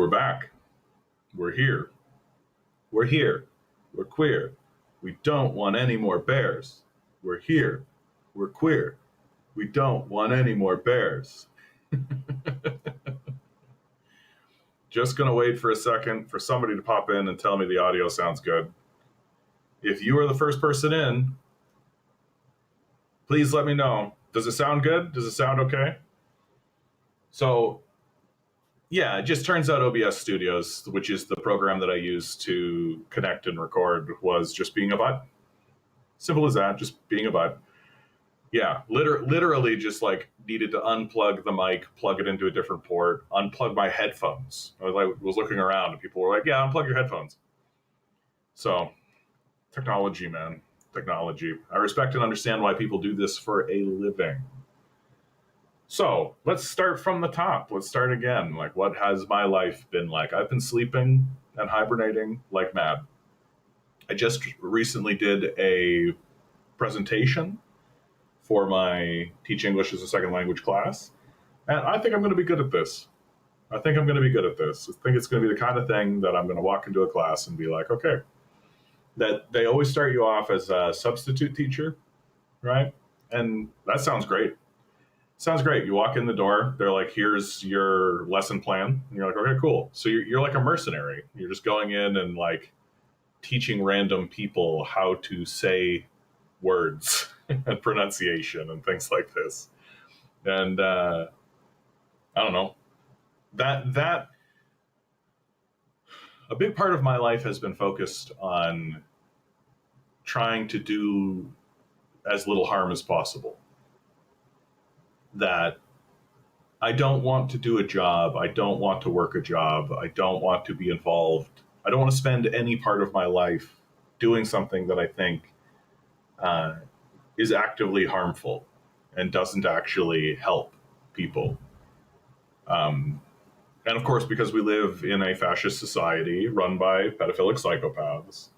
we're back. We're here. We're here. We're queer. We don't want any more bears. We're here. We're queer. We don't want any more bears. Just going to wait for a second for somebody to pop in and tell me the audio sounds good. If you are the first person in, please let me know. Does it sound good? Does it sound okay? So, yeah, it just turns out OBS Studios, which is the program that I use to connect and record, was just being a butt. Simple as that, just being a butt. Yeah, literally just like needed to unplug the mic, plug it into a different port, unplug my headphones. I was looking around and people were like, yeah, unplug your headphones. So, technology, man, technology. I respect and understand why people do this for a living. So let's start from the top. Let's start again. Like, what has my life been like? I've been sleeping and hibernating like mad. I just recently did a presentation for my Teach English as a Second Language class, and I think I'm going to be good at this. I think I'm going to be good at this. I think it's going to be the kind of thing that I'm going to walk into a class and be like, okay, that they always start you off as a substitute teacher, right? And that sounds great. Sounds great. You walk in the door, they're like, here's your lesson plan. And you're like, okay, cool. So you're like a mercenary. You're just going in and like teaching random people how to say words and pronunciation and things like this. And I don't know. That a big part of my life has been focused on trying to do as little harm as possible. That I don't want to do a job. I don't want to work a job. I don't want to be involved. I don't want to spend any part of my life doing something that I think is actively harmful and doesn't actually help people. And of course, because we live in a fascist society run by pedophilic psychopaths,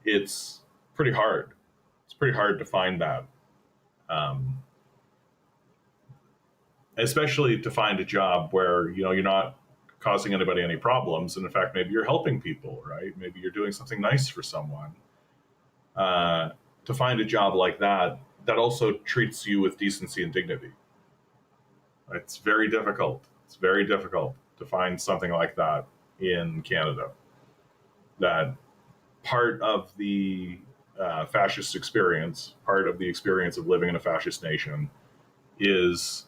it's pretty hard. It's pretty hard to find that. Especially to find a job where, you know, you're not causing anybody any problems. And in fact, maybe you're helping people, right? Maybe you're doing something nice for someone. To find a job like that, that also treats you with decency and dignity. It's very difficult. It's very difficult to find something like that in Canada. That part of the fascist experience, part of the experience of living in a fascist nation, is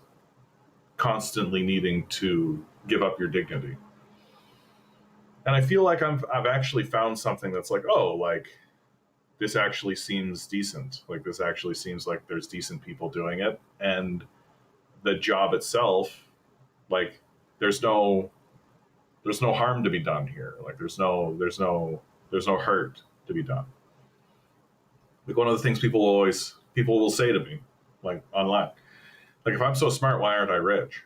constantly needing to give up your dignity. And I feel like I've actually found something that's like, oh, like this actually seems decent. Like this actually seems like there's decent people doing it. And the job itself, like there's no harm to be done here. Like there's no hurt to be done. Like one of the things people will say to me, like online, like, if I'm so smart, why aren't I rich?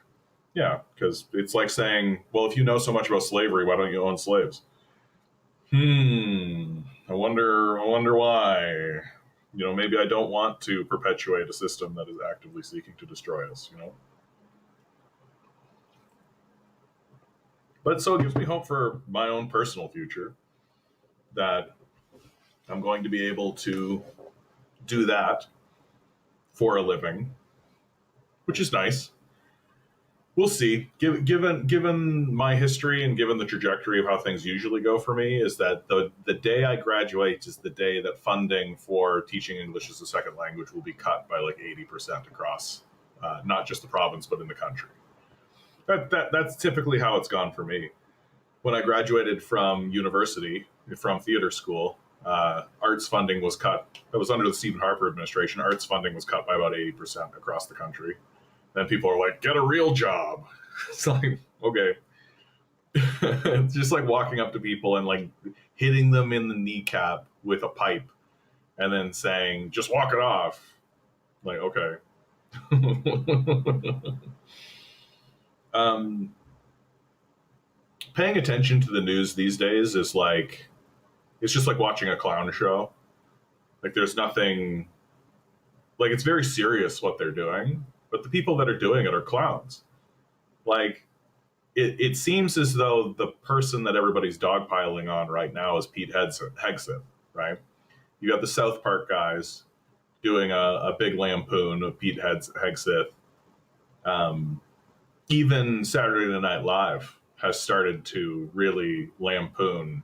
Yeah, because it's like saying, well, if you know so much about slavery, why don't you own slaves? I wonder why. You know, maybe I don't want to perpetuate a system that is actively seeking to destroy us, you know? But so it gives me hope for my own personal future, that I'm going to be able to do that for a living, which is nice. We'll see. Given my history and given the trajectory of how things usually go for me, is that the day I graduate is the day that funding for teaching English as a second language will be cut by like 80% across, not just the province, but in the country. That's typically how it's gone for me. When I graduated from university, from theater school, arts funding was cut. It was under the Stephen Harper administration. Arts funding was cut by about 80% across the country. Then people are like, get a real job. It's like, okay. It's just like walking up to people and like hitting them in the kneecap with a pipe and then saying, just walk it off. Like, okay. Paying attention to the news these days is like, it's just like watching a clown show. Like there's nothing, like it's very serious what they're doing, but the people that are doing it are clowns. Like it seems as though the person that everybody's dogpiling on right now is Pete Hegseth, right? You got the South Park guys doing a big lampoon of Pete Hegseth. Even Saturday Night Live has started to really lampoon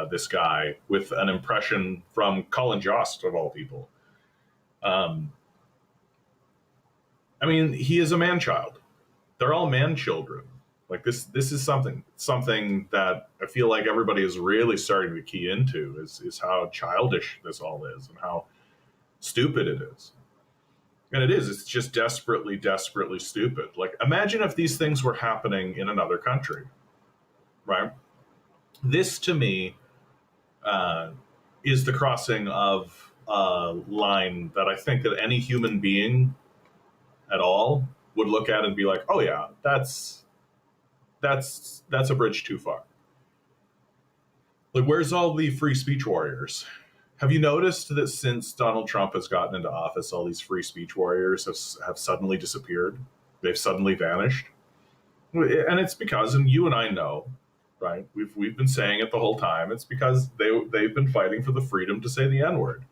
this guy with an impression from Colin Jost, of all people. I mean, he is a man-child. They're all man-children. Like this is something that I feel like everybody is really starting to key into is how childish this all is and how stupid it is. And it is. It's just desperately, desperately stupid. Like, imagine if these things were happening in another country, right? This, to me, is the crossing of a line that I think that any human being at all would look at and be like, "Oh yeah, that's a bridge too far." Like, where's all the free speech warriors? Have you noticed that since Donald Trump has gotten into office, all these free speech warriors have suddenly disappeared? They've suddenly vanished. And it's because, and you and I know, right? We've been saying it the whole time. It's because they've been fighting for the freedom to say the N-word.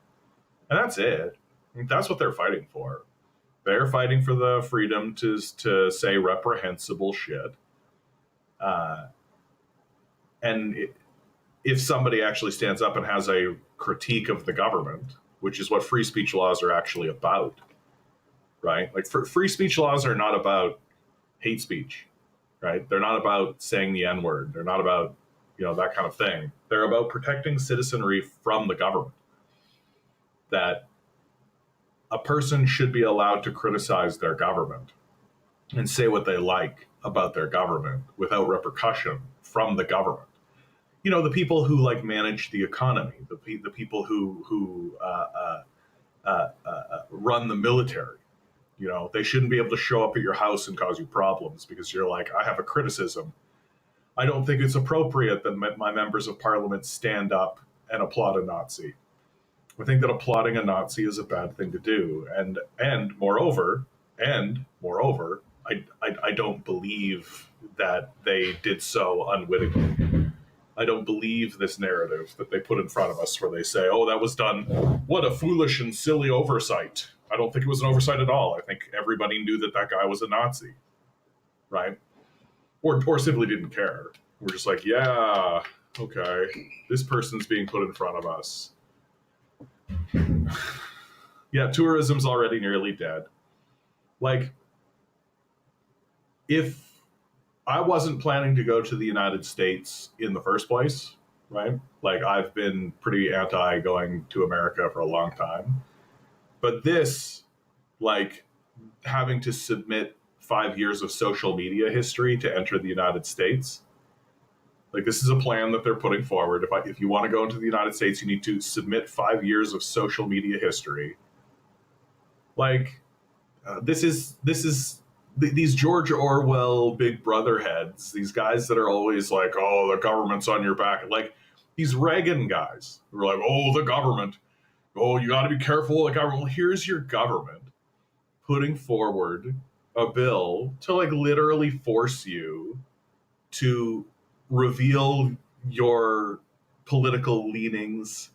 And that's it. I mean, that's what they're fighting for. They're fighting for the freedom to say reprehensible shit. If somebody actually stands up and has a critique of the government, which is what free speech laws are actually about, right? Like, free speech laws are not about hate speech, right? They're not about saying the N-word. They're not about, that kind of thing. They're about protecting citizenry from the government. That a person should be allowed to criticize their government and say what they like about their government without repercussion from the government. The people who like manage the economy, the people who run the military. They shouldn't be able to show up at your house and cause you problems because you're like, I have a criticism. I don't think it's appropriate that my members of parliament stand up and applaud a Nazi. I think that applauding a Nazi is a bad thing to do, and moreover, I don't believe that they did so unwittingly. I don't believe this narrative that they put in front of us where they say, oh, that was done. What a foolish and silly oversight. I don't think it was an oversight at all. I think everybody knew that guy was a Nazi, right? Or simply didn't care. We're just like, yeah, okay, this person's being put in front of us. Yeah, tourism's already nearly dead. Like, if I wasn't planning to go to the United States in the first place, right? Like, I've been pretty anti going to America for a long time. But this, like, having to submit 5 years of social media history to enter the United States, like, this is a plan that they're putting forward. If you want to go into the United States, you need to submit 5 years of social media history. Like, this is these George Orwell Big Brother heads, these guys that are always like, oh, the government's on your back. Like, these Reagan guys who are like, oh, the government. Oh, you got to be careful of the government. Well, here's your government putting forward a bill to, like, literally force you to reveal your political leanings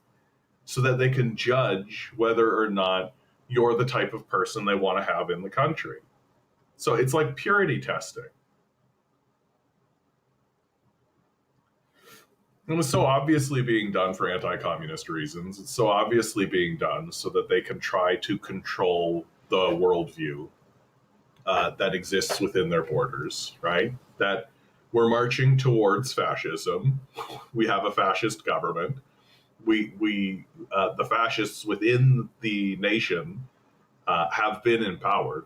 so that they can judge whether or not you're the type of person they want to have in the country. So it's like purity testing. It was so obviously being done for anti-communist reasons. It's so obviously being done so that they can try to control the worldview that exists within their borders, right? That we're marching towards fascism. We have a fascist government. The fascists within the nation have been empowered.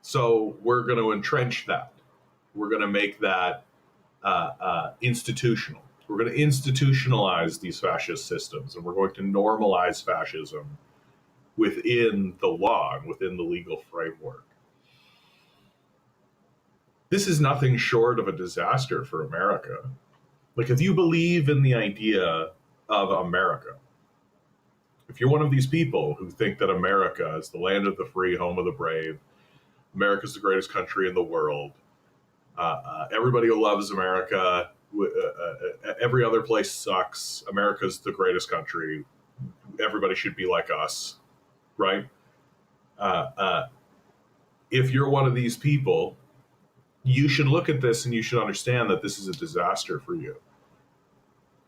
So we're going to entrench that. We're going to make that institutional. We're going to institutionalize these fascist systems, and we're going to normalize fascism within the law and within the legal framework. This is nothing short of a disaster for America. Like, if you believe in the idea of America, if you're one of these people who think that America is the land of the free, home of the brave, America's the greatest country in the world, Everybody loves America. Every other place sucks. America's the greatest country. Everybody should be like us, right? Uh, uh, if you're one of these people, you should look at this and you should understand that this is a disaster for you.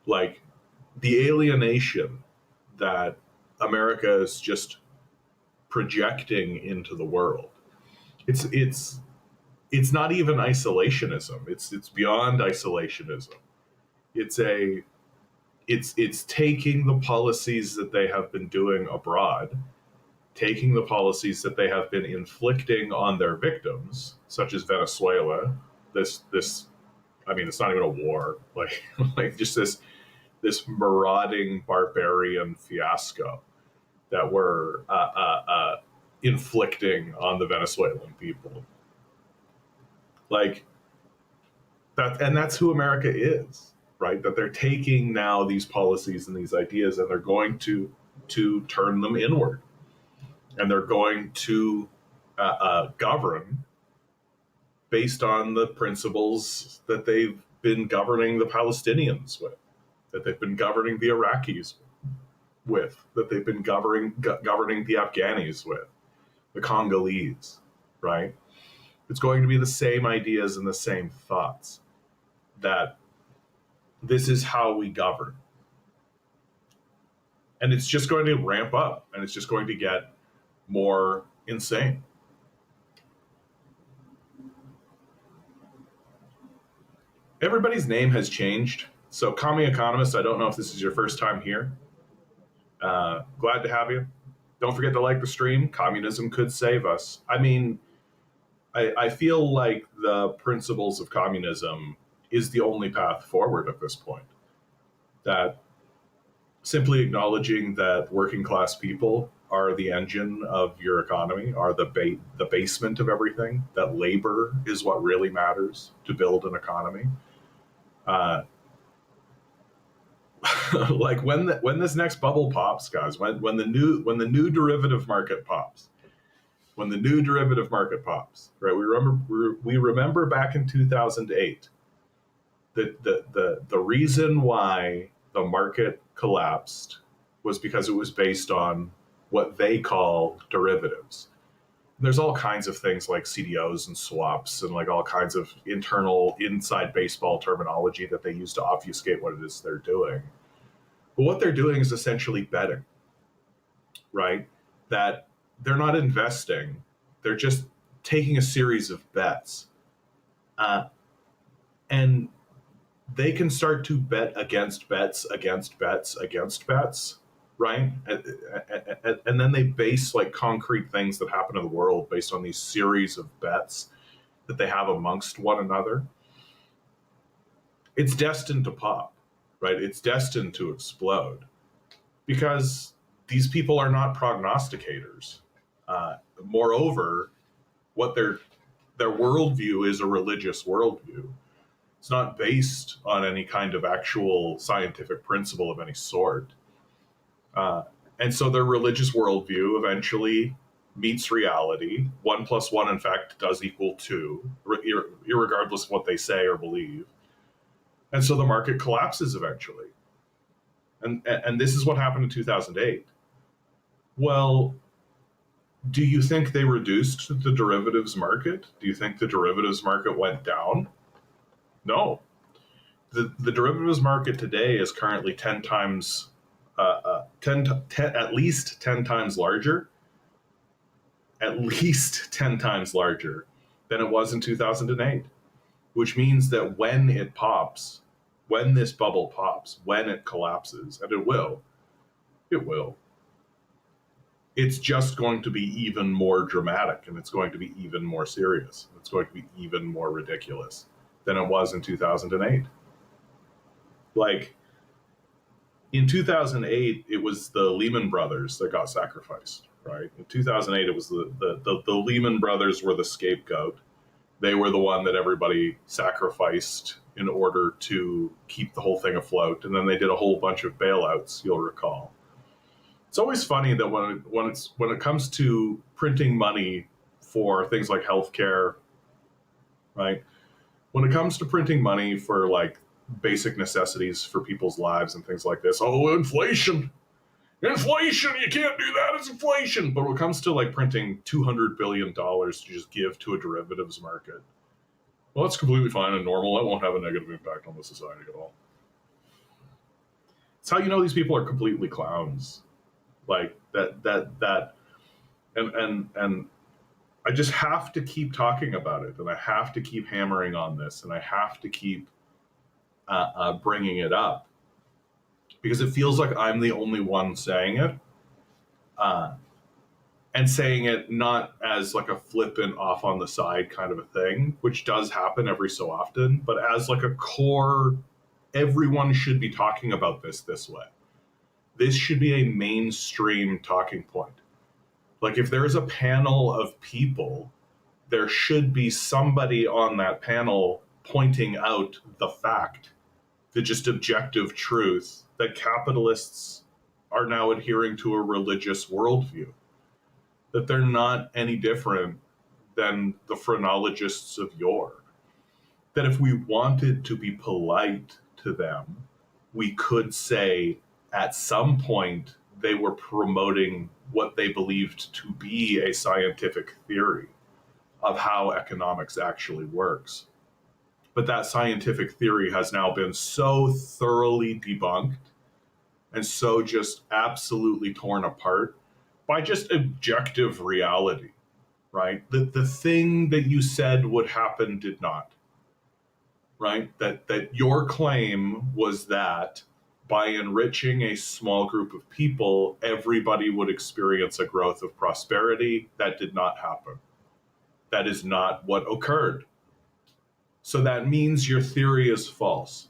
Like the alienation that America is just projecting into the world. It's not even isolationism. It's beyond isolationism. It's a it's taking the policies that they have been doing abroad, taking the policies that they have been inflicting on their victims, such as Venezuela. This I mean, it's not even a war. Like like just this marauding barbarian fiasco that we're inflicting on the Venezuelan people. Like that, and that's who America is, right? That they're taking now these policies and these ideas, and they're going to turn them inward, and they're going to govern based on the principles that they've been governing the Palestinians with, that they've been governing the Iraqis with, that they've been governing the Afghanis with, the Congolese, right? It's going to be the same ideas and the same thoughts, that this is how we govern. And it's just going to ramp up, and it's just going to get more insane. Everybody's name has changed. So, Commie Economist, I don't know if this is your first time here. Glad to have you. Don't forget to like the stream. Communism could save us. I mean, I feel like the principles of communism is the only path forward at this point. That simply acknowledging that working class people are the engine of your economy, are the basement of everything, that labor is what really matters to build an economy. Like when this next bubble pops, guys, when the new derivative market pops, when the new derivative market pops, right? We remember back in 2008 that the reason why the market collapsed was because it was based on what they call derivatives. There's all kinds of things like CDOs and swaps and like all kinds of inside baseball terminology that they use to obfuscate what it is they're doing. But what they're doing is essentially betting, right? That they're not investing, they're just taking a series of bets. And they can start to bet against bets, against bets, against bets, right? And then they base like concrete things that happen in the world based on these series of bets that they have amongst one another. It's destined to pop, right? It's destined to explode because these people are not prognosticators. Moreover, what their worldview is a religious worldview. It's not based on any kind of actual scientific principle of any sort. And so their religious worldview eventually meets reality. 1 + 1, in fact, does equal 2, irregardless of what they say or believe. And so the market collapses eventually. And this is what happened in 2008. Well, do you think they reduced the derivatives market? Do you think the derivatives market went down? No. The derivatives market today is currently 10 times, at least 10 times larger, at least 10 times larger than it was in 2008, which means that when it pops, when this bubble pops, when it collapses, and it will, it's just going to be even more dramatic, and it's going to be even more serious. It's going to be even more ridiculous than it was in 2008. Like, in 2008, it was the Lehman Brothers that got sacrificed, right? In 2008, it was the Lehman Brothers were the scapegoat. They were the one that everybody sacrificed in order to keep the whole thing afloat. And then they did a whole bunch of bailouts, you'll recall. It's always funny that when it comes to printing money for things like healthcare, right? When it comes to printing money for like basic necessities for people's lives and things like this, oh, inflation, you can't do that, it's inflation. But when it comes to like printing $200 billion to just give to a derivatives market, well, that's completely fine and normal. That won't have a negative impact on the society at all. It's how you know these people are completely clowns. Like that, and I just have to keep talking about it, and I have to keep hammering on this, and I have to keep bringing it up because it feels like I'm the only one saying it, and saying it not as like a flippant off on the side kind of a thing, which does happen every so often, but as like a core, everyone should be talking about this way. This should be a mainstream talking point. Like if there's a panel of people, there should be somebody on that panel pointing out the fact, the just objective truth that capitalists are now adhering to a religious worldview, that they're not any different than the phrenologists of yore. That if we wanted to be polite to them, we could say at some point they were promoting what they believed to be a scientific theory of how economics actually works. But that scientific theory has now been so thoroughly debunked and so just absolutely torn apart by just objective reality, right? The thing that you said would happen did not, right? That your claim was that by enriching a small group of people, everybody would experience a growth of prosperity. That did not happen. That is not what occurred. So that means your theory is false.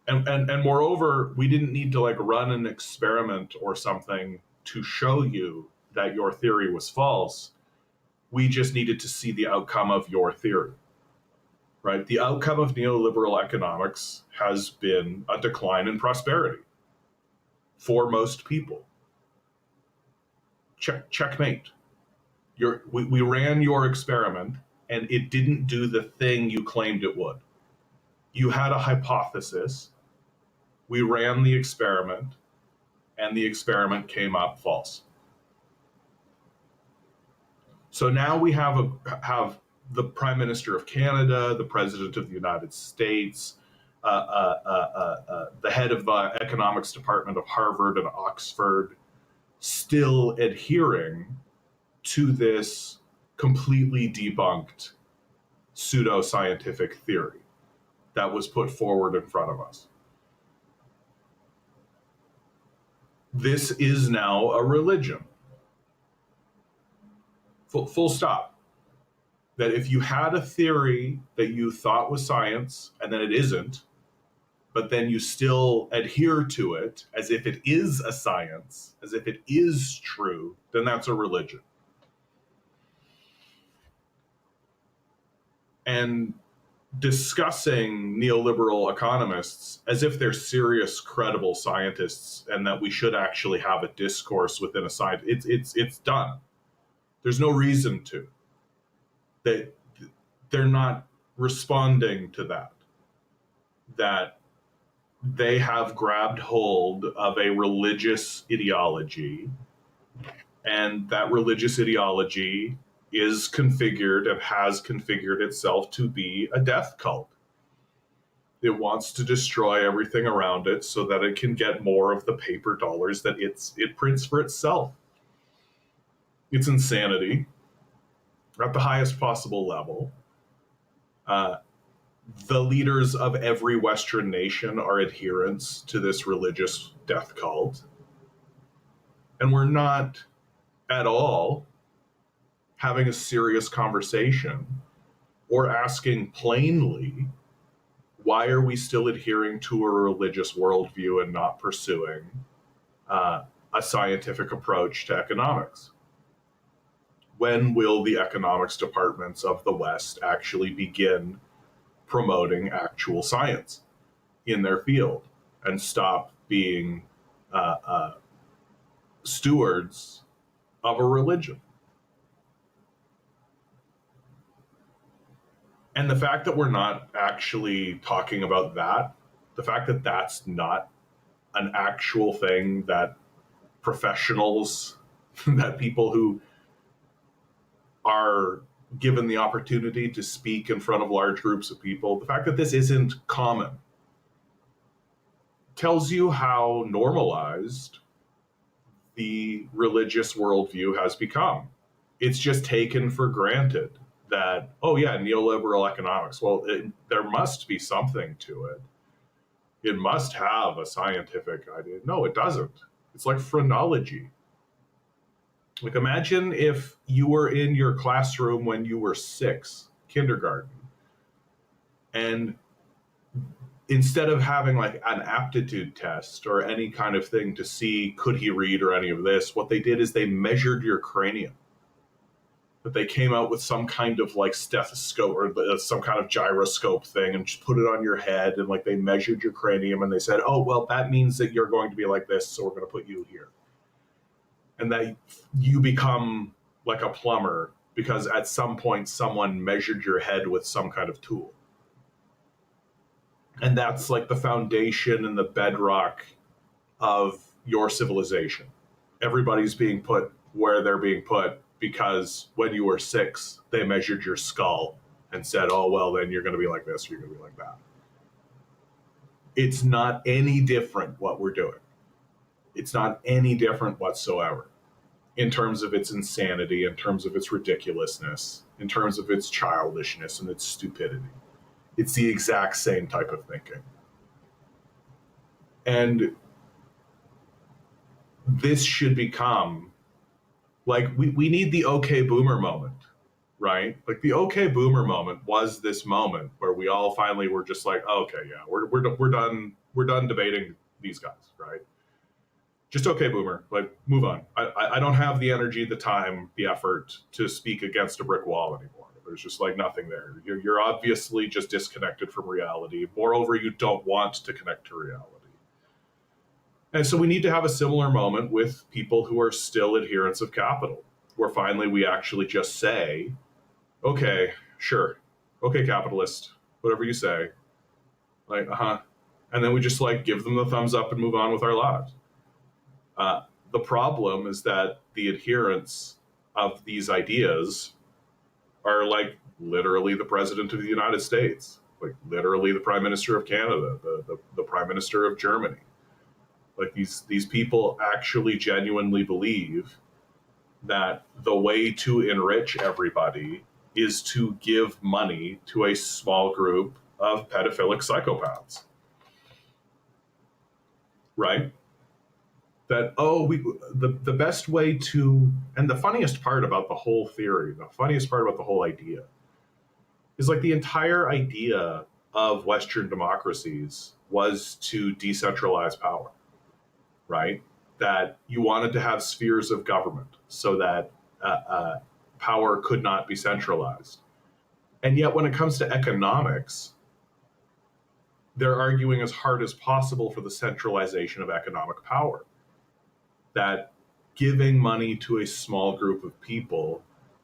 And moreover, we didn't need to like run an experiment or something to show you that your theory was false. We just needed to see the outcome of your theory, right? The outcome of neoliberal economics has been a decline in prosperity for most people. Checkmate. We ran your experiment and it didn't do the thing you claimed it would. You had a hypothesis. We ran the experiment and the experiment came up false. So now we have the Prime Minister of Canada, the President of the United States, the head of the economics department of Harvard and Oxford still adhering to this completely debunked pseudo-scientific theory that was put forward in front of us. This is now a religion. Full stop. That if you had a theory that you thought was science and then it isn't, but then you still adhere to it as if it is a science, as if it is true, then that's a religion. And discussing neoliberal economists as if they're serious, credible scientists and that we should actually have a discourse within a science, it's done. There's no reason to. They're not responding to that they have grabbed hold of a religious ideology, and that religious ideology is configured and has configured itself to be a death cult. It wants to destroy everything around it so that it can get more of the paper dollars that it prints for itself. It's insanity at the highest possible level. The leaders of every Western nation are adherents to this religious death cult. And we're not at all having a serious conversation or asking plainly, why are we still adhering to a religious worldview and not pursuing a scientific approach to economics? When will the economics departments of the West actually begin promoting actual science in their field and stop being stewards of a religion? And the fact that we're not actually talking about that, the fact that that's not an actual thing that professionals, that people who are given the opportunity to speak in front of large groups of people, the fact that this isn't common tells you how normalized the religious worldview has become. It's just taken for granted that, oh, yeah, neoliberal economics. Well, there must be something to it. It must have a scientific idea. No, it doesn't. It's like phrenology. Like, imagine if you were in your classroom when you were 6, kindergarten, and instead of having like an aptitude test or any kind of thing to see could he read or any of this, what they did is they measured your cranium. That they came out with some kind of like stethoscope or some kind of gyroscope thing and just put it on your head, and like they measured your cranium and they said, oh, well, that means that you're going to be like this, so we're going to put you here. And that you become like a plumber because at some point someone measured your head with some kind of tool. And that's like the foundation and the bedrock of your civilization. Everybody's being put where they're being put because when you were 6, they measured your skull and said, oh, well, then you're going to be like this, you're going to be like that. It's not any different what we're doing. It's not any different whatsoever in terms of its insanity, in terms of its ridiculousness, in terms of its childishness and its stupidity. It's the exact same type of thinking. And this should become like, we need the okay boomer moment, right? Like the okay boomer moment was this moment where we all finally were just like, oh, okay, yeah, we're done debating these guys, right? Just okay boomer, like move on. I don't have the energy, the time, the effort to speak against a brick wall anymore. There's just like nothing there. You're obviously just disconnected from reality. Moreover, you don't want to connect to reality. And so we need to have a similar moment with people who are still adherents of capital, where finally we actually just say, okay, sure, okay, capitalist, whatever you say, like, and then we just like give them the thumbs up and move on with our lives. The problem is that the adherents of these ideas are like literally the president of the United States, like literally the prime minister of Canada, the prime minister of Germany. Like these people actually genuinely believe that the way to enrich everybody is to give money to a small group of pedophilic psychopaths. Right? That, oh, the best way to, and the funniest part about the whole theory, the funniest part about the whole idea is like the entire idea of Western democracies was to decentralize power, right? That you wanted to have spheres of government so that power could not be centralized. And yet when it comes to economics, they're arguing as hard as possible for the centralization of economic power. That giving money to a small group of people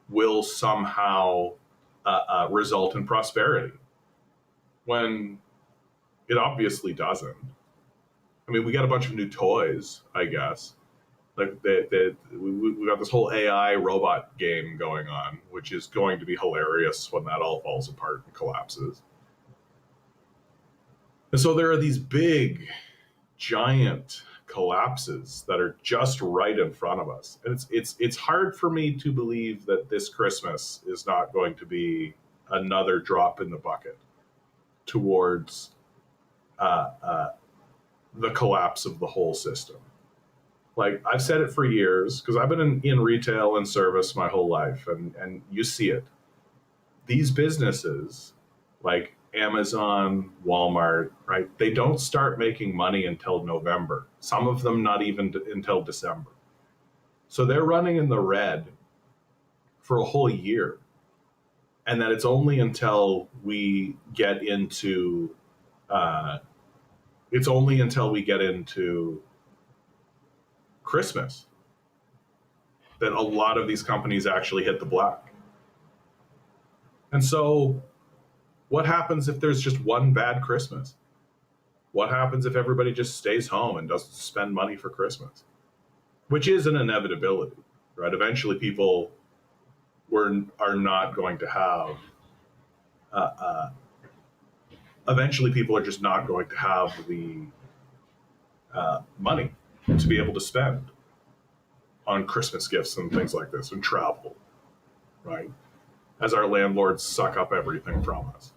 will somehow result in prosperity, when it obviously doesn't. I mean, we got a bunch of new toys, I guess. Like we got this whole AI robot game going on, which is going to be hilarious when that all falls apart and collapses. And so there are these big, giant collapses that are just right in front of us, and it's hard for me to believe that this Christmas is not going to be another drop in the bucket towards the collapse of the whole system. Like I've said it for years because I've been in retail and service my whole life, and you see it. These businesses like Amazon, Walmart, right? They don't start making money until November. Some of them not even until December. So they're running in the red for a whole year. And then it's only until we get into Christmas that a lot of these companies actually hit the black. And so What happens if there's just one bad Christmas? What happens if everybody just stays home and doesn't spend money for Christmas? Which is an inevitability, right? Eventually, people are not going to have. Eventually, people are just not going to have the money to be able to spend on Christmas gifts and things like this and travel, right? As our landlords suck up everything from us.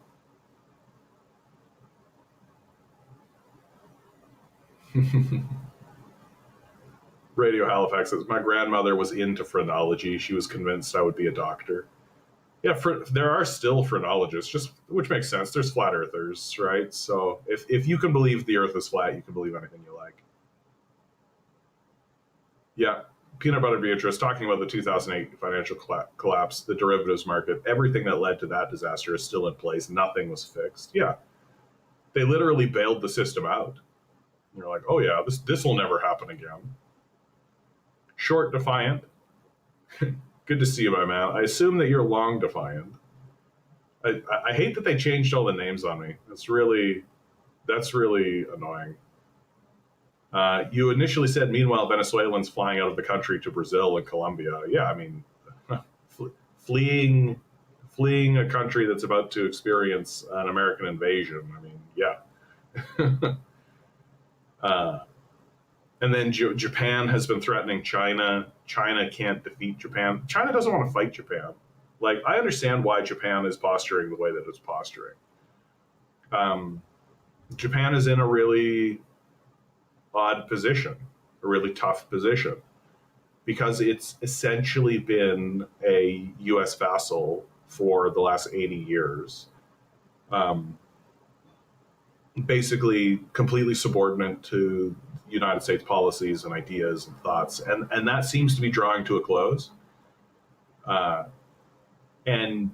Radio Halifax says, my grandmother was into phrenology. She was convinced I would be a doctor. Yeah, there are still phrenologists, just which makes sense. There's flat earthers, right? So if you can believe the earth is flat, you can believe anything you like. Yeah, Peanut Butter Beatrice, talking about the 2008 financial collapse, the derivatives market, everything that led to that disaster is still in place. Nothing was fixed. Yeah, they literally bailed the system out. You're like, oh yeah, this will never happen again. Short Defiant. Good to see you, my man. I assume that you're Long Defiant. I hate that they changed all the names on me. That's really annoying. You initially said, meanwhile, Venezuelans flying out of the country to Brazil and Colombia. Yeah, I mean, fleeing a country that's about to experience an American invasion. I mean, yeah. And then Japan has been threatening China. China can't defeat Japan. China doesn't want to fight Japan. Like, I understand why Japan is posturing the way that it's posturing. Japan is in a really odd position, a really tough position, because it's essentially been a U.S. vassal for the last 80 years. Basically completely subordinate to United States policies and ideas and thoughts. And that seems to be drawing to a close. And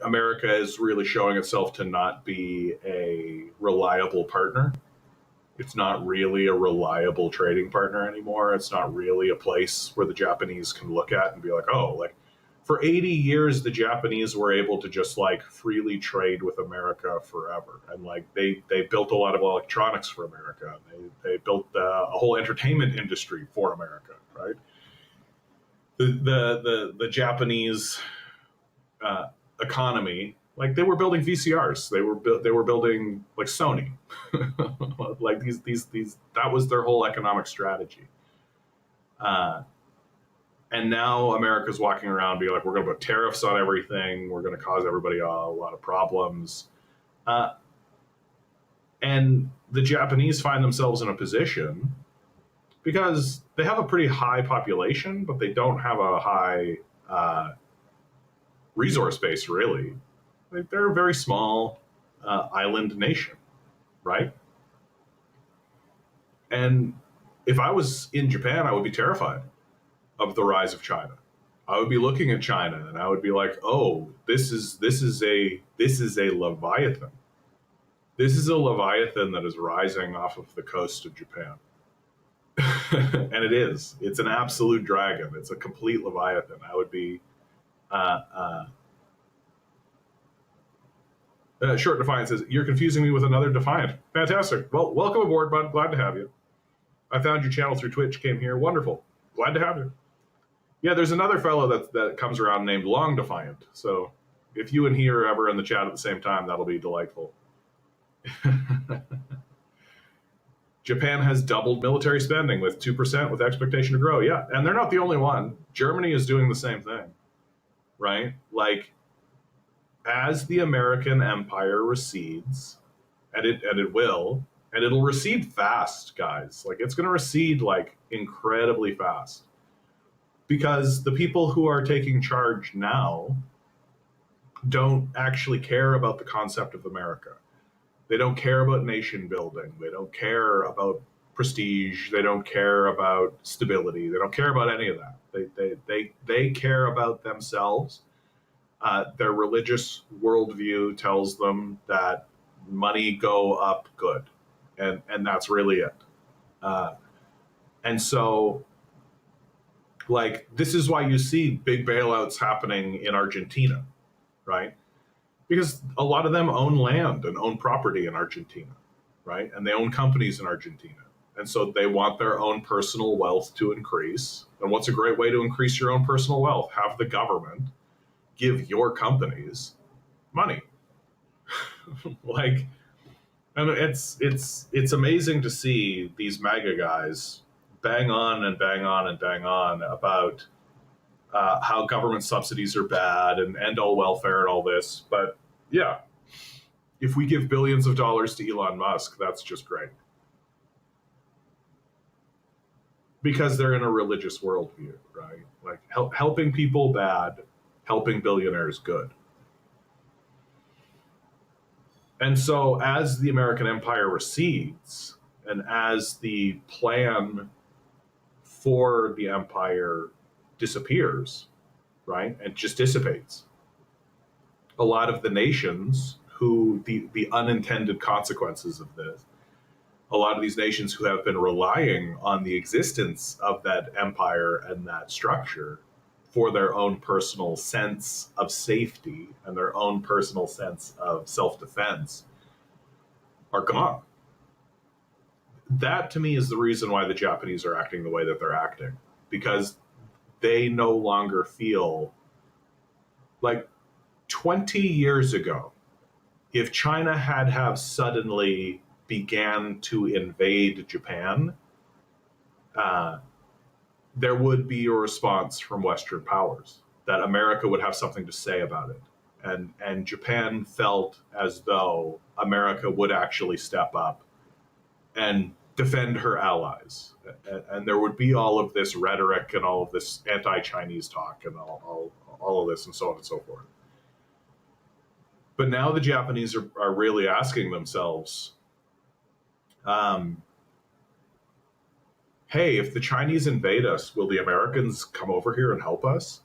America is really showing itself to not be a reliable partner. It's not really a reliable trading partner anymore. It's not really a place where the Japanese can look at and be like, oh, like, for 80 years, the Japanese were able to just like freely trade with America forever. And like they built a lot of electronics for America. They built a whole entertainment industry for America, right? The Japanese economy, like they were building VCRs. They were building like Sony. Like these that was their whole economic strategy. And now America's walking around being like, we're going to put tariffs on everything. We're going to cause everybody a lot of problems. And the Japanese find themselves in a position because they have a pretty high population, but they don't have a high resource base, really. Like, they're a very small island nation, right? And if I was in Japan, I would be terrified of the rise of China. I would be looking at China and I would be like, oh, this is a Leviathan. This is a Leviathan that is rising off of the coast of Japan. And it is. It's an absolute dragon. It's a complete Leviathan. I would be Short Defiant says, you're confusing me with another Defiant. Fantastic. Well, welcome aboard, bud. Glad to have you. I found your channel through Twitch, came here. Wonderful. Glad to have you. Yeah, there's another fellow that comes around named Long Defiant. So if you and he are ever in the chat at the same time, that'll be delightful. Japan has doubled military spending with 2% with expectation to grow. Yeah, and they're not the only one. Germany is doing the same thing, right? Like, as the American empire recedes, and it will, and it'll recede fast, guys. Like, it's going to recede like incredibly fast. Because the people who are taking charge now don't actually care about the concept of America. They don't care about nation building. They don't care about prestige. They don't care about stability. They don't care about any of that. They care about themselves. Their religious worldview tells them that money go up good, and that's really it. And so, like, this is why you see big bailouts happening in Argentina, right? because a lot of them own land and own property in Argentina, right? And they own companies in Argentina. And so they want their own personal wealth to increase. And what's a great way to increase your own personal wealth? Have the government give your companies money. Like, and it's amazing to see these mega guys bang on and bang on and bang on about how government subsidies are bad and end all welfare and all this. But yeah, if we give billions of dollars to Elon Musk, that's just great. Because they're in a religious worldview, right? Like helping people bad, helping billionaires good. And so as the American empire recedes and as the plan for the empire disappears, right, and just dissipates, a lot of the nations who the unintended consequences of this, a lot of these nations who have been relying on the existence of that empire and that structure for their own personal sense of safety and their own personal sense of self-defense are gone. That to me is the reason why the Japanese are acting the way that they're acting, because they no longer feel like 20 years ago, if China had have suddenly began to invade Japan, there would be a response from Western powers that America would have something to say about it. And Japan felt as though America would actually step up and defend her allies. And there would be all of this rhetoric and all of this anti-Chinese talk and all of this and so on and so forth. But now the Japanese are really asking themselves, hey, if the Chinese invade us, will the Americans come over here and help us?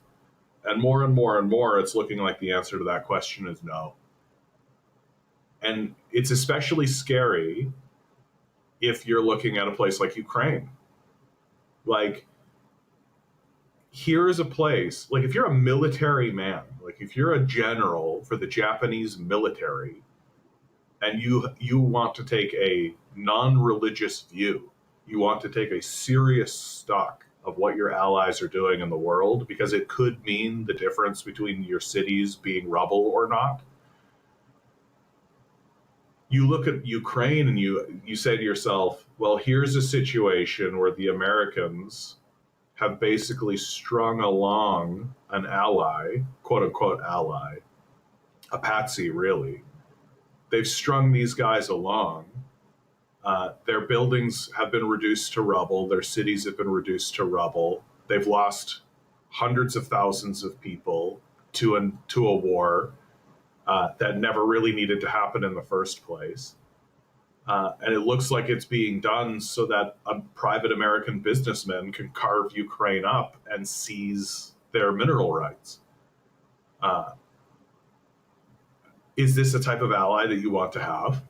And more and more and more, it's looking like the answer to that question is no. And it's especially scary if you're looking at a place like Ukraine. Like, here's a place, like if you're a military man, like if you're a general for the Japanese military, and you want to take a non-religious view, you want to take a serious stock of what your allies are doing in the world, because it could mean the difference between your cities being rubble or not. You look at Ukraine and you say to yourself, well, here's a situation where the Americans have basically strung along an ally, quote unquote ally, a patsy really. They've strung these guys along. Their buildings have been reduced to rubble. Their cities have been reduced to rubble. They've lost hundreds of thousands of people to a war that never really needed to happen in the first place. And it looks like it's being done so that a private American businessman can carve Ukraine up and seize their mineral rights. Is this a type of ally that you want to have?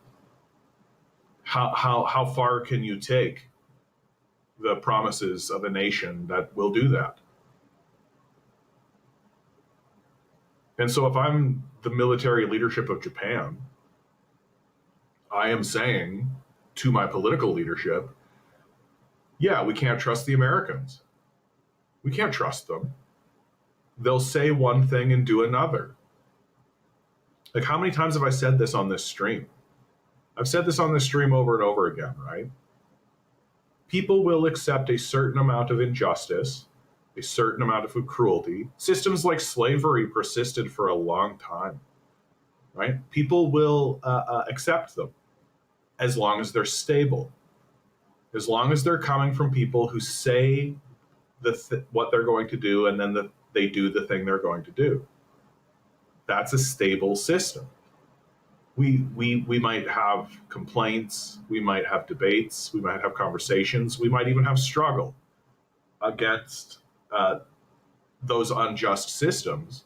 How far can you take the promises of a nation that will do that? And so if I'm the military leadership of Japan, I am saying to my political leadership, yeah, we can't trust the Americans. We can't trust them. They'll say one thing and do another. Like, how many times have I said this on this stream? I've said this on this stream over and over again, right? People will accept a certain amount of injustice, a certain amount of cruelty. Systems like slavery persisted for a long time, right? People will accept them as long as they're stable, as long as they're coming from people who say what they're going to do and then they do the thing they're going to do. That's a stable system. We might have complaints, we might have debates, we might have conversations, we might even have struggle against those unjust systems,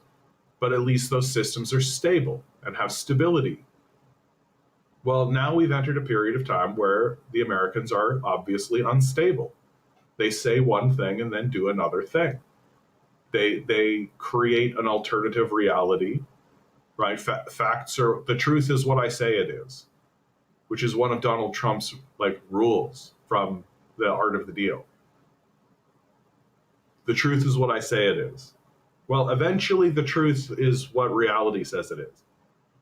but at least those systems are stable and have stability. Well, now we've entered a period of time where the Americans are obviously unstable. They say one thing and then do another thing. They create an alternative reality, right? Facts are, the truth is what I say it is, which is one of Donald Trump's like rules from the art of the deal. The truth is what I say it is. Well, eventually the truth is what reality says it is.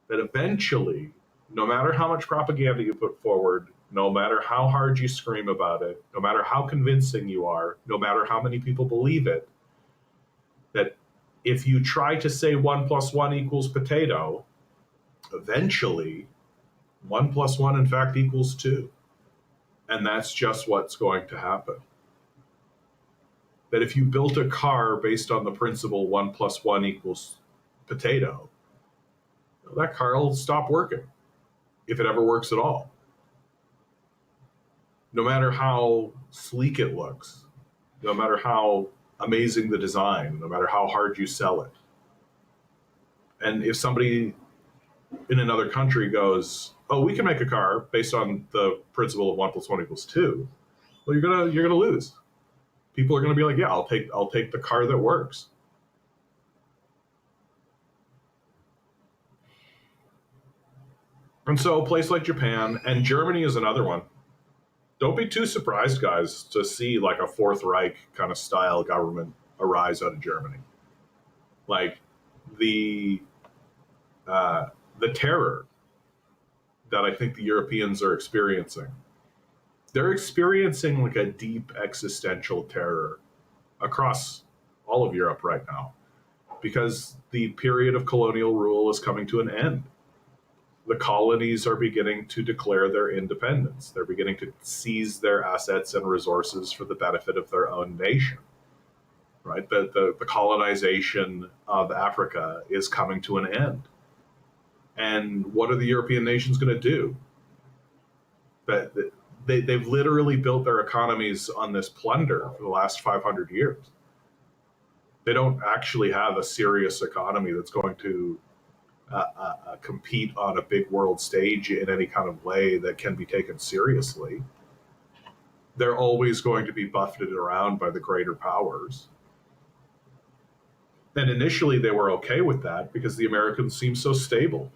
That eventually, no matter how much propaganda you put forward, no matter how hard you scream about it, no matter how convincing you are, no matter how many people believe it, that if you try to say 1 + 1 = potato, eventually 1 + 1 in fact equals 2. And that's just what's going to happen. That if you built a car based on the principle 1 + 1 = potato, that car will stop working, if it ever works at all. No matter how sleek it looks, no matter how amazing the design, no matter how hard you sell it. And if somebody in another country goes, "Oh, we can make a car based on the principle of 1 + 1 = 2," well, you're gonna lose. People are gonna be like, "Yeah, I'll take the car that works." And so a place like Japan, and Germany is another one. Don't be too surprised, guys, to see like a Fourth Reich kind of style government arise out of Germany. Like the terror that I think the Europeans are experiencing. They're experiencing like a deep existential terror across all of Europe right now because the period of colonial rule is coming to an end. The colonies are beginning to declare their independence. They're beginning to seize their assets and resources for the benefit of their own nation. Right? The colonization of Africa is coming to an end. And what are the European nations going to do? They've literally built their economies on this plunder for the last 500 years. They don't actually have a serious economy that's going to compete on a big world stage in any kind of way that can be taken seriously. They're always going to be buffeted around by the greater powers. And initially they were okay with that because the Americans seemed so stable.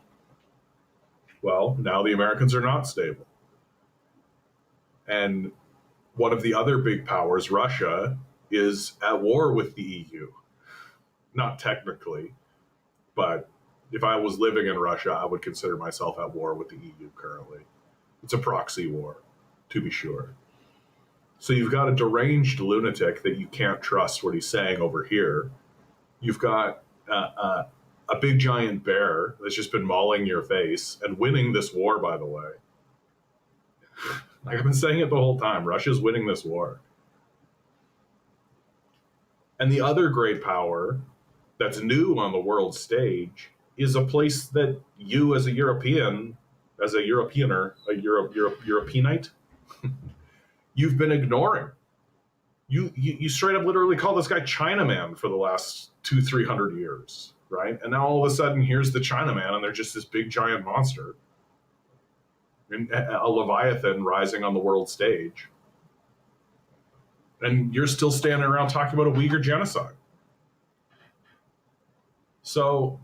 Well, now the Americans are not stable. And one of the other big powers, Russia, is at war with the EU. Not technically, but if I was living in Russia, I would consider myself at war with the EU currently. It's a proxy war, to be sure. So you've got a deranged lunatic that you can't trust what he's saying over here. You've got a big giant bear that's just been mauling your face and winning this war, by the way. Like I've been saying it the whole time, Russia's winning this war. And the other great power that's new on the world stage is a place that you as a European, as a Europeaner, a Europeanite, you've been ignoring. You straight up literally call this guy Chinaman for the last 200-300 years, right? And now all of a sudden here's the Chinaman and they're just this big giant monster. A Leviathan rising on the world stage. And you're still standing around talking about a Uyghur genocide. So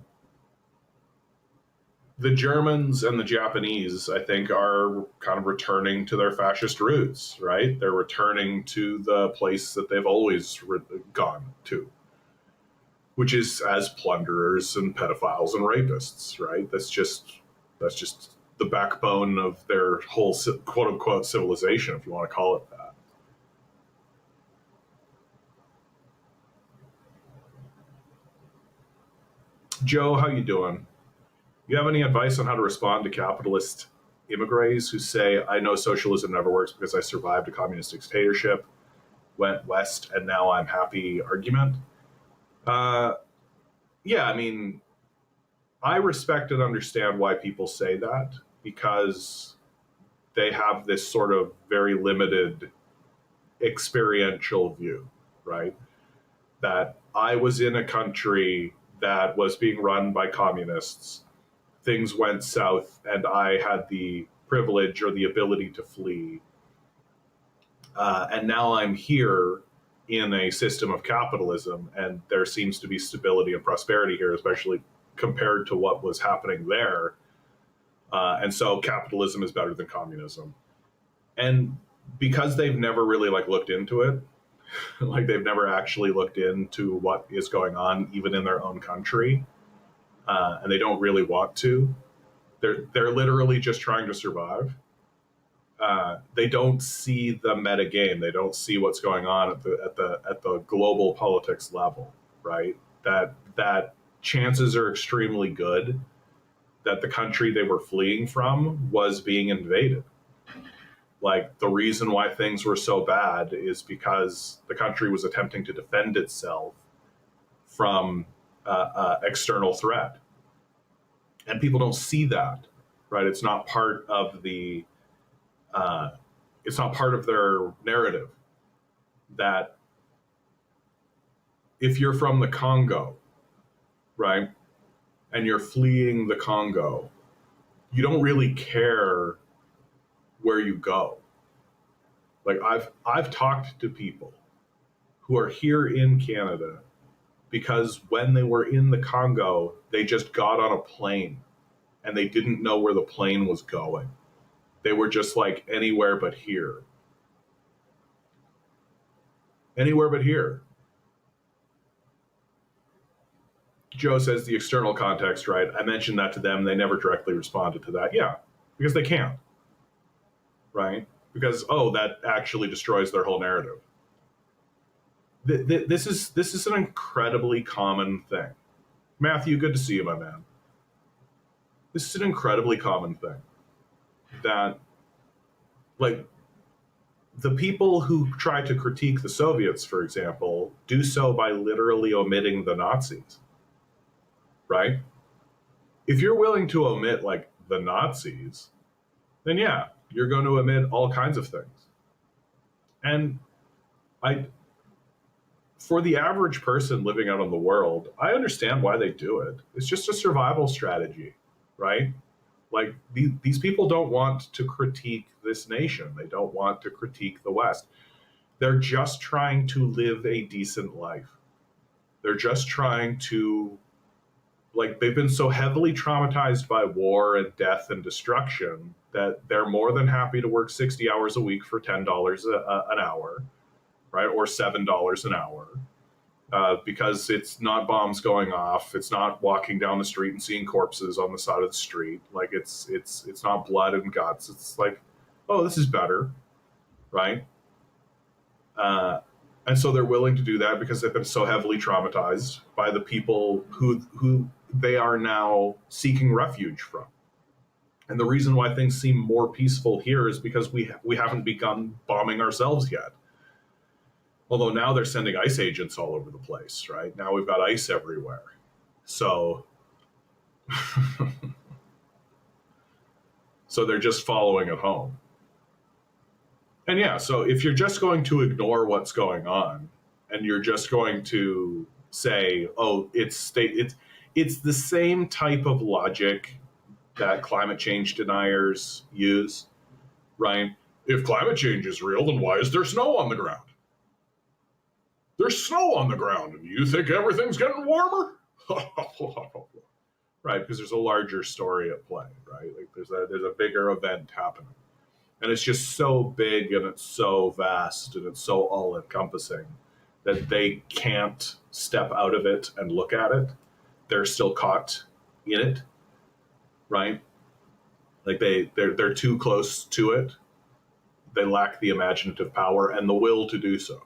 the Germans and the Japanese, I think, are kind of returning to their fascist roots, right? They're returning to the place that they've always gone to, which is as plunderers and pedophiles and rapists, right? That's just the backbone of their whole quote unquote civilization, if you want to call it that. Joe, how you doing? You have any advice on how to respond to capitalist immigrants who say, "I know socialism never works because I survived a communist dictatorship, went west, and now I'm happy" argument? Yeah, I mean, I respect and understand why people say that because they have this sort of very limited experiential view, right? That I was in a country that was being run by communists. Things went south, and I had the privilege or the ability to flee. And now I'm here in a system of capitalism, and there seems to be stability and prosperity here, especially compared to what was happening there. And so capitalism is better than communism. And because they've never really like looked into it, like they've never actually looked into what is going on even in their own country, and they don't really want to. They're literally just trying to survive. They don't see the meta game. They don't see what's going on at the global politics level, right? That chances are extremely good that the country they were fleeing from was being invaded. Like the reason why things were so bad is because the country was attempting to defend itself from external threat, and people don't see that, right? It's not part of the it's not part of their narrative that if you're from the Congo, right, and you're fleeing the Congo, you don't really care where you go. Like I've talked to people who are here in Canada because when they were in the Congo, they just got on a plane and they didn't know where the plane was going. They were just like anywhere but here. Anywhere but here. Joe says the external context, right? I mentioned that to them. They never directly responded to that. Yeah, because they can't. Right? Because, oh, that actually destroys their whole narrative. This is an incredibly common thing. Matthew, good to see you, my man. This is an incredibly common thing. That, like, the people who try to critique the Soviets, for example, do so by literally omitting the Nazis. Right? If you're willing to omit, like, the Nazis, then yeah, you're going to omit all kinds of things. And for the average person living out in the world, I understand why they do it. It's just a survival strategy, right? Like these people don't want to critique this nation. They don't want to critique the West. They're just trying to live a decent life. They're just trying to, like, they've been so heavily traumatized by war and death and destruction that they're more than happy to work 60 hours a week for $10 an hour, right? Or $7 an hour, because it's not bombs going off. It's not walking down the street and seeing corpses on the side of the street. Like it's not blood and guts. It's like, oh, this is better, right? And so they're willing to do that because they've been so heavily traumatized by the people who they are now seeking refuge from. And the reason why things seem more peaceful here is because we haven't begun bombing ourselves yet. Although now they're sending ICE agents all over the place, right? Now we've got ICE everywhere. So, so they're just following it home. And yeah, so if you're just going to ignore what's going on and you're just going to say, oh, it's the same type of logic that climate change deniers use, right? If climate change is real, then why is there snow on the ground? There's snow on the ground, and you think everything's getting warmer? Right, because there's a larger story at play, right? Like there's a bigger event happening. And it's just so big and it's so vast and it's so all-encompassing that they can't step out of it and look at it. They're still caught in it, right? Like they're too close to it. They lack the imaginative power and the will to do so.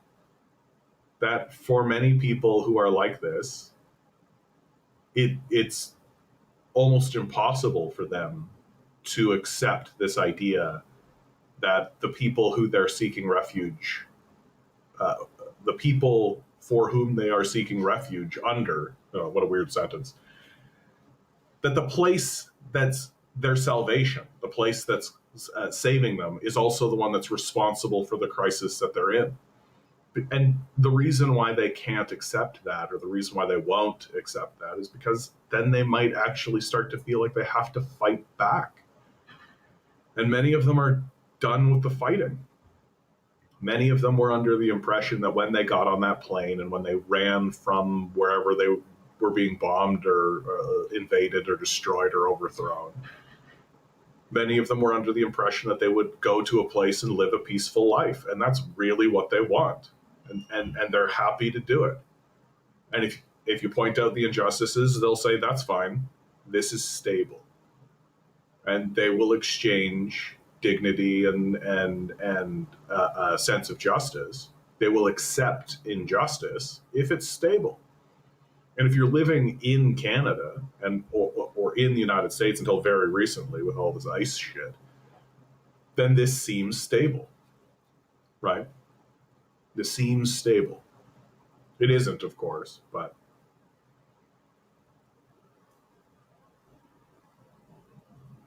That for many people who are like this, it's almost impossible for them to accept this idea that the people who they're seeking refuge, the people for whom they are seeking refuge under, oh, what a weird sentence, that the place that's their salvation, the place that's saving them, is also the one that's responsible for the crisis that they're in. And the reason why they can't accept that, or the reason why they won't accept that, is because then they might actually start to feel like they have to fight back. And many of them are done with the fighting. Many of them were under the impression that when they got on that plane and when they ran from wherever they were being bombed or invaded or destroyed or overthrown. Many of them were under the impression that they would go to a place and live a peaceful life, and that's really what they want, and they're happy to do it. And if you point out the injustices, they'll say that's fine. This is stable, and they will exchange dignity and a sense of justice. They will accept injustice if it's stable. And if you're living in Canada or in the United States until very recently with all this ICE shit, then this seems stable, right? This seems stable. It isn't, of course, but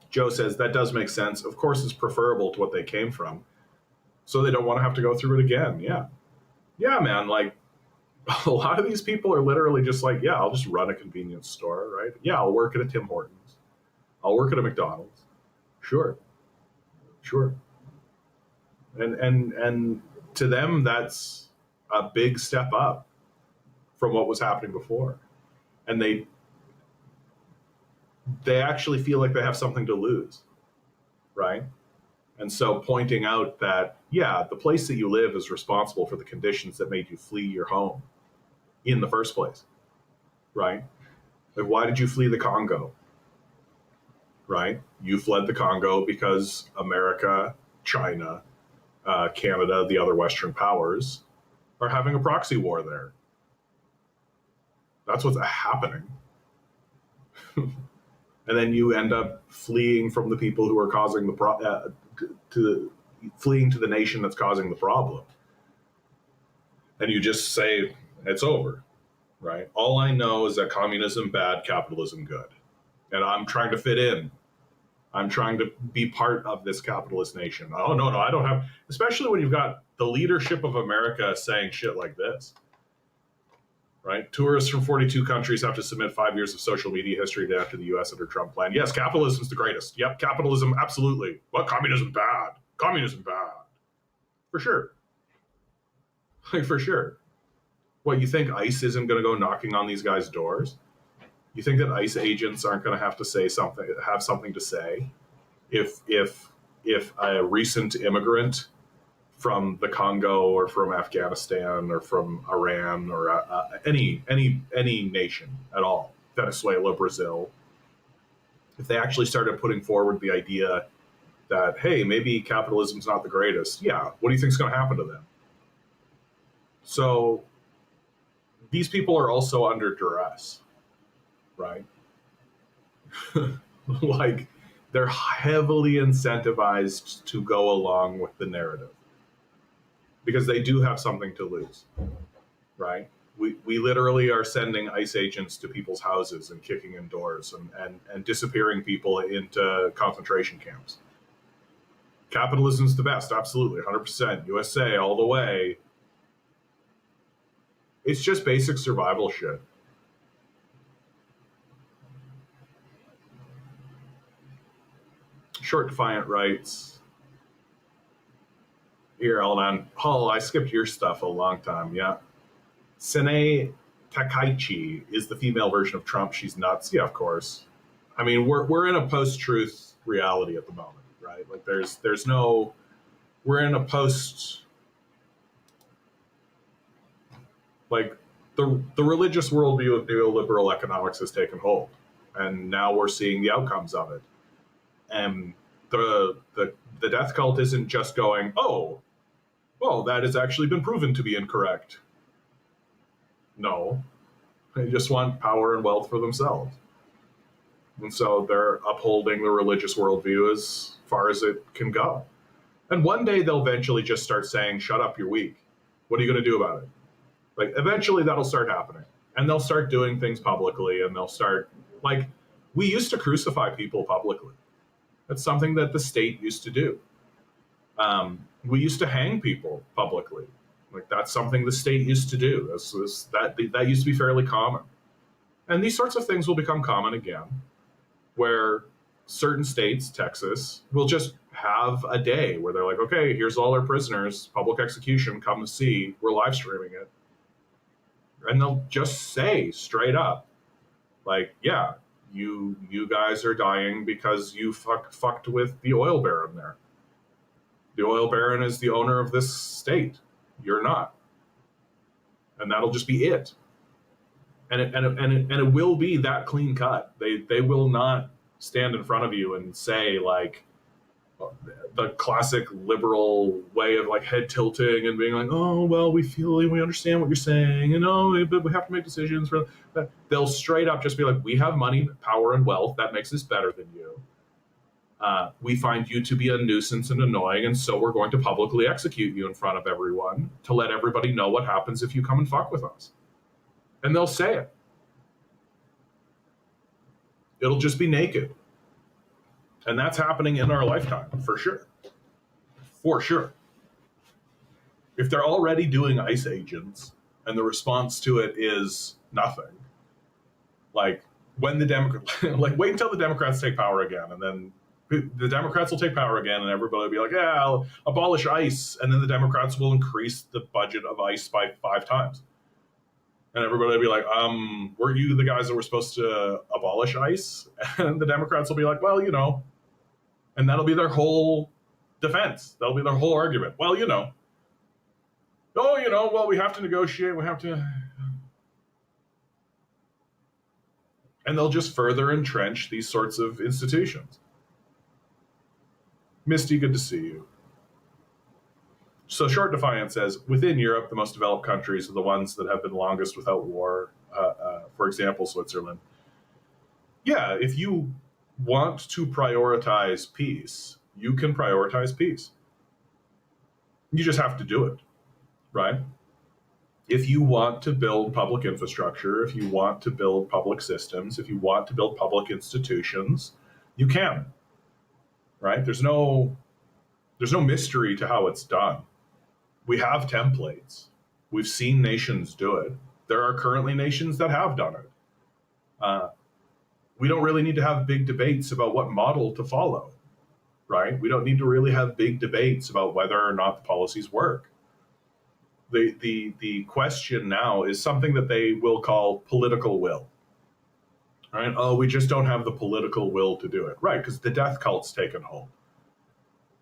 Joe says that does make sense. Of course, it's preferable to what they came from, so they don't want to have to go through it again. Yeah, man. Like, a lot of these people are literally just like, yeah, I'll just run a convenience store, right? Yeah, I'll work at a Tim Hortons. I'll work at a McDonald's. Sure. And to them, that's a big step up from what was happening before. And they actually feel like they have something to lose, right? And so pointing out that, yeah, the place that you live is responsible for the conditions that made you flee your home in the first place, right? Like, why did you flee the Congo, right? You fled the Congo because America, China, Canada, the other Western powers are having a proxy war there. That's what's happening. And then you end up fleeing from the people who are causing the fleeing to the nation that's causing the problem. And you just say, it's over, right? All I know is that communism bad, capitalism good. And I'm trying to fit in. I'm trying to be part of this capitalist nation. Oh, no, I don't have, especially when you've got the leadership of America saying shit like this, right? Tourists from 42 countries have to submit 5 years of social media history to enter the US under Trump plan. Yes, capitalism's the greatest. Yep, capitalism, absolutely. But communism bad. Communism bad. For sure. Like, for sure. What, you think ICE isn't going to go knocking on these guys' doors? You think that ICE agents aren't going to have to say something, have something to say, if a recent immigrant from the Congo or from Afghanistan or from Iran or any nation at all, Venezuela, Brazil, if they actually started putting forward the idea that, hey, maybe capitalism's not the greatest, yeah, what do you think is going to happen to them? So these people are also under duress, right? Like, they're heavily incentivized to go along with the narrative because they do have something to lose, right? We literally are sending ICE agents to people's houses and kicking in doors and disappearing people into concentration camps. Capitalism's the best, absolutely, 100%. USA all the way. It's just basic survival shit. Short Defiant writes, here, hold on. Paul, I skipped your stuff a long time, yeah. Sine Takaichi is the female version of Trump. She's nuts. Yeah, of course. I mean, we're in a post-truth reality at the moment, right? Like, there's no, we're in a post, like, the religious worldview of neoliberal economics has taken hold, and now we're seeing the outcomes of it. And the death cult isn't just going, oh, well, that has actually been proven to be incorrect. No, they just want power and wealth for themselves. And so they're upholding the religious worldview as far as it can go. And one day they'll eventually just start saying, shut up, you're weak. What are you going to do about it? Like, eventually that'll start happening. And they'll start doing things publicly, and they'll start, like, we used to crucify people publicly. That's something that the state used to do. We used to hang people publicly. Like, that's something the state used to do. That used to be fairly common. And these sorts of things will become common again, where certain states, Texas, will just have a day where they're like, okay, here's all our prisoners, public execution, come to see, we're live streaming it. And they'll just say straight up, Like, yeah, you guys are dying because you fucked with the oil baron there. The oil baron is the owner of this state. You're not. And that'll just be it. And it will be that clean cut. They will not stand in front of you and say, like, the classic liberal way of like head tilting and being like, oh well, we understand what you're saying, and oh, but we have to make decisions for that. They'll straight up just be like, we have money, power, and wealth. That makes us better than you. We find you to be a nuisance and annoying, and so we're going to publicly execute you in front of everyone to let everybody know what happens if you come and fuck with us. And they'll say it. It'll just be naked. And that's happening in our lifetime, for sure. For sure. If they're already doing ICE agents and the response to it is nothing, like when the like wait until the Democrats take power again, and then the Democrats will take power again, and everybody will be like, yeah, I'll abolish ICE, and then the Democrats will increase the budget of ICE by 5 times. And everybody will be like, were you the guys that were supposed to abolish ICE? And the Democrats will be like, well, you know. And that'll be their whole defense. That'll be their whole argument. Well, you know. Oh, you know, well, we have to negotiate. We have to. And they'll just further entrench these sorts of institutions. Misty, good to see you. So Short Defiant says, within Europe, the most developed countries are the ones that have been longest without war. For example, Switzerland. Yeah, if you want to prioritize peace, you can prioritize peace. You just have to do it, right? If you want to build public infrastructure, if you want to build public systems, if you want to build public institutions, you can, right? There's no mystery to how it's done. We have templates. We've seen nations do it. There are currently nations that have done it. We don't really need to have big debates about what model to follow, right? We don't need to really have big debates about whether or not the policies work. The question now is something that they will call political will, right? Oh, we just don't have the political will to do it, right? Because the death cult's taken hold,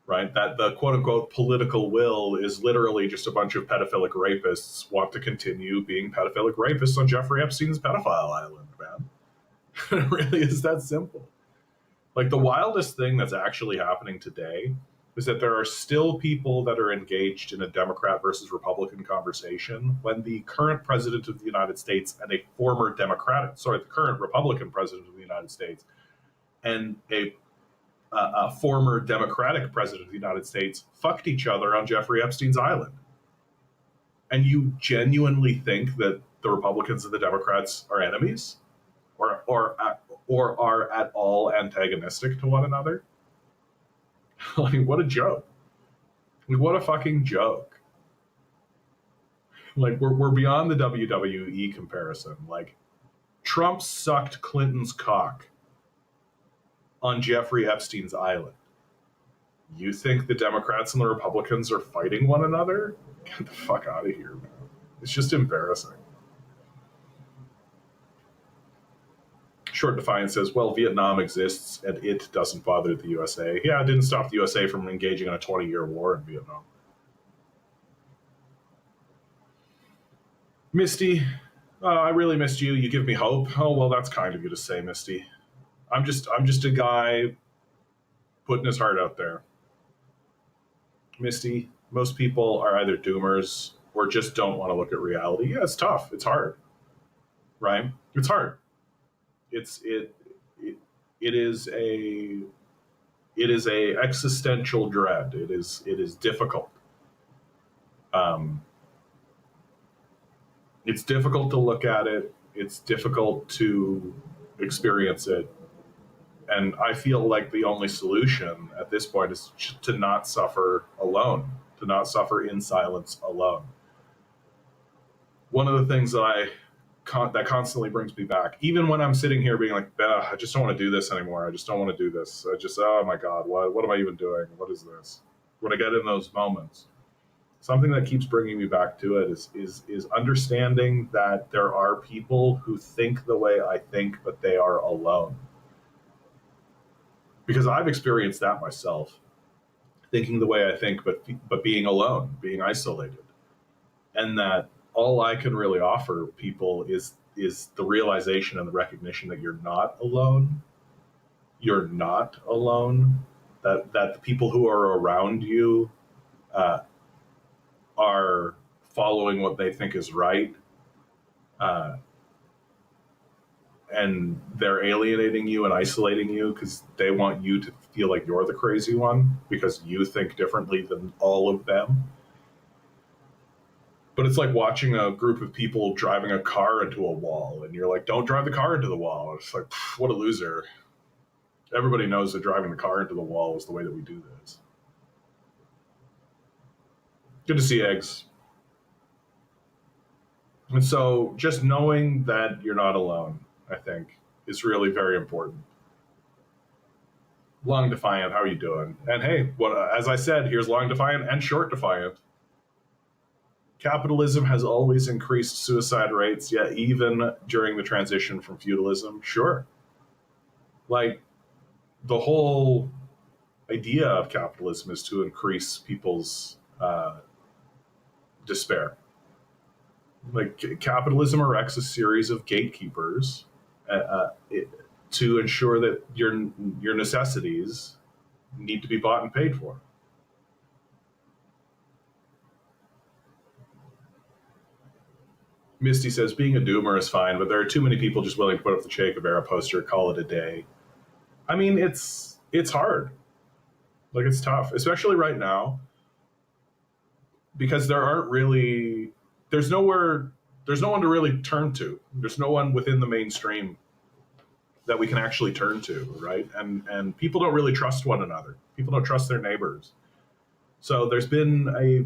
right? That the quote unquote political will is literally just a bunch of pedophilic rapists want to continue being pedophilic rapists on Jeffrey Epstein's pedophile island, man. It really is that simple. Like, the wildest thing that's actually happening today is that there are still people that are engaged in a Democrat versus Republican conversation when the current president of the United States and the current Republican president of the United States and a former Democratic president of the United States fucked each other on Jeffrey Epstein's island. And you genuinely think that the Republicans and the Democrats are enemies? Or are at all antagonistic to one another? Like, what a joke. Like, what a fucking joke. Like, we're beyond the WWE comparison. Like, Trump sucked Clinton's cock on Jeffrey Epstein's island. You think the Democrats and the Republicans are fighting one another? Get the fuck out of here, man. It's just embarrassing. Short Defiance says, well, Vietnam exists and it doesn't bother the USA. Yeah, it didn't stop the USA from engaging in a 20-year war in Vietnam. Misty, I really missed you. You give me hope. Oh, well, that's kind of you to say, Misty. I'm just a guy putting his heart out there. Misty, most people are either doomers or just don't want to look at reality. Yeah, it's tough. It's hard. Right? It's hard. It is a existential dread. It is difficult. It's difficult to look at it. It's difficult to experience it. And I feel like the only solution at this point is to not suffer alone, to not suffer in silence alone. One of the things that that constantly brings me back, even when I'm sitting here being like, I just don't want to do this anymore. I just don't want to do this. Oh my God, what am I even doing? What is this? When I get in those moments, something that keeps bringing me back to it is understanding that there are people who think the way I think, but they are alone. Because I've experienced that myself, thinking the way I think, but being alone, being isolated, and that all I can really offer people is the realization and the recognition that you're not alone. You're not alone. That the people who are around you uh, are following what they think is right, uh, and they're alienating you and isolating you because they want you to feel like you're the crazy one because you think differently than all of them. But it's like watching a group of people driving a car into a wall, and you're like, "Don't drive the car into the wall." It's like, what a loser! Everybody knows that driving the car into the wall is the way that we do this. Good to see eggs. And so, just knowing that you're not alone, I think, is really very important. Long Defiant, how are you doing? And hey, what as I said, here's Long Defiant and Short Defiant. Capitalism has always increased suicide rates, yet even during the transition from feudalism, sure. Like the whole idea of capitalism is to increase people's despair. Like capitalism erects a series of gatekeepers to ensure that your necessities need to be bought and paid for. Misty says being a doomer is fine, but there are too many people just willing to put up the Che Guevara poster, call it a day. I mean, it's hard. Like it's tough, especially right now, because there's nowhere, there's no one to really turn to. There's no one within the mainstream that we can actually turn to, right? And people don't really trust one another. People don't trust their neighbors. So there's been a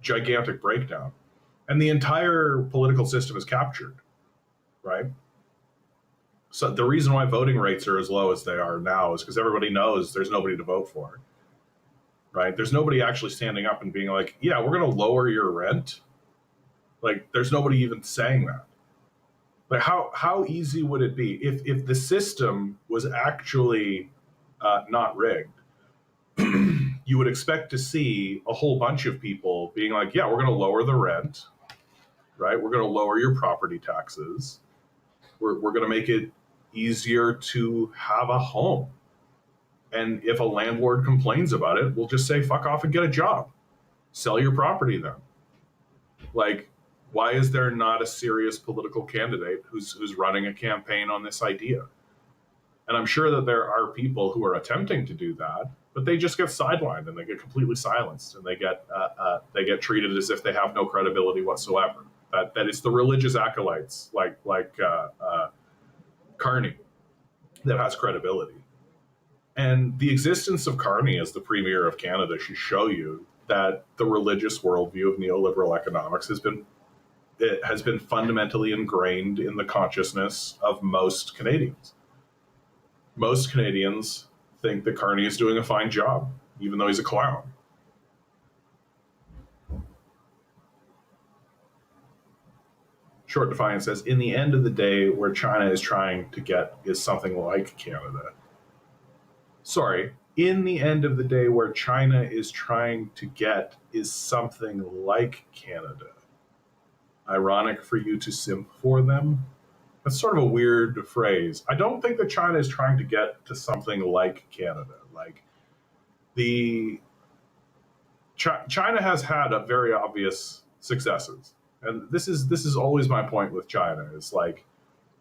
gigantic breakdown, and the entire political system is captured, right? So the reason why voting rates are as low as they are now is because everybody knows there's nobody to vote for, right? There's nobody actually standing up and being like, yeah, we're going to lower your rent. Like, there's nobody even saying that. Like, how easy would it be if the system was actually not rigged? You would expect to see a whole bunch of people being like, yeah, we're going to lower the rent, right? We're going to lower your property taxes. We're going to make it easier to have a home. And if a landlord complains about it, we'll just say, fuck off and get a job. Sell your property then. Like, why is there not a serious political candidate who's running a campaign on this idea? And I'm sure that there are people who are attempting to do that, but they just get sidelined and they get completely silenced, and they get treated as if they have no credibility whatsoever. That it's the religious acolytes like Carney that has credibility. And the existence of Carney as the premier of Canada should show you that the religious worldview of neoliberal economics has been fundamentally ingrained in the consciousness of most Canadians. Most Canadians think that Carney is doing a fine job, even though he's a clown. Short Defiance says, in the end of the day, where China is trying to get is something like Canada. Sorry, in the end of the day, where China is trying to get is something like Canada. Ironic for you to simp for them? That's sort of a weird phrase. I don't think that China is trying to get to something like Canada. Like China has had a very obvious successes, and this is always my point with China. Is like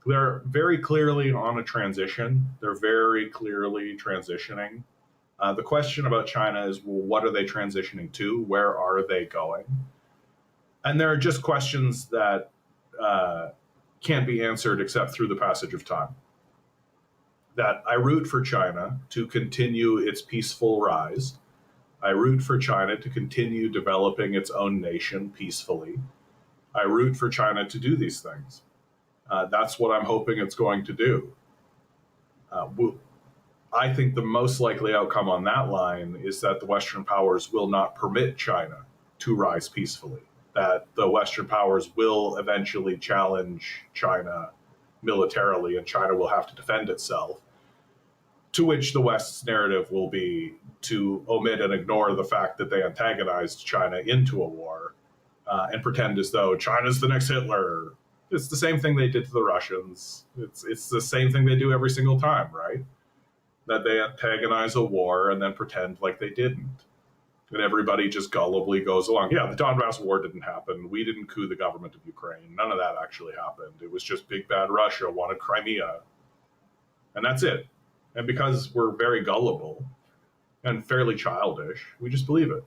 they're very clearly on a transition. They're very clearly transitioning. The question about China is, well, what are they transitioning to? Where are they going? And there are just questions that can't be answered except through the passage of time. That I root for China to continue its peaceful rise. I root for China to continue developing its own nation peacefully. I root for China to do these things. That's what I'm hoping it's going to do. I think the most likely outcome on that line is that the Western powers will not permit China to rise peacefully, that the Western powers will eventually challenge China militarily and China will have to defend itself, to which the West's narrative will be to omit and ignore the fact that they antagonized China into a war and pretend as though China's the next Hitler. It's the same thing they did to the Russians. It's the same thing they do every single time, right? That they antagonize a war and then pretend like they didn't. And everybody just gullibly goes along. Yeah, the Donbass war didn't happen. We didn't coup the government of Ukraine. None of that actually happened. It was just big bad Russia wanted Crimea. And that's it. And because we're very gullible and fairly childish, we just believe it.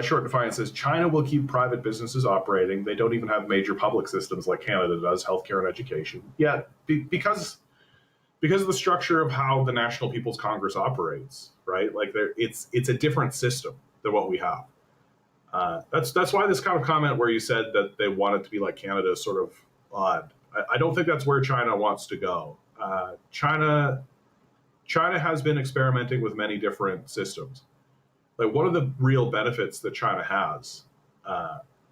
Short Defiance says, China will keep private businesses operating. They don't even have major public systems like Canada does, healthcare and education. Yeah, because of the structure of how the National People's Congress operates, right? Like it's a different system than what we have. That's why this kind of comment where you said that they want it to be like Canada is sort of odd. I don't think that's where China wants to go. China has been experimenting with many different systems. Like one of the real benefits that China has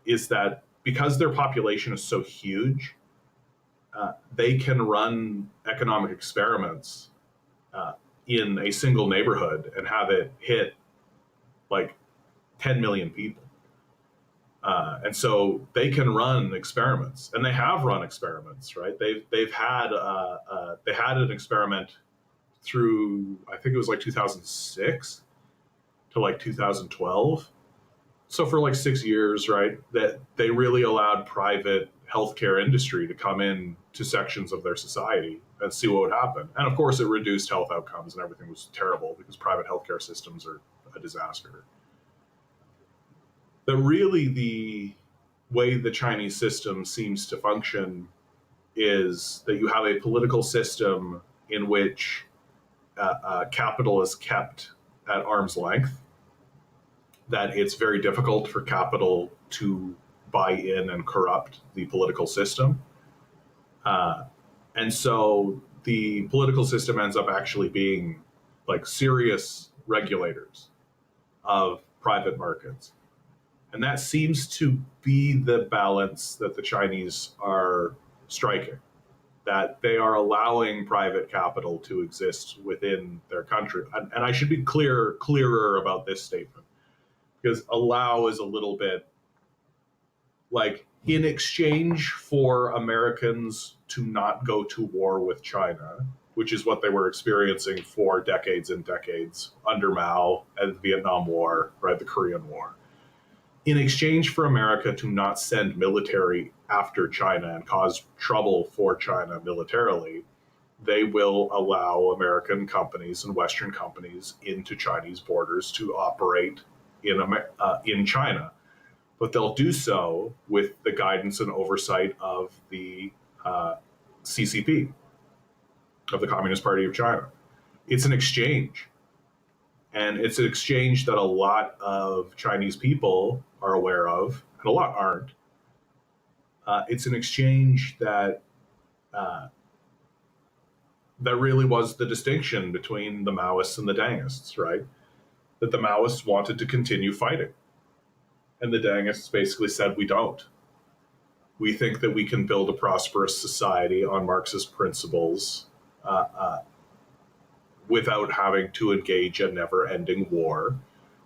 is that because their population is so huge, they can run economic experiments in a single neighborhood and have it hit like 10 million people. And so they can run experiments, and they have run experiments, right? They've had they had an experiment through, I think it was like 2006 to like 2012. So for like 6 years, right, that they really allowed private healthcare industry to come in to sections of their society and see what would happen. And of course, it reduced health outcomes and everything was terrible because private healthcare systems are a disaster. But really, the way the Chinese system seems to function is that you have a political system in which capital is kept at arm's length, that it's very difficult for capital to buy in and corrupt the political system. And so the political system ends up actually being like serious regulators of private markets. And that seems to be the balance that the Chinese are striking, that they are allowing private capital to exist within their country. And I should be clearer about this statement, because allow is a little bit like in exchange for Americans to not go to war with China, which is what they were experiencing for decades and decades under Mao and the Vietnam War, right, the Korean War. In exchange for America to not send military after China and cause trouble for China militarily, they will allow American companies and Western companies into Chinese borders to operate in China. But they'll do so with the guidance and oversight of the CCP, of the Communist Party of China. It's an exchange. And it's an exchange that a lot of Chinese people are aware of, and a lot aren't. It's an exchange that that really was the distinction between the Maoists and the Dangists, right? That the Maoists wanted to continue fighting. And the Dangists basically said, we don't. We think that we can build a prosperous society on Marxist principles without having to engage a never-ending war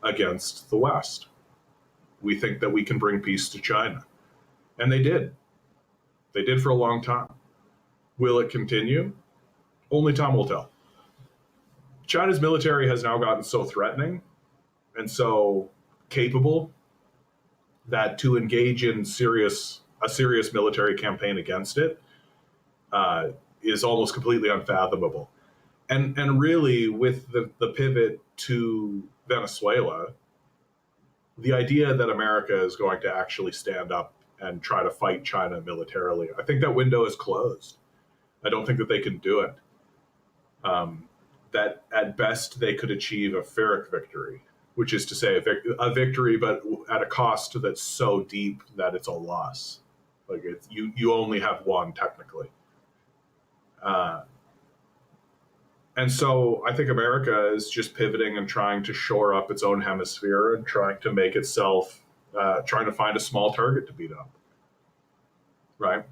against the West. We think that we can bring peace to China. And they did. They did for a long time. Will it continue? Only time will tell. China's military has now gotten so threatening and so capable that to engage in a serious military campaign against it is almost completely unfathomable. And really, with the pivot to Venezuela, the idea that America is going to actually stand up and try to fight China militarily, I think that window is closed. I don't think that they can do it. That at best they could achieve a Pyrrhic victory, which is to say a victory, but at a cost that's so deep that it's a loss. Like you only have one technically. And so I think America is just pivoting and trying to shore up its own hemisphere and trying to make itself, trying to find a small target to beat up, right?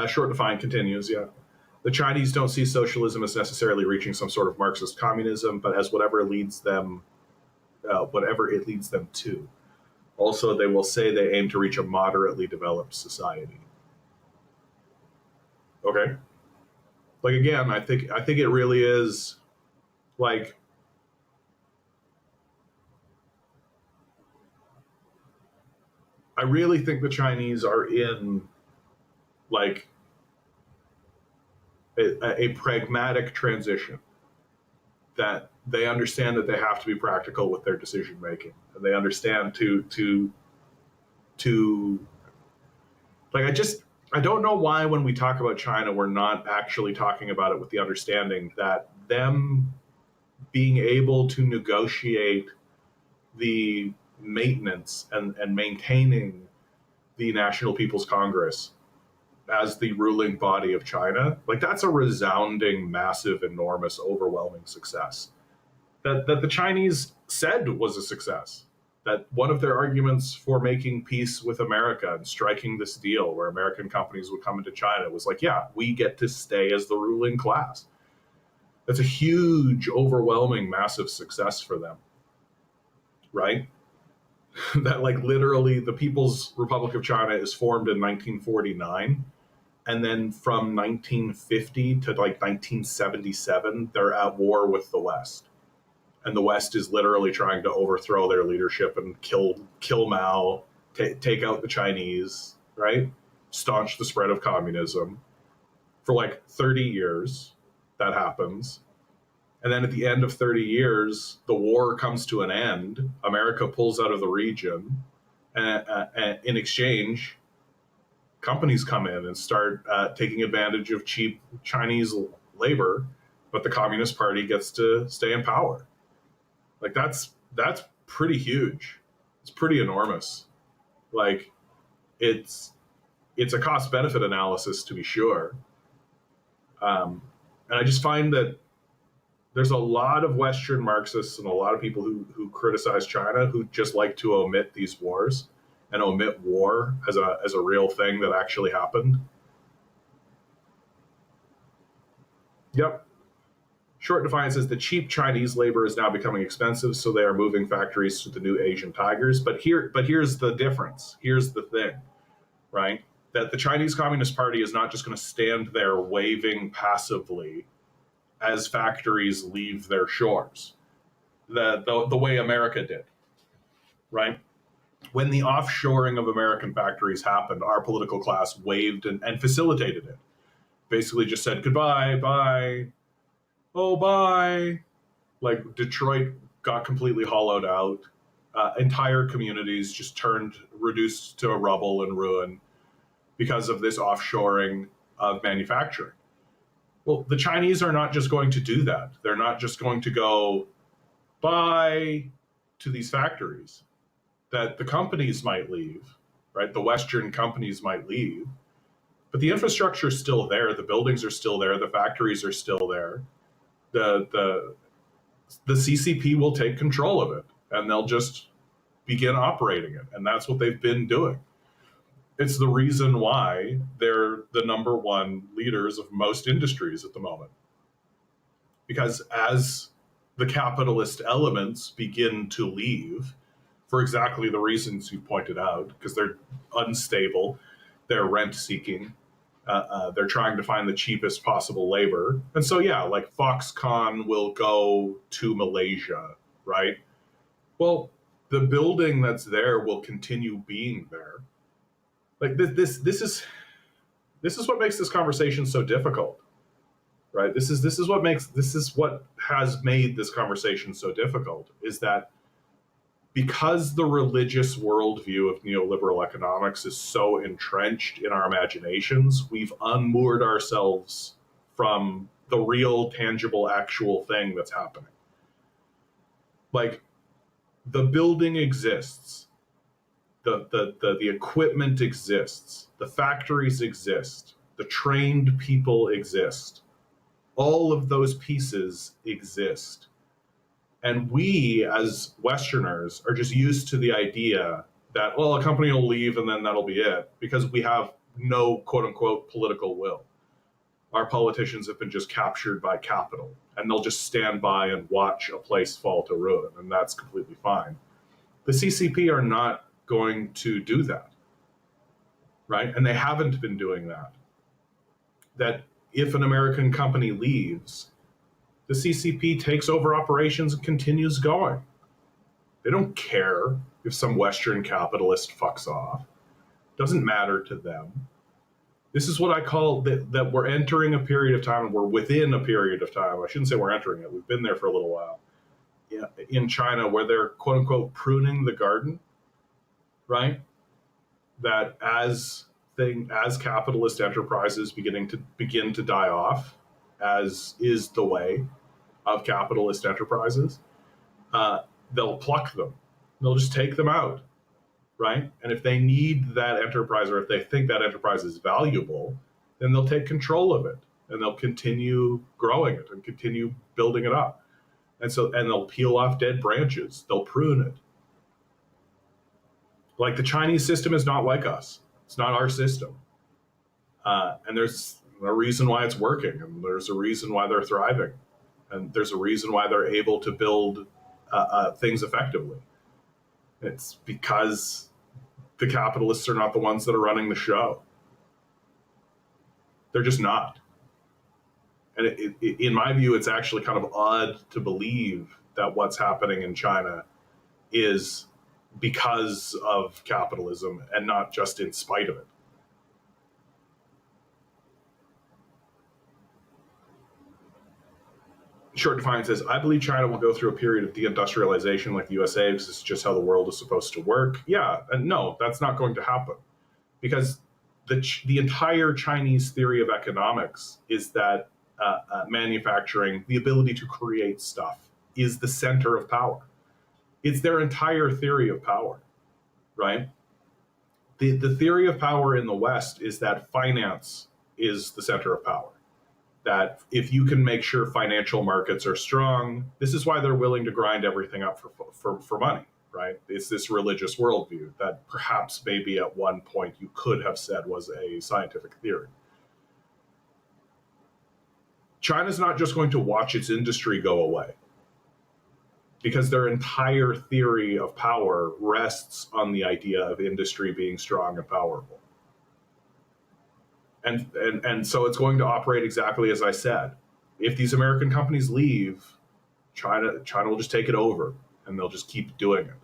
Short defined continues, yeah. The Chinese don't see socialism as necessarily reaching some sort of Marxist communism, but as whatever it leads them to. Also, they will say they aim to reach a moderately developed society. Okay, like again, I think it really is like I really think the Chinese are in like a pragmatic transition that they understand that they have to be practical with their decision making, and they understand to like I don't know why when we talk about China we're not actually talking about it with the understanding that them being able to negotiate the maintenance and maintaining the National People's Congress as the ruling body of China, like that's a resounding, massive, enormous, overwhelming success. That the Chinese said was a success. That one of their arguments for making peace with America and striking this deal where American companies would come into China was like, yeah, we get to stay as the ruling class. That's a huge, overwhelming, massive success for them, right? That like literally the People's Republic of China is formed in 1949, and then from 1950 to like 1977 they're at war with the West, and the West is literally trying to overthrow their leadership and kill Mao, take out the Chinese, right? Staunch the spread of communism for like 30 years. That happens. And then at the end of 30 years, the war comes to an end. America pulls out of the region. And in exchange, companies come in and start taking advantage of cheap Chinese labor, but the Communist Party gets to stay in power. Like that's pretty huge. It's pretty enormous. Like it's a cost benefit analysis to be sure. And I just find that there's a lot of Western Marxists and a lot of people who criticize China who just like to omit these wars and omit war as a real thing that actually happened. Yep. Short Defiance says the cheap Chinese labor is now becoming expensive, so they are moving factories to the new Asian tigers. But here's the difference. Here's the thing, right? That the Chinese Communist Party is not just going to stand there waving passively as factories leave their shores, the way America did, right? When the offshoring of American factories happened, our political class waved and facilitated it. Basically just said goodbye, bye, oh, bye. Like Detroit got completely hollowed out. Entire communities just reduced to rubble and ruin because of this offshoring of manufacturing. Well, the Chinese are not just going to do that. They're not just going to go bye to these factories. That the companies might leave, right? The Western companies might leave, but the infrastructure is still there. The buildings are still there. The factories are still there. The CCP will take control of it, and they'll just begin operating it, and that's what they've been doing. It's the reason why they're the number one leaders of most industries at the moment. Because as the capitalist elements begin to leave, for exactly the reasons you pointed out, because they're unstable, they're rent seeking, they're trying to find the cheapest possible labor. And so, yeah, like Foxconn will go to Malaysia, right? Well, the building that's there will continue being there. Like this is what makes this conversation so difficult, right? This is what has made this conversation so difficult, is that because the religious worldview of neoliberal economics is so entrenched in our imaginations, we've unmoored ourselves from the real, tangible, actual thing that's happening. Like, the building exists, the equipment exists, the factories exist, The trained people exist. All of those pieces exist. And we, as Westerners, are just used to the idea that, well, a company will leave and then that'll be it, because we have no quote unquote political will. Our politicians have been just captured by capital, and they'll just stand by and watch a place fall to ruin, and that's completely fine. The CCP are not going to do that, right? And they haven't been doing that. That if an American company leaves, the CCP takes over operations and continues going. They don't care if some Western capitalist fucks off. It doesn't matter to them. This is what I call that we're entering a period of time, we're within a period of time. I shouldn't say we're entering it. We've been there for a little while. In China, where they're quote unquote pruning the garden, right? That as capitalist enterprises begin to die off, as is the way of capitalist enterprises, they'll pluck them. They'll just take them out, right? And if they need that enterprise, or if they think that enterprise is valuable, then they'll take control of it, and they'll continue growing it and continue building it up. And they'll peel off dead branches. They'll prune it. Like, the Chinese system is not like us. It's not our system. And there's a reason why it's working, and there's a reason why they're thriving, and there's a reason why they're able to build things effectively. It's because the capitalists are not the ones that are running the show. They're just not. And in my view, it's actually kind of odd to believe that what's happening in China is because of capitalism and not just in spite of it. Short Defiance says, I believe China will go through a period of deindustrialization like the USA, because it's just how the world is supposed to work. Yeah, and no, that's not going to happen, because the entire Chinese theory of economics is that manufacturing, the ability to create stuff, is the center of power. It's their entire theory of power, right? The theory of power in the West is that finance is the center of power. That if you can make sure financial markets are strong, this is why they're willing to grind everything up for money, right? It's this religious worldview that perhaps maybe at one point you could have said was a scientific theory. China's not just going to watch its industry go away, because their entire theory of power rests on the idea of industry being strong and powerful. And so it's going to operate exactly as I said. If these American companies leave, China will just take it over, and they'll just keep doing it.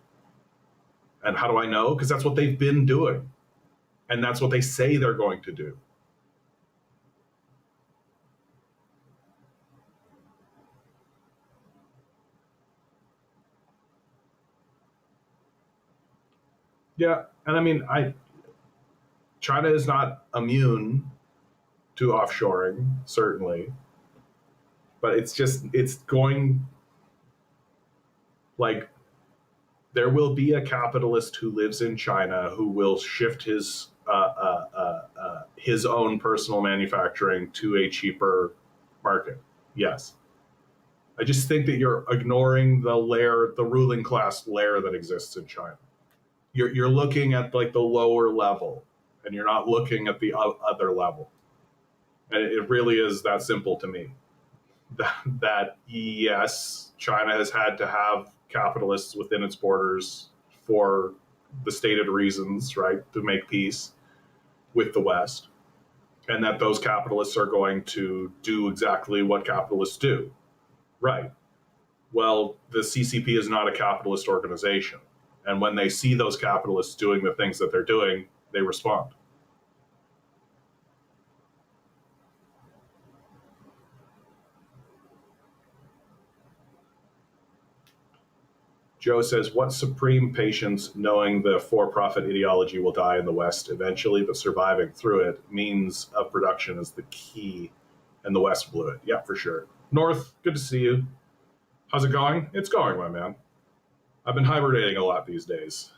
And how do I know? Because that's what they've been doing, and that's what they say they're going to do. Yeah, and I mean, China is not immune to offshoring, certainly, but it's going, like, there will be a capitalist who lives in China who will shift his own personal manufacturing to a cheaper market. Yes. I just think that you're ignoring the ruling class layer that exists in China. You're looking at like the lower level, and you're not looking at the other level. And it really is that simple to me. That yes, China has had to have capitalists within its borders for the stated reasons, right, to make peace with the West, and that those capitalists are going to do exactly what capitalists do, right? Well, the CCP is not a capitalist organization, and when they see those capitalists doing the things that they're doing, they respond. Joe says, what supreme patience knowing the for-profit ideology will die in the West eventually, but surviving through it, means of production is the key, and the West blew it. Yeah, for sure. North, good to see you. How's it going? It's going, my man. I've been hibernating a lot these days.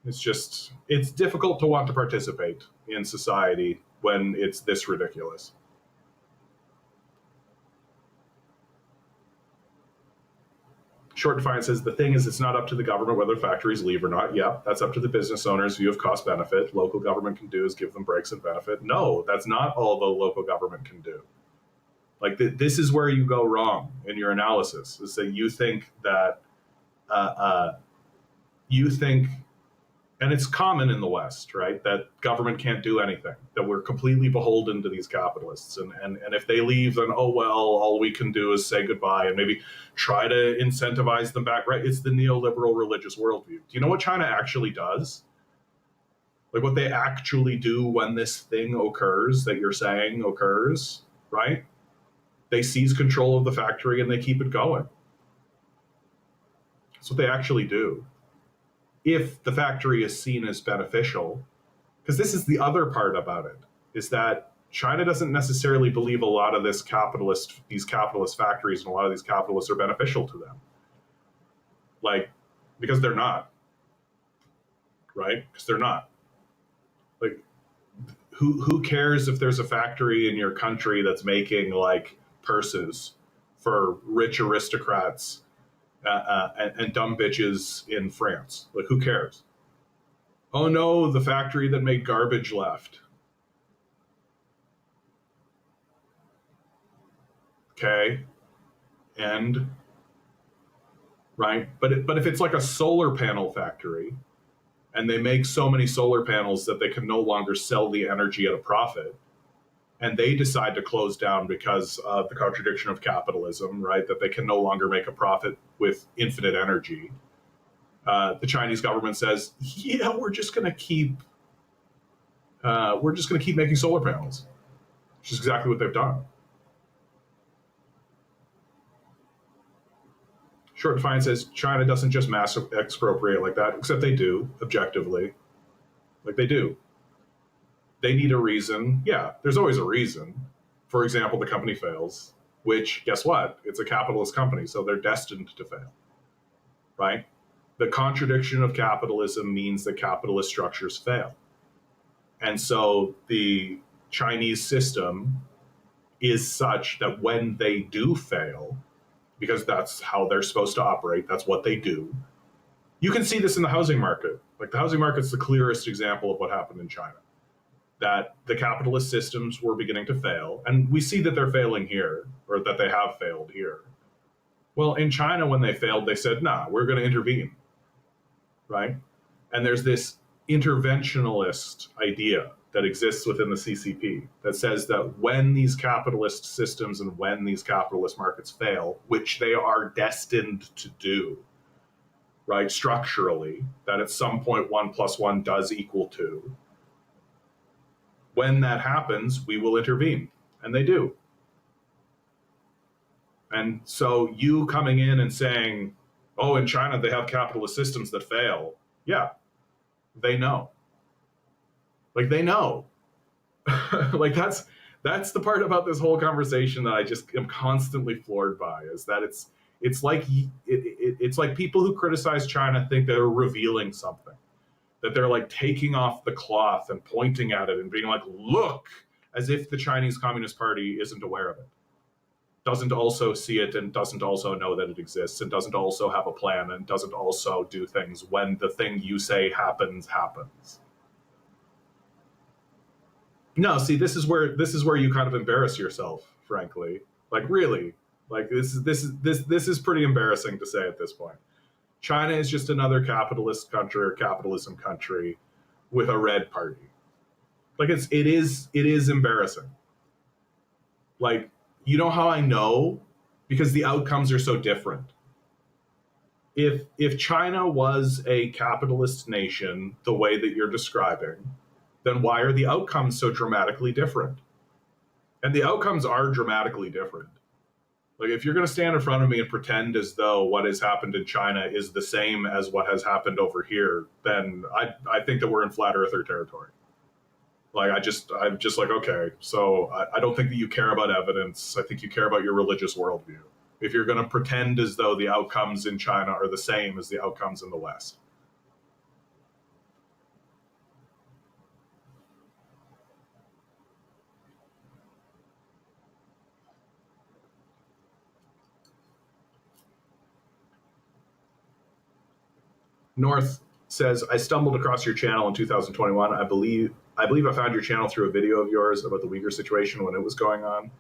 It's difficult to want to participate in society when it's this ridiculous. Short Defiance says, the thing is, it's not up to the government whether factories leave or not. Yep, that's up to the business owners' view of cost benefit. Local government can do is give them breaks and benefit. No, that's not all the local government can do. Like, this is where you go wrong in your analysis, is that you think that, and it's common in the West, right, that government can't do anything, that we're completely beholden to these capitalists. And if they leave, then, oh, well, all we can do is say goodbye and maybe try to incentivize them back, right? It's the neoliberal religious worldview. Do you know what China actually does? Like, what they actually do when this thing occurs that you're saying occurs, right? They seize control of the factory and they keep it going. That's what they actually do. If the factory is seen as beneficial, because this is the other part about it, is that China doesn't necessarily believe a lot of these capitalist factories and a lot of these capitalists are beneficial to them. Like, because they're not, right? Because they're not. Like, who cares if there's a factory in your country that's making like purses for rich aristocrats and dumb bitches in France? Like, who cares? Oh no, the factory that made garbage left. Okay, and right, but if it's like a solar panel factory, and they make so many solar panels that they can no longer sell the energy at a profit, and they decide to close down because of the contradiction of capitalism, right? That they can no longer make a profit with infinite energy. The Chinese government says, "Yeah, we're just going to keep making solar panels," which is exactly what they've done. Short Defiance says China doesn't just mass expropriate like that, except they do objectively, like they do. They need a reason. Yeah, there's always a reason. For example, the company fails, which, guess what? It's a capitalist company, so they're destined to fail, right? The contradiction of capitalism means that capitalist structures fail. And so the Chinese system is such that when they do fail, because that's how they're supposed to operate, that's what they do. You can see this in the housing market. Like, the housing market's the clearest example of what happened in China. That the capitalist systems were beginning to fail, and we see that they're failing here, or that they have failed here. Well, in China, when they failed, they said, nah, we're going to intervene, right? And there's this interventionalist idea that exists within the CCP that says that when these capitalist systems and when these capitalist markets fail, which they are destined to do, right, structurally, that at some point 1 + 1 does equal 2, when that happens, we will intervene. And they do. And so you coming in and saying, oh, in China, they have capitalist systems that fail. Yeah, they know. Like, they know. Like, that's the part about this whole conversation that I just am constantly floored by, is that it's like people who criticize China think they're revealing something. That they're like taking off the cloth and pointing at it and being like, look, as if the Chinese Communist Party isn't aware of it, doesn't also see it, and doesn't also know that it exists, and doesn't also have a plan, and doesn't also do things when the thing you say happens. No, see, this is where you kind of embarrass yourself, frankly. Like, really, like this is pretty embarrassing to say at this point. China is just another capitalist country or capitalism country with a red party. Like, it is embarrassing. Like, you know how I know? Because the outcomes are so different. If China was a capitalist nation the way that you're describing, then why are the outcomes so dramatically different? And the outcomes are dramatically different. Like, if you're going to stand in front of me and pretend as though what has happened in China is the same as what has happened over here, then I think that we're in flat earther territory. Like, I'm just like, okay, so I don't think that you care about evidence. I think you care about your religious worldview. If you're going to pretend as though the outcomes in China are the same as the outcomes in the West. North says, I stumbled across your channel in 2021. I believe I found your channel through a video of yours about the Uyghur situation when it was going on.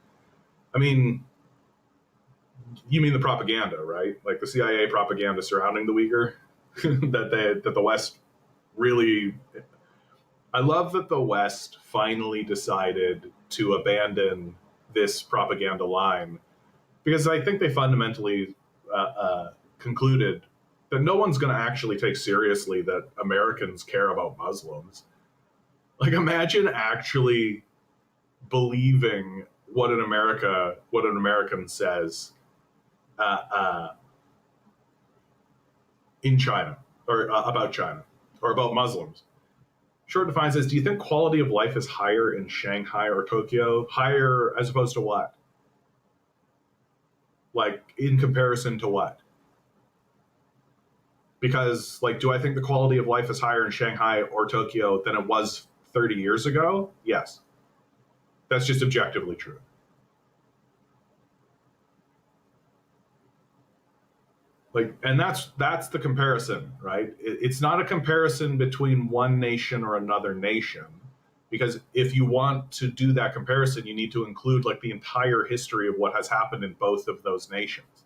I mean, you mean the propaganda, right? Like the CIA propaganda surrounding the Uyghur that the West really. I love that the West finally decided to abandon this propaganda line because I think they fundamentally concluded that no one's going to actually take seriously that Americans care about Muslims. Like, imagine actually believing what an American says uh, uh, in China or about China or about Muslims. Short defines says, do you think quality of life is higher in Shanghai or Tokyo? Higher as opposed to what? Like, in comparison to what? Because, like, do I think the quality of life is higher in Shanghai or Tokyo than it was 30 years ago? Yes. That's just objectively true. Like, and that's the comparison, right? It's not a comparison between one nation or another nation, because if you want to do that comparison, you need to include like the entire history of what has happened in both of those nations,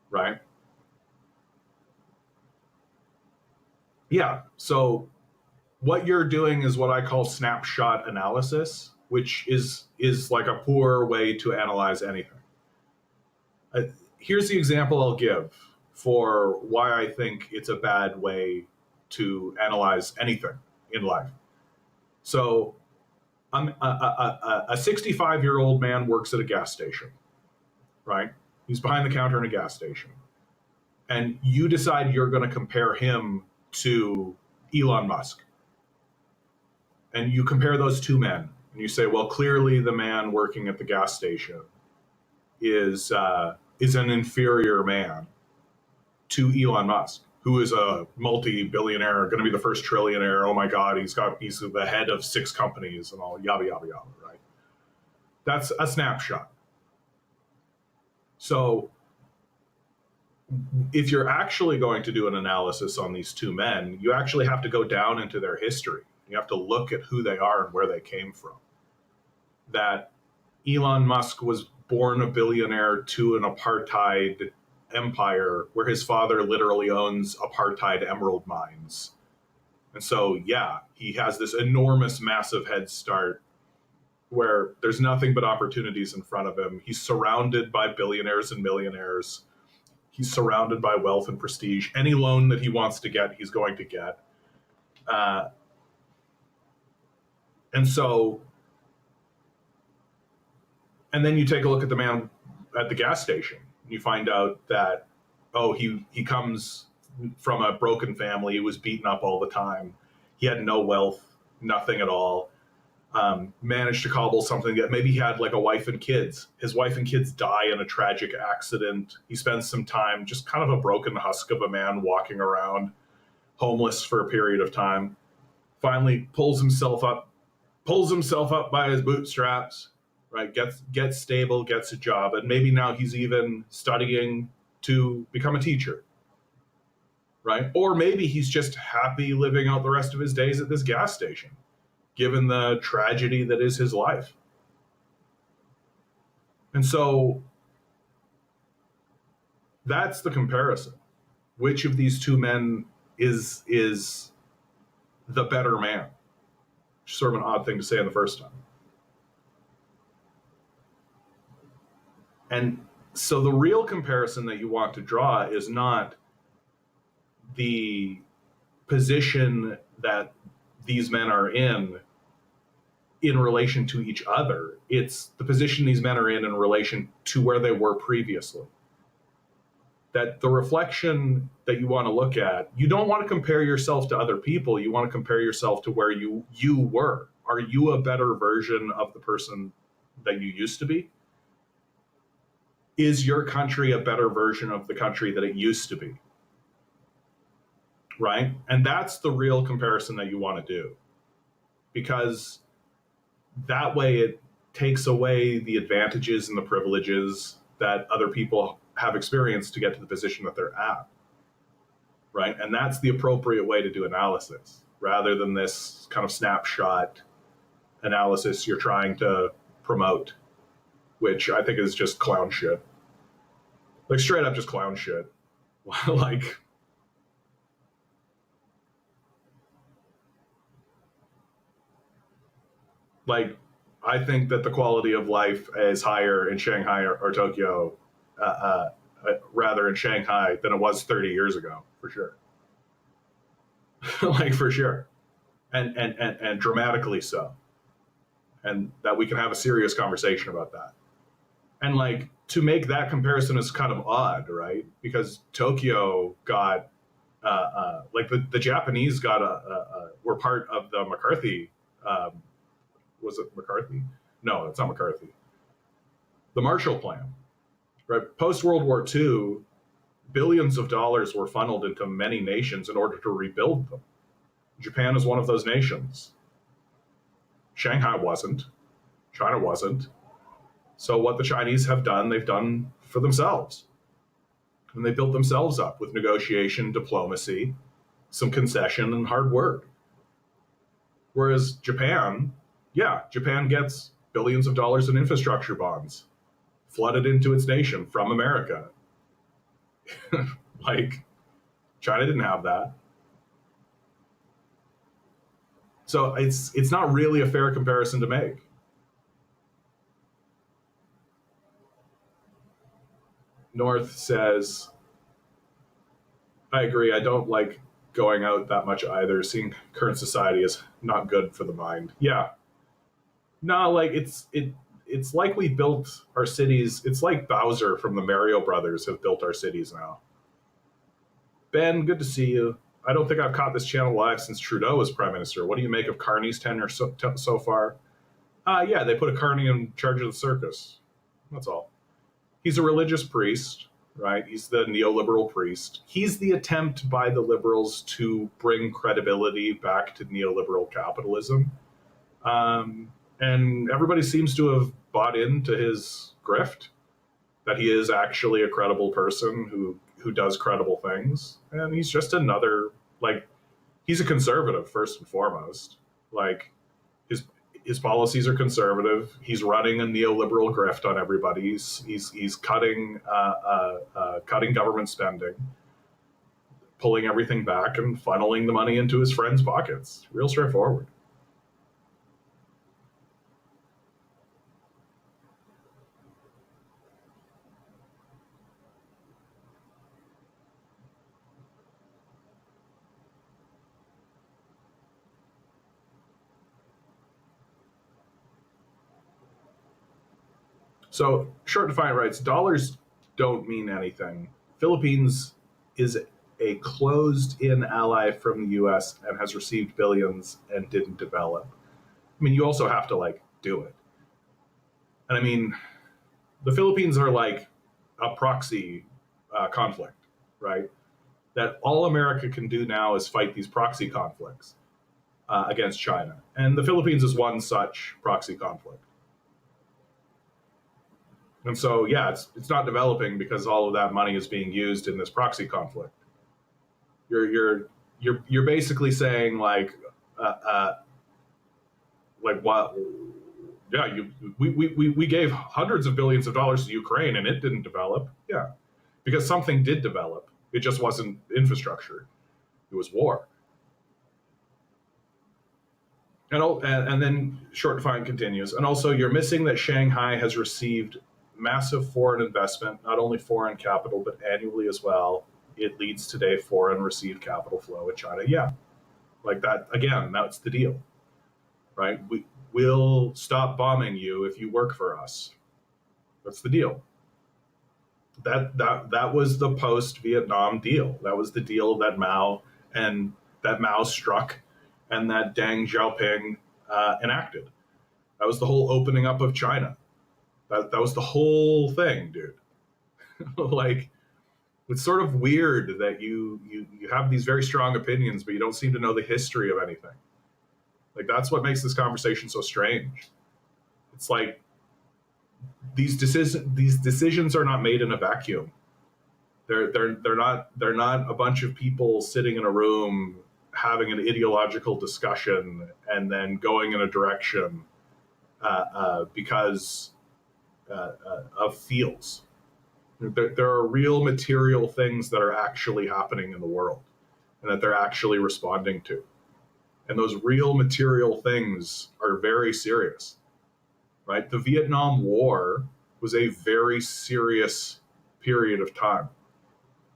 right? Yeah. So what you're doing is what I call snapshot analysis, which is like a poor way to analyze anything. Uh, Here's the example I'll give for why I think it's a bad way to analyze anything in life. So, a 65-year-old man works at a gas station, right? He's behind the counter in a gas station. And you decide you're going to compare him to Elon Musk. And you compare those two men, and you say, well, clearly the man working at the gas station is an inferior man to Elon Musk, who is a multi-billionaire, going to be the first trillionaire. Oh my God, he's the head of 6 companies and all, yada yada yada. Right? That's a snapshot. So, if you're actually going to do an analysis on these two men, you actually have to go down into their history. You have to look at who they are and where they came from. That Elon Musk was born a billionaire to an apartheid empire where his father literally owns apartheid emerald mines. And so, yeah, he has this enormous, massive head start where there's nothing but opportunities in front of him. He's surrounded by billionaires and millionaires. He's surrounded by wealth and prestige. Any loan that he wants to get, he's going to get. And so, and then you take a look at the man at the gas station. You find out that, oh, he comes from a broken family. He was beaten up all the time. He had no wealth, nothing at all. Managed to cobble something that maybe he had like a wife and kids. His wife and kids die in a tragic accident. He spends some time just kind of a broken husk of a man walking around, homeless for a period of time. Finally pulls himself up by his bootstraps, right? Gets stable, gets a job, and maybe now he's even studying to become a teacher, right? Or maybe he's just happy living out the rest of his days at this gas station, given the tragedy that is his life. And so that's the comparison. Which of these two men is the better man? Sort of an odd thing to say in the first time. And so the real comparison that you want to draw is not the position that these men are in relation to each other. It's the position these men are in relation to where they were previously. That the reflection that you want to look at, you don't want to compare yourself to other people. You want to compare yourself to where you were. Are you a better version of the person that you used to be? Is your country a better version of the country that it used to be? Right? And that's the real comparison that you want to do. Because that way it takes away the advantages and the privileges that other people have experienced to get to the position that they're at. right? And that's the appropriate way to do analysis rather than this kind of snapshot analysis you're trying to promote, which I think is just clown shit. Like straight up just clown shit. like like I think that the quality of life is higher in Shanghai or Tokyo, rather in Shanghai than it was 30 years ago, for sure. Like for sure, and dramatically so, and that we can have a serious conversation about that. And like to make that comparison is kind of odd, right? Because Tokyo got like the Japanese got were part of the McCarthy. Was it McCarthy? No, it's not McCarthy. The Marshall Plan, right? Post World War II, billions of dollars were funneled into many nations in order to rebuild them. Japan is one of those nations. Shanghai wasn't. China wasn't. So what the Chinese have done, they've done for themselves. And they built themselves up with negotiation, diplomacy, some concession, and hard work. Whereas Japan, yeah, Japan gets billions of dollars in infrastructure bonds flooded into its nation from America. Like, China didn't have that. So it's not really a fair comparison to make. North says, I agree. I don't like going out that much either. Seeing current society is not good for the mind. Yeah. No, like it's like we built our cities. It's like Bowser from the Mario Brothers have built our cities now. Ben, good to see you. I don't think I've caught this channel live since Trudeau was prime minister. What do you make of Carney's tenure so far? Yeah, they put a Carney in charge of the circus. That's all. He's a religious priest, right? He's the neoliberal priest. He's the attempt by the liberals to bring credibility back to neoliberal capitalism. And everybody seems to have bought into his grift, that he is actually a credible person who does credible things. And he's just another, like, he's a conservative first and foremost. Like, his policies are conservative. He's running a neoliberal grift on everybody. He's cutting government spending, pulling everything back, and funneling the money into his friends' pockets. Real straightforward. So, Short Defiant writes, dollars don't mean anything. Philippines is a closed-in ally from the U.S. and has received billions and didn't develop. I mean, you also have to, like, do it. And I mean, the Philippines are like a proxy conflict, right? That all America can do now is fight these proxy conflicts against China. And the Philippines is one such proxy conflict. And so, yeah, it's not developing because all of that money is being used in this proxy conflict. You're basically saying like what? Yeah, we gave hundreds of billions of dollars to Ukraine and it didn't develop. Yeah, because something did develop. It just wasn't infrastructure. It was war. And then Short Defiant continues. And also, you're missing that Shanghai has received massive foreign investment, not only foreign capital, but annually as well. It leads today foreign received capital flow in China. Yeah, like that. Again, that's the deal, right? We'll stop bombing you if you work for us. That's the deal. That was the post-Vietnam deal. That was the deal that Mao struck and that Deng Xiaoping enacted. That was the whole opening up of China. That was the whole thing, dude. Like, it's sort of weird that you have these very strong opinions, but you don't seem to know the history of anything. Like, that's what makes this conversation so strange. It's like these decisions are not made in a vacuum. They're not a bunch of people sitting in a room having an ideological discussion and then going in a direction because of feels. There are real material things that are actually happening in the world and that they're actually responding to. And those real material things are very serious, right? The Vietnam War was a very serious period of time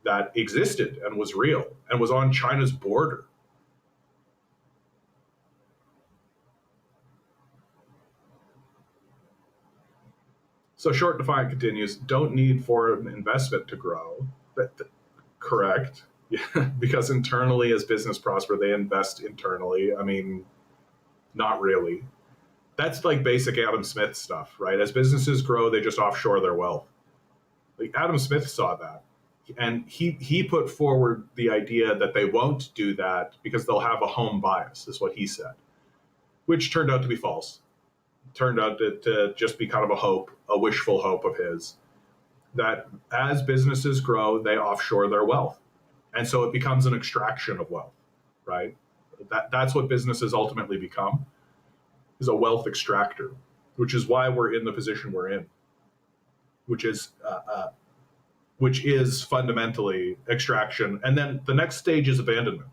that existed and was real and was on China's border. So Short Defiant continues, don't need foreign investment to grow. Correct. Yeah, because internally, as business prosper, they invest internally. I mean, not really. That's like basic Adam Smith stuff, right? As businesses grow, they just offshore their wealth. Like Adam Smith saw that. And he put forward the idea that they won't do that because they'll have a home bias, is what he said, which turned out to be false. Turned out to just be kind of a hope, a wishful hope of his, that as businesses grow, they offshore their wealth. And so it becomes an extraction of wealth, right? That's what businesses ultimately become, is a wealth extractor, which is why we're in the position we're in, which is fundamentally extraction. And then the next stage is abandonment,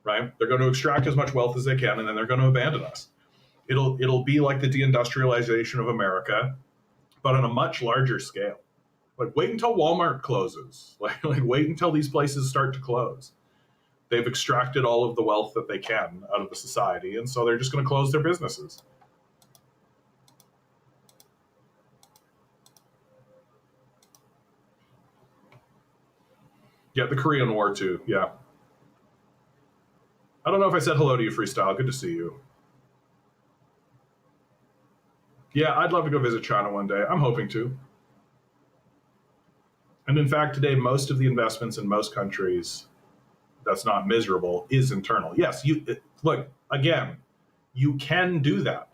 right? They're going to extract as much wealth as they can, and then they're going to abandon us. It'll be like the deindustrialization of America, but on a much larger scale. Like, wait until Walmart closes. Like wait until these places start to close. They've extracted all of the wealth that they can out of the society, and so they're just going to close their businesses. Yeah, the Korean War too. Yeah. I don't know if I said hello to you, Freestyle. Good to see you. Yeah, I'd love to go visit China one day. I'm hoping to. And in fact, today, most of the investments in most countries that's not miserable is internal. Yes, look, again, you can do that.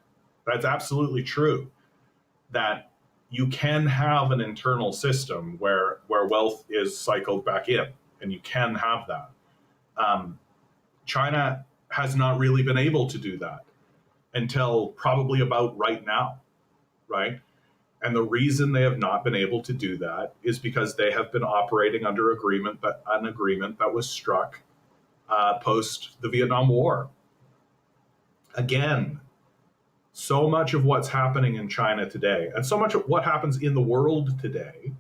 That's absolutely true. That you can have an internal system where wealth is cycled back in, and you can have that. China has not really been able to do that until probably about right now, right? And the reason they have not been able to do that is because they have been operating under an agreement that was struck post the Vietnam War. Again, so much of what's happening in China today, and so much of what happens in the world today,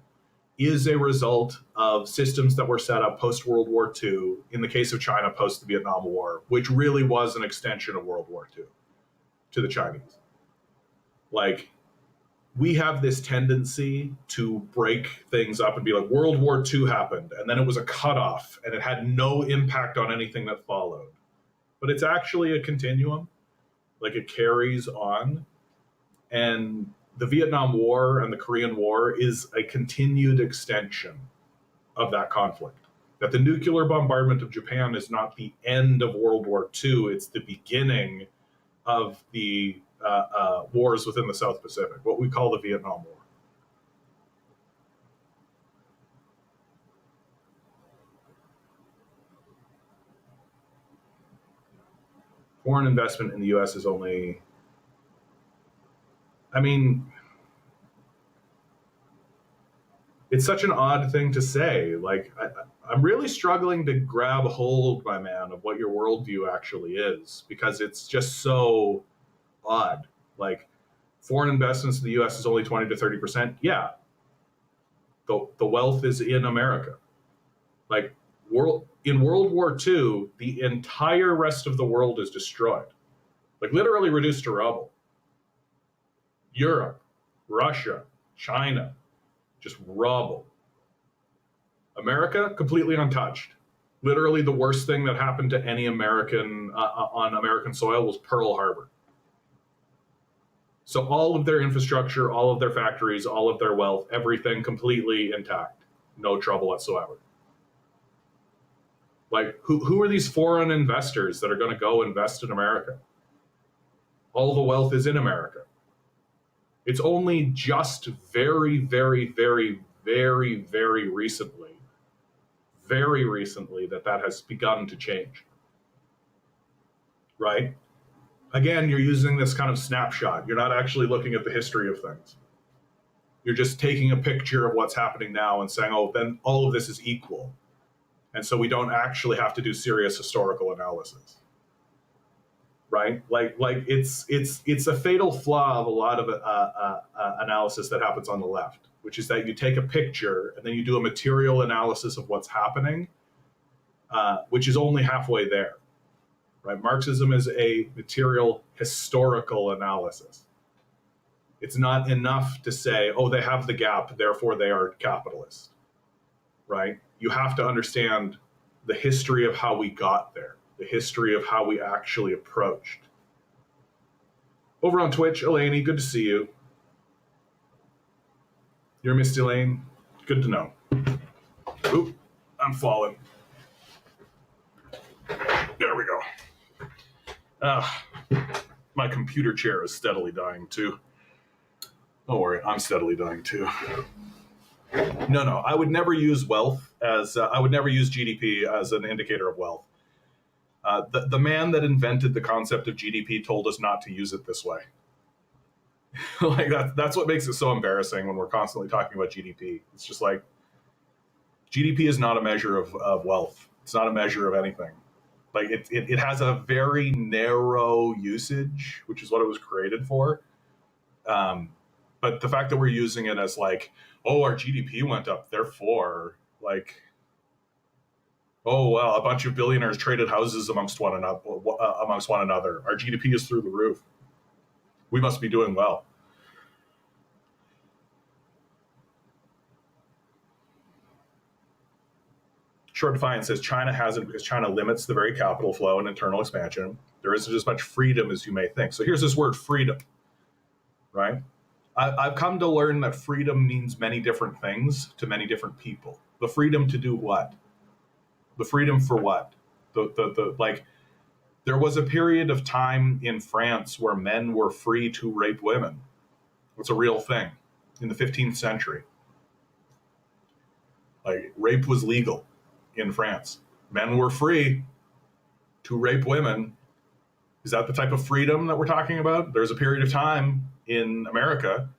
is a result of systems that were set up post World War II, in the case of China post the Vietnam War, which really was an extension of World War II to the Chinese. Like, we have this tendency to break things up and be like, World War II happened, and then it was a cutoff, and it had no impact on anything that followed. But it's actually a continuum. Like, it carries on. And the Vietnam War and the Korean War is a continued extension of that conflict. That the nuclear bombardment of Japan is not the end of World War II, it's the beginning of the wars within the South Pacific, what we call the Vietnam War. Foreign investment in the US is only, I mean, it's such an odd thing to say. Like, I'm really struggling to grab hold, my man, of what your worldview actually is, because it's just so odd. Like, foreign investments in the US is only 20 to 30%. Yeah. The wealth is in America. Like, in World War II, the entire rest of the world is destroyed. Like, literally reduced to rubble. Europe, Russia, China, just rubble. America, completely untouched. Literally, the worst thing that happened to any American on American soil was Pearl Harbor. So all of their infrastructure, all of their factories, all of their wealth, everything completely intact. No trouble whatsoever. Like, who are these foreign investors that are going to go invest in America? All the wealth is in America. It's only just very, very, very, very, very recently very recently that has begun to change, right? Again, you're using this kind of snapshot. You're not actually looking at the history of things. You're just taking a picture of what's happening now and saying, oh, then all of this is equal. And so we don't actually have to do serious historical analysis. Right? Like it's a fatal flaw of a lot of analysis that happens on the left, which is that you take a picture and then you do a material analysis of what's happening, which is only halfway there. Right? Marxism is a material historical analysis. It's not enough to say, oh, they have the gap, therefore they are capitalist. Right? You have to understand the history of how we got there, the history of how we actually approached. Over on Twitch, Elaine, good to see you. You're Miss Elaine. Good to know. Oop, I'm falling. There we go. My computer chair is steadily dying too. Don't worry, I'm steadily dying too. No, I would never use wealth as I would never use GDP as an indicator of wealth. The man that invented the concept of GDP told us not to use it this way. Like that's what makes it so embarrassing when we're constantly talking about GDP. It's just like GDP is not a measure of wealth. It's not a measure of anything. Like it has a very narrow usage, which is what it was created for. But the fact that we're using it as like, oh, our GDP went up, therefore, like, oh well, a bunch of billionaires traded houses amongst one another. Our GDP is through the roof. We must be doing well. Short Defiance says China hasn't because China limits the very capital flow and internal expansion. There isn't as much freedom as you may think. So here's this word freedom, right? I've come to learn that freedom means many different things to many different people. The freedom to do what? The freedom for what? Like, there was a period of time in France where men were free to rape women. It's a real thing in the 15th century. Like, rape was legal in France. Men were free to rape women. Is that the type of freedom that we're talking about? There's a period of time in America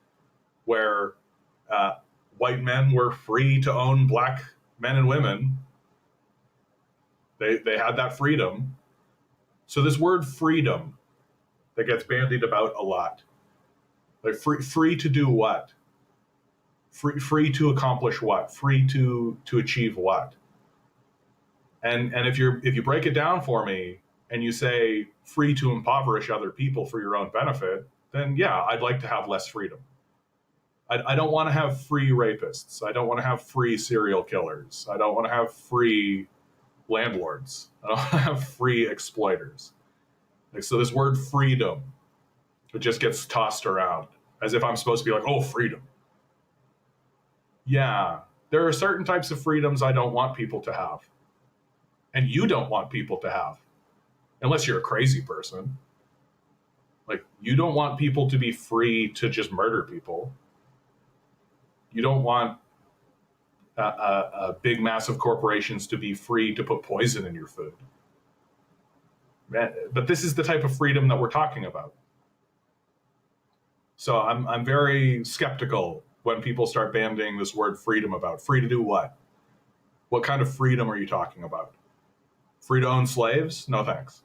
where white men were free to own black men and women. They had that freedom. So this word freedom that gets bandied about a lot, like free to do what? Free to accomplish what? Free to achieve what? And if you break it down for me and you say free to impoverish other people for your own benefit, then yeah, I'd like to have less freedom. I don't want to have free rapists. I don't want to have free serial killers. I don't want to have free landlords. I don't want to have free exploiters. Like, so this word freedom, it just gets tossed around as if I'm supposed to be like, oh, freedom. Yeah, there are certain types of freedoms I don't want people to have. And you don't want people to have, unless you're a crazy person. Like, you don't want people to be free to just murder people. You don't want big, massive corporations to be free to put poison in your food. But this is the type of freedom that we're talking about. So I'm very skeptical when people start bandying this word freedom about. Free to do what? What kind of freedom are you talking about? Free to own slaves? No thanks.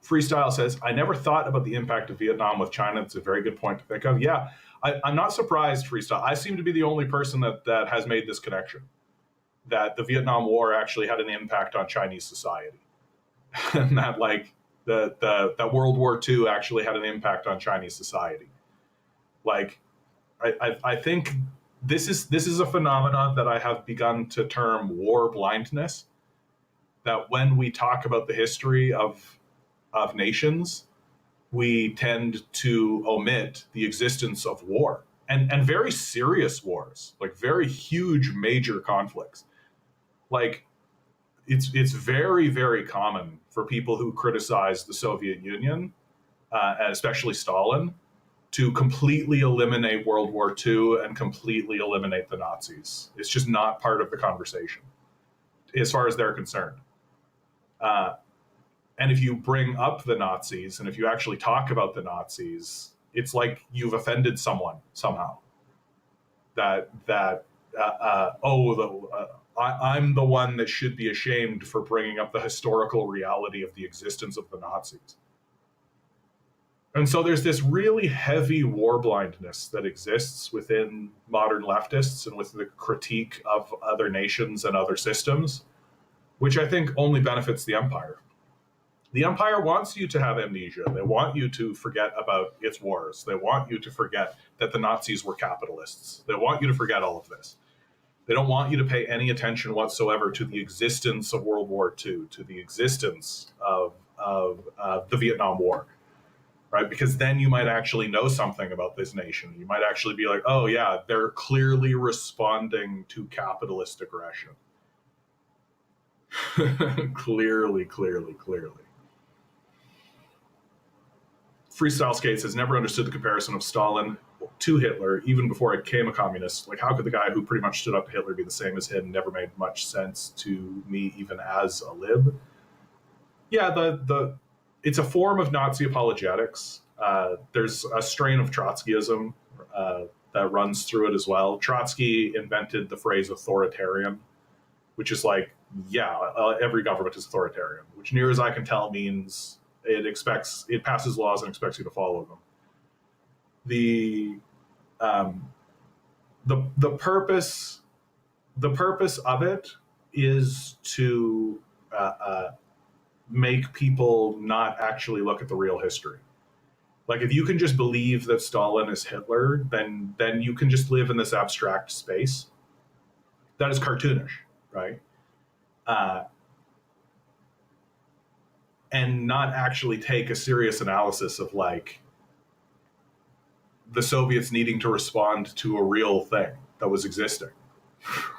Freestyle says, I never thought about the impact of Vietnam with China. It's a very good point to think of. Yeah, I'm not surprised, Freestyle. I seem to be the only person that has made this connection, that the Vietnam War actually had an impact on Chinese society. And that, like, that World War II actually had an impact on Chinese society. Like, I think this is a phenomenon that I have begun to term war blindness, that when we talk about the history of nations, we tend to omit the existence of war and very serious wars, like very huge major conflicts. Like, it's very, very common for people who criticize the Soviet Union, and especially Stalin, to completely eliminate World War II and completely eliminate the Nazis. It's just not part of the conversation as far as they're concerned. And if you bring up the Nazis and if you actually talk about the Nazis, it's like you've offended someone somehow. I'm the one that should be ashamed for bringing up the historical reality of the existence of the Nazis. And so there's this really heavy war blindness that exists within modern leftists and with the critique of other nations and other systems, which I think only benefits the empire. The empire wants you to have amnesia. They want you to forget about its wars. They want you to forget that the Nazis were capitalists. They want you to forget all of this. They don't want you to pay any attention whatsoever to the existence of World War II, to the existence of the Vietnam War, right? Because then you might actually know something about this nation. You might actually be like, oh yeah, they're clearly responding to capitalist aggression. Clearly. Freestyle Skates has never understood the comparison of Stalin to Hitler, even before I became a communist. Like, how could the guy who pretty much stood up to Hitler be the same as him? Never made much sense to me, even as a lib. Yeah, it's a form of Nazi apologetics. There's a strain of Trotskyism that runs through it as well. Trotsky invented the phrase authoritarian, which is like, every government is authoritarian, which near as I can tell means it passes laws and expects you to follow them. The purpose of it is to make people not actually look at the real history. Like, if you can just believe that Stalin is Hitler, then you can just live in this abstract space that is cartoonish, right? And not actually take a serious analysis of like the Soviets needing to respond to a real thing that was existing,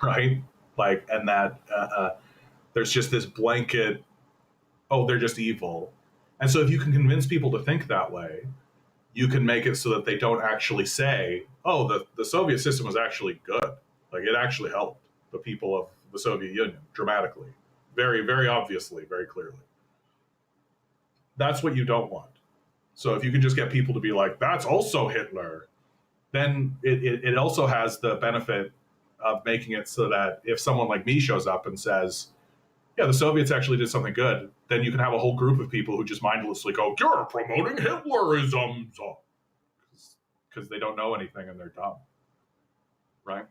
right? Like, and that there's just this blanket, oh, they're just evil. And so if you can convince people to think that way, you can make it so that they don't actually say, oh, the Soviet system was actually good. Like, it actually helped the people of the Soviet Union dramatically, very, very obviously, very clearly. That's what you don't want. So if you can just get people to be like, that's also Hitler, then it also has the benefit of making it so that if someone like me shows up and says, yeah, the Soviets actually did something good, then you can have a whole group of people who just mindlessly go, you're promoting Hitlerism, because they don't know anything and they're dumb, right?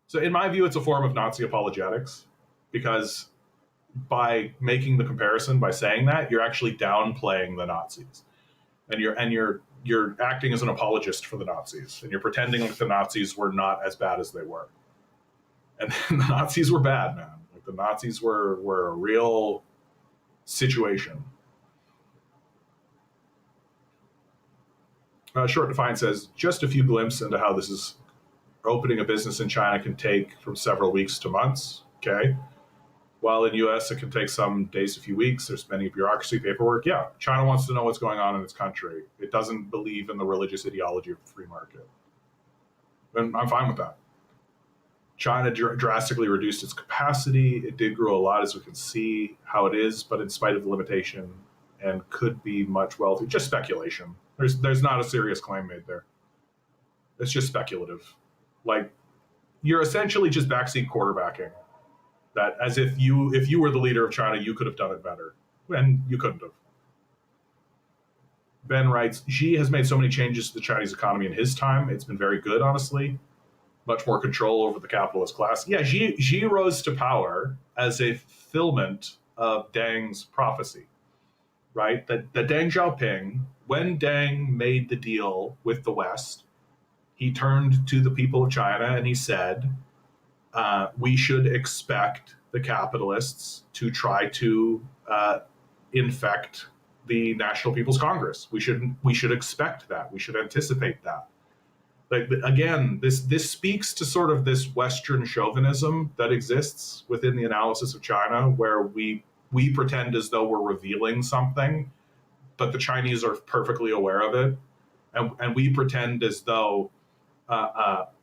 So in my view, it's a form of Nazi apologetics, because by making the comparison, by saying that, you're actually downplaying the Nazis, and you're acting as an apologist for the Nazis, and you're pretending like the Nazis were not as bad as they were. And the Nazis were bad, man. Like, the Nazis were a real situation. Short Defiant says, just a few glimpses into how this is opening a business in China can take from several weeks to months. Okay. While in US, it can take some days, a few weeks. There's many bureaucracy, paperwork. Yeah, China wants to know what's going on in its country. It doesn't believe in the religious ideology of the free market. And I'm fine with that. China drastically reduced its capacity. It did grow a lot, as we can see how it is, but in spite of the limitation, and could be much wealthy. Just speculation. There's not a serious claim made there. It's just speculative. Like, you're essentially just backseat quarterbacking. That as if you were the leader of China, you could have done it better, and you couldn't have. Ben writes, Xi has made so many changes to the Chinese economy in his time. It's been very good, honestly. Much more control over the capitalist class. Yeah, Xi rose to power as a fulfillment of Deng's prophecy, right? That Deng Xiaoping, when Deng made the deal with the West, he turned to the people of China and he said, we should expect the capitalists to try to infect the National People's Congress. We should expect that. We should anticipate that. Like, again, this speaks to sort of this Western chauvinism that exists within the analysis of China, where we pretend as though we're revealing something but the Chinese are perfectly aware of it, and we pretend as though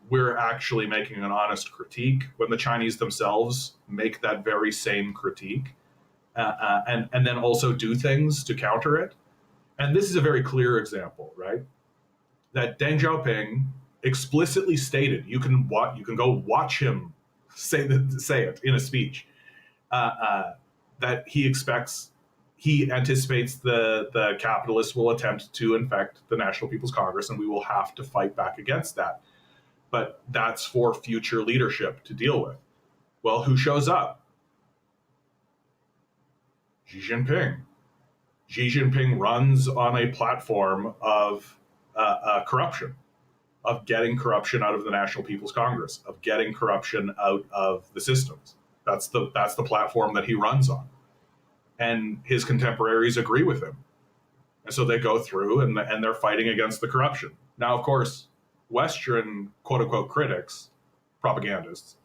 we're actually making an honest critique when the Chinese themselves make that very same critique, and then also do things to counter it. And this is a very clear example, right? That Deng Xiaoping explicitly stated. You can go watch him say it in a speech, that he anticipates the capitalists will attempt to infect the National People's Congress, and we will have to fight back against that. But that's for future leadership to deal with. Well, who shows up? Xi Jinping. Xi Jinping runs on a platform of corruption, of getting corruption out of the National People's Congress, of getting corruption out of the systems. That's the platform that he runs on. And his contemporaries agree with him. And so they go through and they're fighting against the corruption. Now, of course, Western quote unquote critics, propagandists,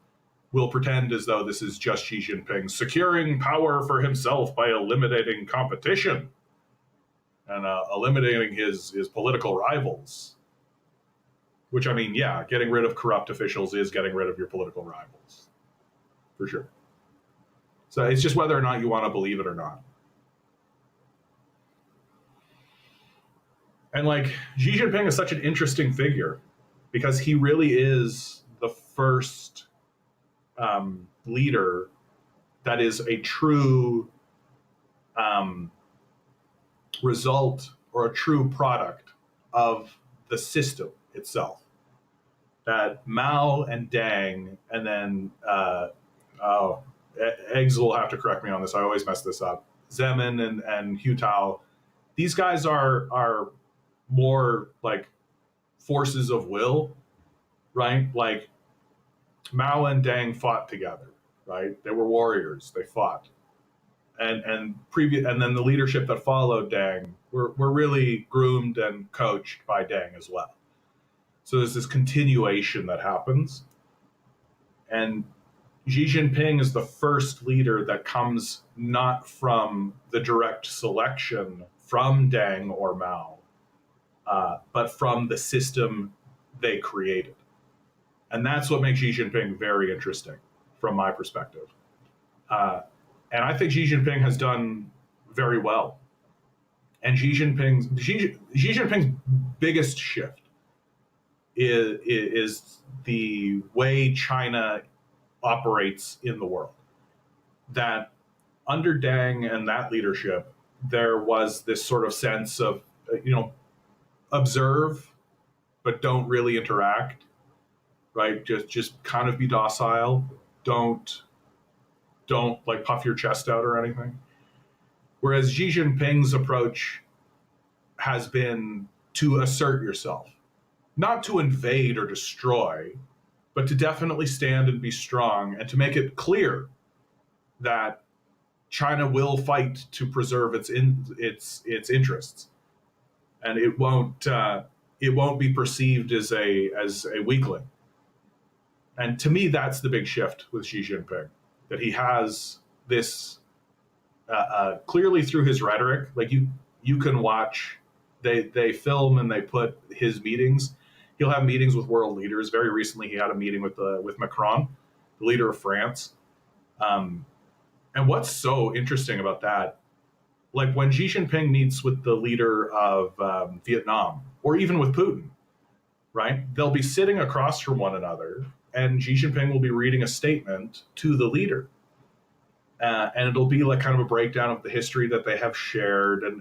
will pretend as though this is just Xi Jinping securing power for himself by eliminating competition and eliminating his political rivals. Which, I mean, yeah, getting rid of corrupt officials is getting rid of your political rivals, for sure. So it's just whether or not you want to believe it or not. And like, Xi Jinping is such an interesting figure because he really is the first leader that is a true result or a true product of the system itself. That Mao and Deng, and then Eggs will have to correct me on this. I always mess this up. Zemin and Hu Tao, these guys are more like forces of will, right? Like Mao and Deng fought together, right? They were warriors. They fought, and then the leadership that followed Deng were really groomed and coached by Deng as well. So there's this continuation that happens, and Xi Jinping is the first leader that comes not from the direct selection from Deng or Mao, but from the system they created. And that's what makes Xi Jinping very interesting from my perspective. And I think Xi Jinping has done very well. And Xi Jinping's biggest shift is the way China operates in the world. That under Deng and that leadership, there was this sort of sense of, observe, but don't really interact, right? Just kind of be docile. Don't like puff your chest out or anything. Whereas Xi Jinping's approach has been to assert yourself, not to invade or destroy, but to definitely stand and be strong and to make it clear that China will fight to preserve its interests, and it won't be perceived as a weakling. And to me, that's the big shift with Xi Jinping, that he has this clearly through his rhetoric. Like you can watch, they film and they put his meetings. He'll have meetings with world leaders. Very recently, he had a meeting with Macron, the leader of France. And what's so interesting about that, like when Xi Jinping meets with the leader of Vietnam, or even with Putin, right? They'll be sitting across from one another, and Xi Jinping will be reading a statement to the leader. And it'll be like kind of a breakdown of the history that they have shared and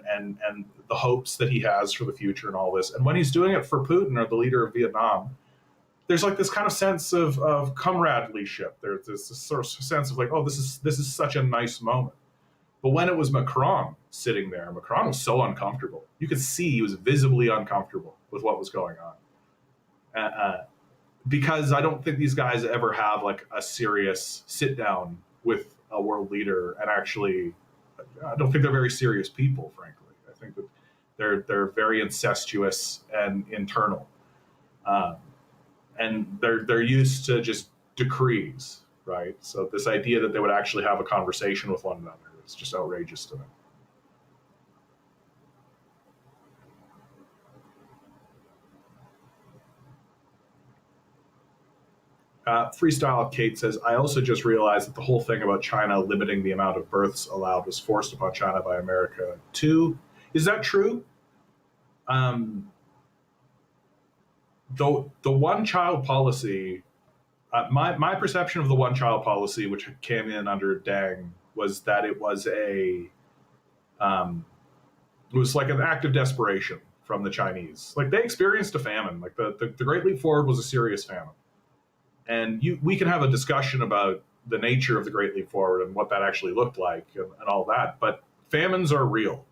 the hopes that he has for the future and all this. And when he's doing it for Putin, or the leader of Vietnam, there's like this kind of sense of comradelyship. There's this sort of sense of like, oh, this is such a nice moment. But when it was Macron sitting there, Macron was so uncomfortable. You could see he was visibly uncomfortable with what was going on. Because I don't think these guys ever have like a serious sit down with a world leader, and actually, I don't think they're very serious people, frankly. I think that they're very incestuous and internal, and they're used to just decrees, right? So this idea that they would actually have a conversation with one another is just outrageous to them. Freestyle Kate says, I also just realized that the whole thing about China limiting the amount of births allowed was forced upon China by America too. Is that true? Um, the one child policy, my perception of the one child policy, which came in under Deng, was that um, it was like an act of desperation from the Chinese. Like they experienced a famine. Like the Great Leap Forward was a serious famine. And we can have a discussion about the nature of the Great Leap Forward and what that actually looked like and all that. But famines are real.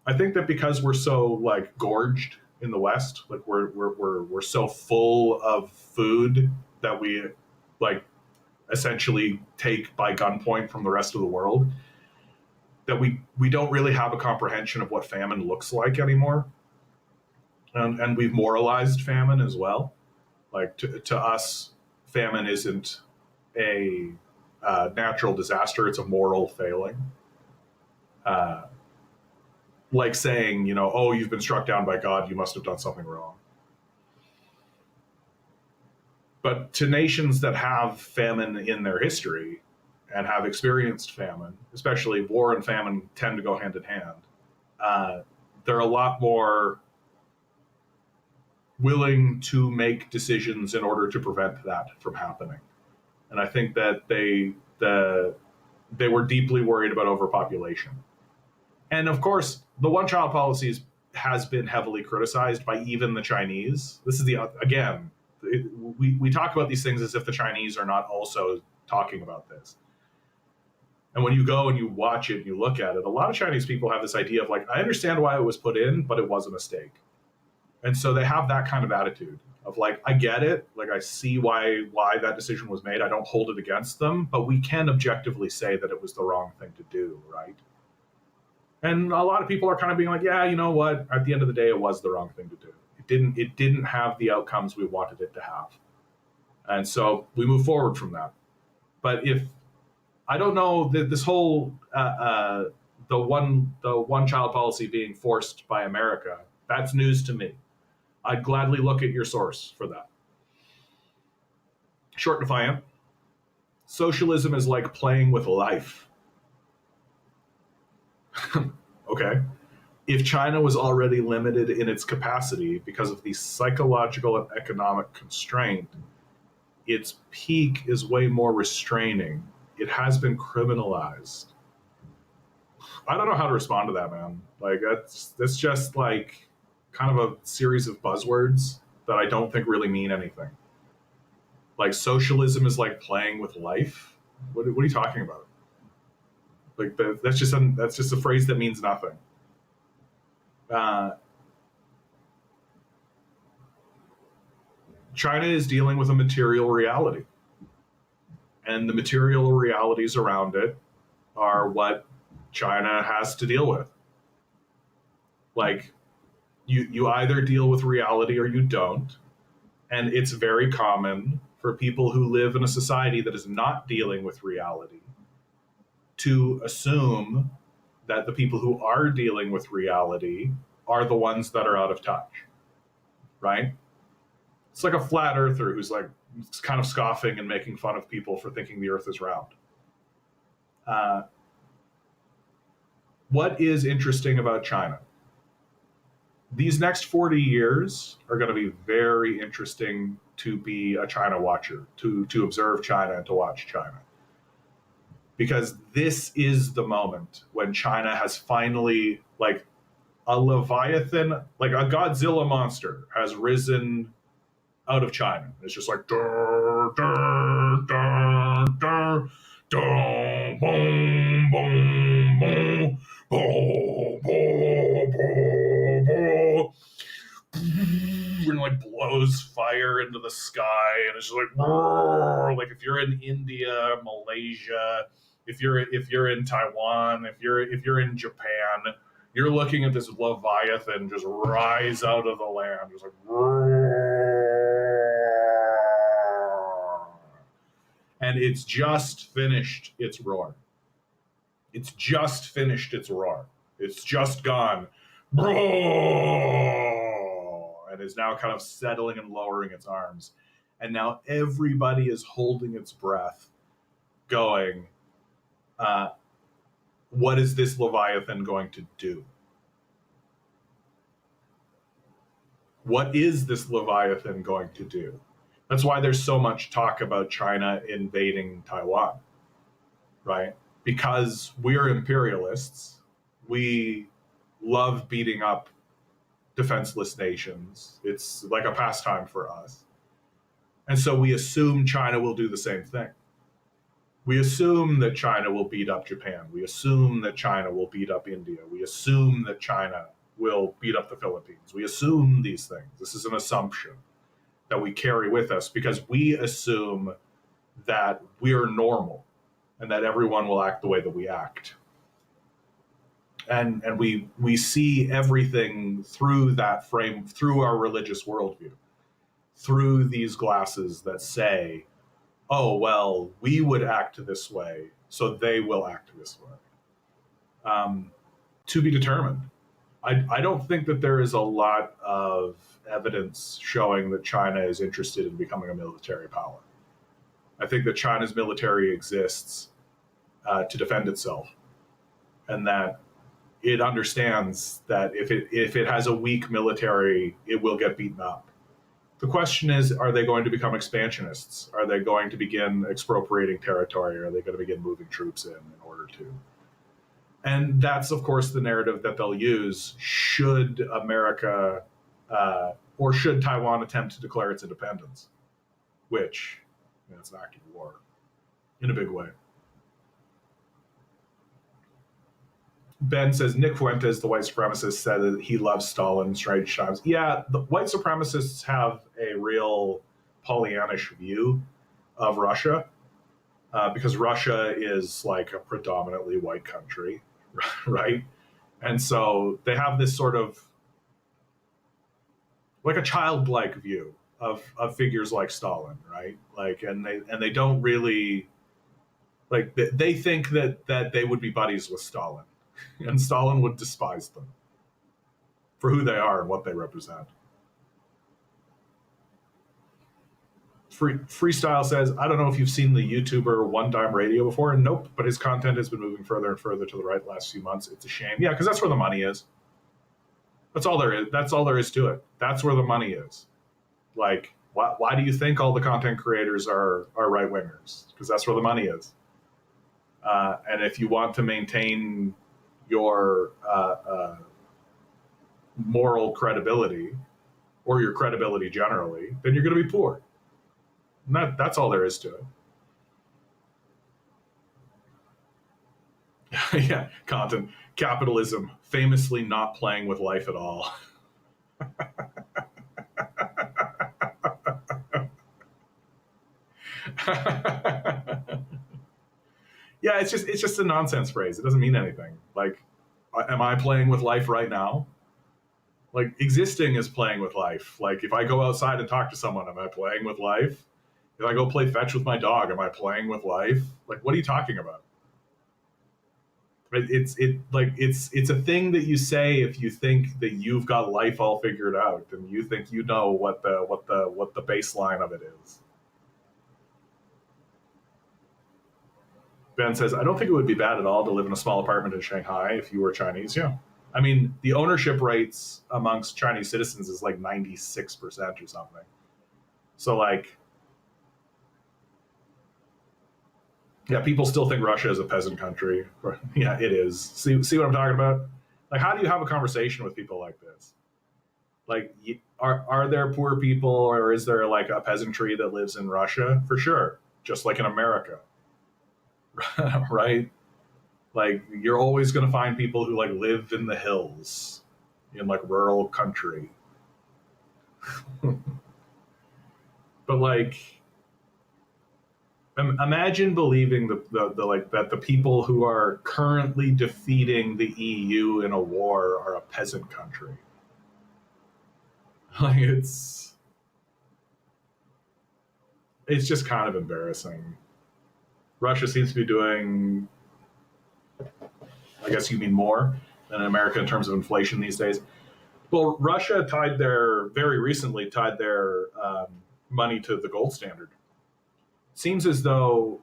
I think that because we're so like gorged in the West, like we're so full of food that we like essentially take by gunpoint from the rest of the world, that we don't really have a comprehension of what famine looks like anymore. And we've moralized famine as well. Like to us, famine isn't a natural disaster; it's a moral failing. Uh, like saying, you know, oh, you've been struck down by God, you must have done something wrong. But to nations that have famine in their history and have experienced famine, especially war and famine tend to go hand in hand, they're a lot more willing to make decisions in order to prevent that from happening. And I think that they were deeply worried about overpopulation. And of course, the one child policy has been heavily criticized by even the Chinese. This is again, we talk about these things as if the Chinese are not also talking about this. And when you go and you watch it and you look at it, a lot of Chinese people have this idea of like, I understand why it was put in, but it was a mistake. And so they have that kind of attitude of like, I get it. Like, I see why that decision was made. I don't hold it against them, but we can objectively say that it was the wrong thing to do, right? And a lot of people are kind of being like, yeah, you know what? At the end of the day, it was the wrong thing to do. It didn't have the outcomes we wanted it to have. And so we move forward from that. But if I don't know that this whole the one child policy being forced by America, that's news to me. I'd gladly look at your source for that. Short Defiant. Socialism is like playing with life. Okay. If China was already limited in its capacity because of the psychological and economic constraint, its peak is way more restraining. It has been criminalized. I don't know how to respond to that, man. Like that's just like kind of a series of buzzwords that I don't think really mean anything. Like socialism is like playing with life. What are you talking about? Like that's just a phrase that means nothing. China is dealing with a material reality, and the material realities around it are what China has to deal with. Like you either deal with reality or you don't. And it's very common for people who live in a society that is not dealing with reality to assume that the people who are dealing with reality are the ones that are out of touch, right? It's like a flat earther who's like kind of scoffing and making fun of people for thinking the earth is round. What is interesting about China? These next 40 years are going to be very interesting to be a China watcher, to observe China and to watch China. Because this is the moment when China has finally, like a Leviathan, like a Godzilla monster has risen out of China. It's just like, dur, dur, dur, dur, dur, boom, boom, boom, boom, boom, boom, boom. And like blows fire into the sky, and it's just like if you're in India, Malaysia, if you're in Taiwan, if you're in Japan, you're looking at this Leviathan just rise out of the land, just like, and it's just finished its roar. It's just finished its roar. It's just gone, and is now kind of settling and lowering its arms. And now everybody is holding its breath, going, what is this Leviathan going to do? What is this Leviathan going to do? That's why there's so much talk about China invading Taiwan, right? Because we're imperialists. We love beating up defenseless nations. It's like a pastime for us. And so we assume China will do the same thing. We assume that China will beat up Japan. We assume that China will beat up India. We assume that China will beat up the Philippines. We assume these things. This is an assumption that we carry with us because we assume that we're normal and that everyone will act the way that we act. And we see everything through that frame, through our religious worldview, through these glasses that say, oh, well, we would act this way, so they will act this way. To be determined. I don't think that there is a lot of evidence showing that China is interested in becoming a military power. I think that China's military exists to defend itself, and that it understands that if it has a weak military, it will get beaten up. The question is, are they going to become expansionists? Are they going to begin expropriating territory? Are they going to begin moving troops in order to? And that's, of course, the narrative that they'll use should America or should Taiwan attempt to declare its independence, which it's an act of war in a big way. Ben says, Nick Fuentes, the white supremacist, said that he loves Stalin in strange times. Yeah, the white supremacists have a real Pollyannish view of Russia because Russia is like a predominantly white country, right? And so they have this sort of like a childlike view of figures like Stalin, right? Like, and they don't really like they think that they would be buddies with Stalin. And Stalin would despise them for who they are and what they represent. Freestyle says, I don't know if you've seen the YouTuber One Dime Radio before. And nope, but his content has been moving further and further to the right the last few months. It's a shame. Yeah, because that's where the money is. That's all there is. That's all there is to it. That's where the money is. Like, why do you think all the content creators are right wingers? Because that's where the money is. And if you want to maintain your moral credibility or your credibility generally, then you're going to be poor. And that's all there is to it. Yeah, content. Capitalism, famously not playing with life at all. Yeah, it's just a nonsense phrase. It doesn't mean anything. Like, am I playing with life right now? Like, existing is playing with life. Like, if I go outside and talk to someone, am I playing with life? If I go play fetch with my dog, am I playing with life? Like, what are you talking about? It's a thing that you say if you think that you've got life all figured out and you think you know what the baseline of it is. Ben says, I don't think it would be bad at all to live in a small apartment in Shanghai if you were Chinese. Yeah. I mean, the ownership rates amongst Chinese citizens is like 96% or something. So, like, yeah, people still think Russia is a peasant country. Yeah, it is. See what I'm talking about? Like, how do you have a conversation with people like this? Like, are there poor people, or is there like a peasantry that lives in Russia? For sure. Just like in America. Right? Like, you're always going to find people who like live in the hills in like rural country. But like, imagine believing that the people who are currently defeating the EU in a war are a peasant country. Like, it's just kind of embarrassing. Russia seems to be doing, I guess you mean more than America in terms of inflation these days. Well, Russia very recently tied their money to the gold standard. Seems as though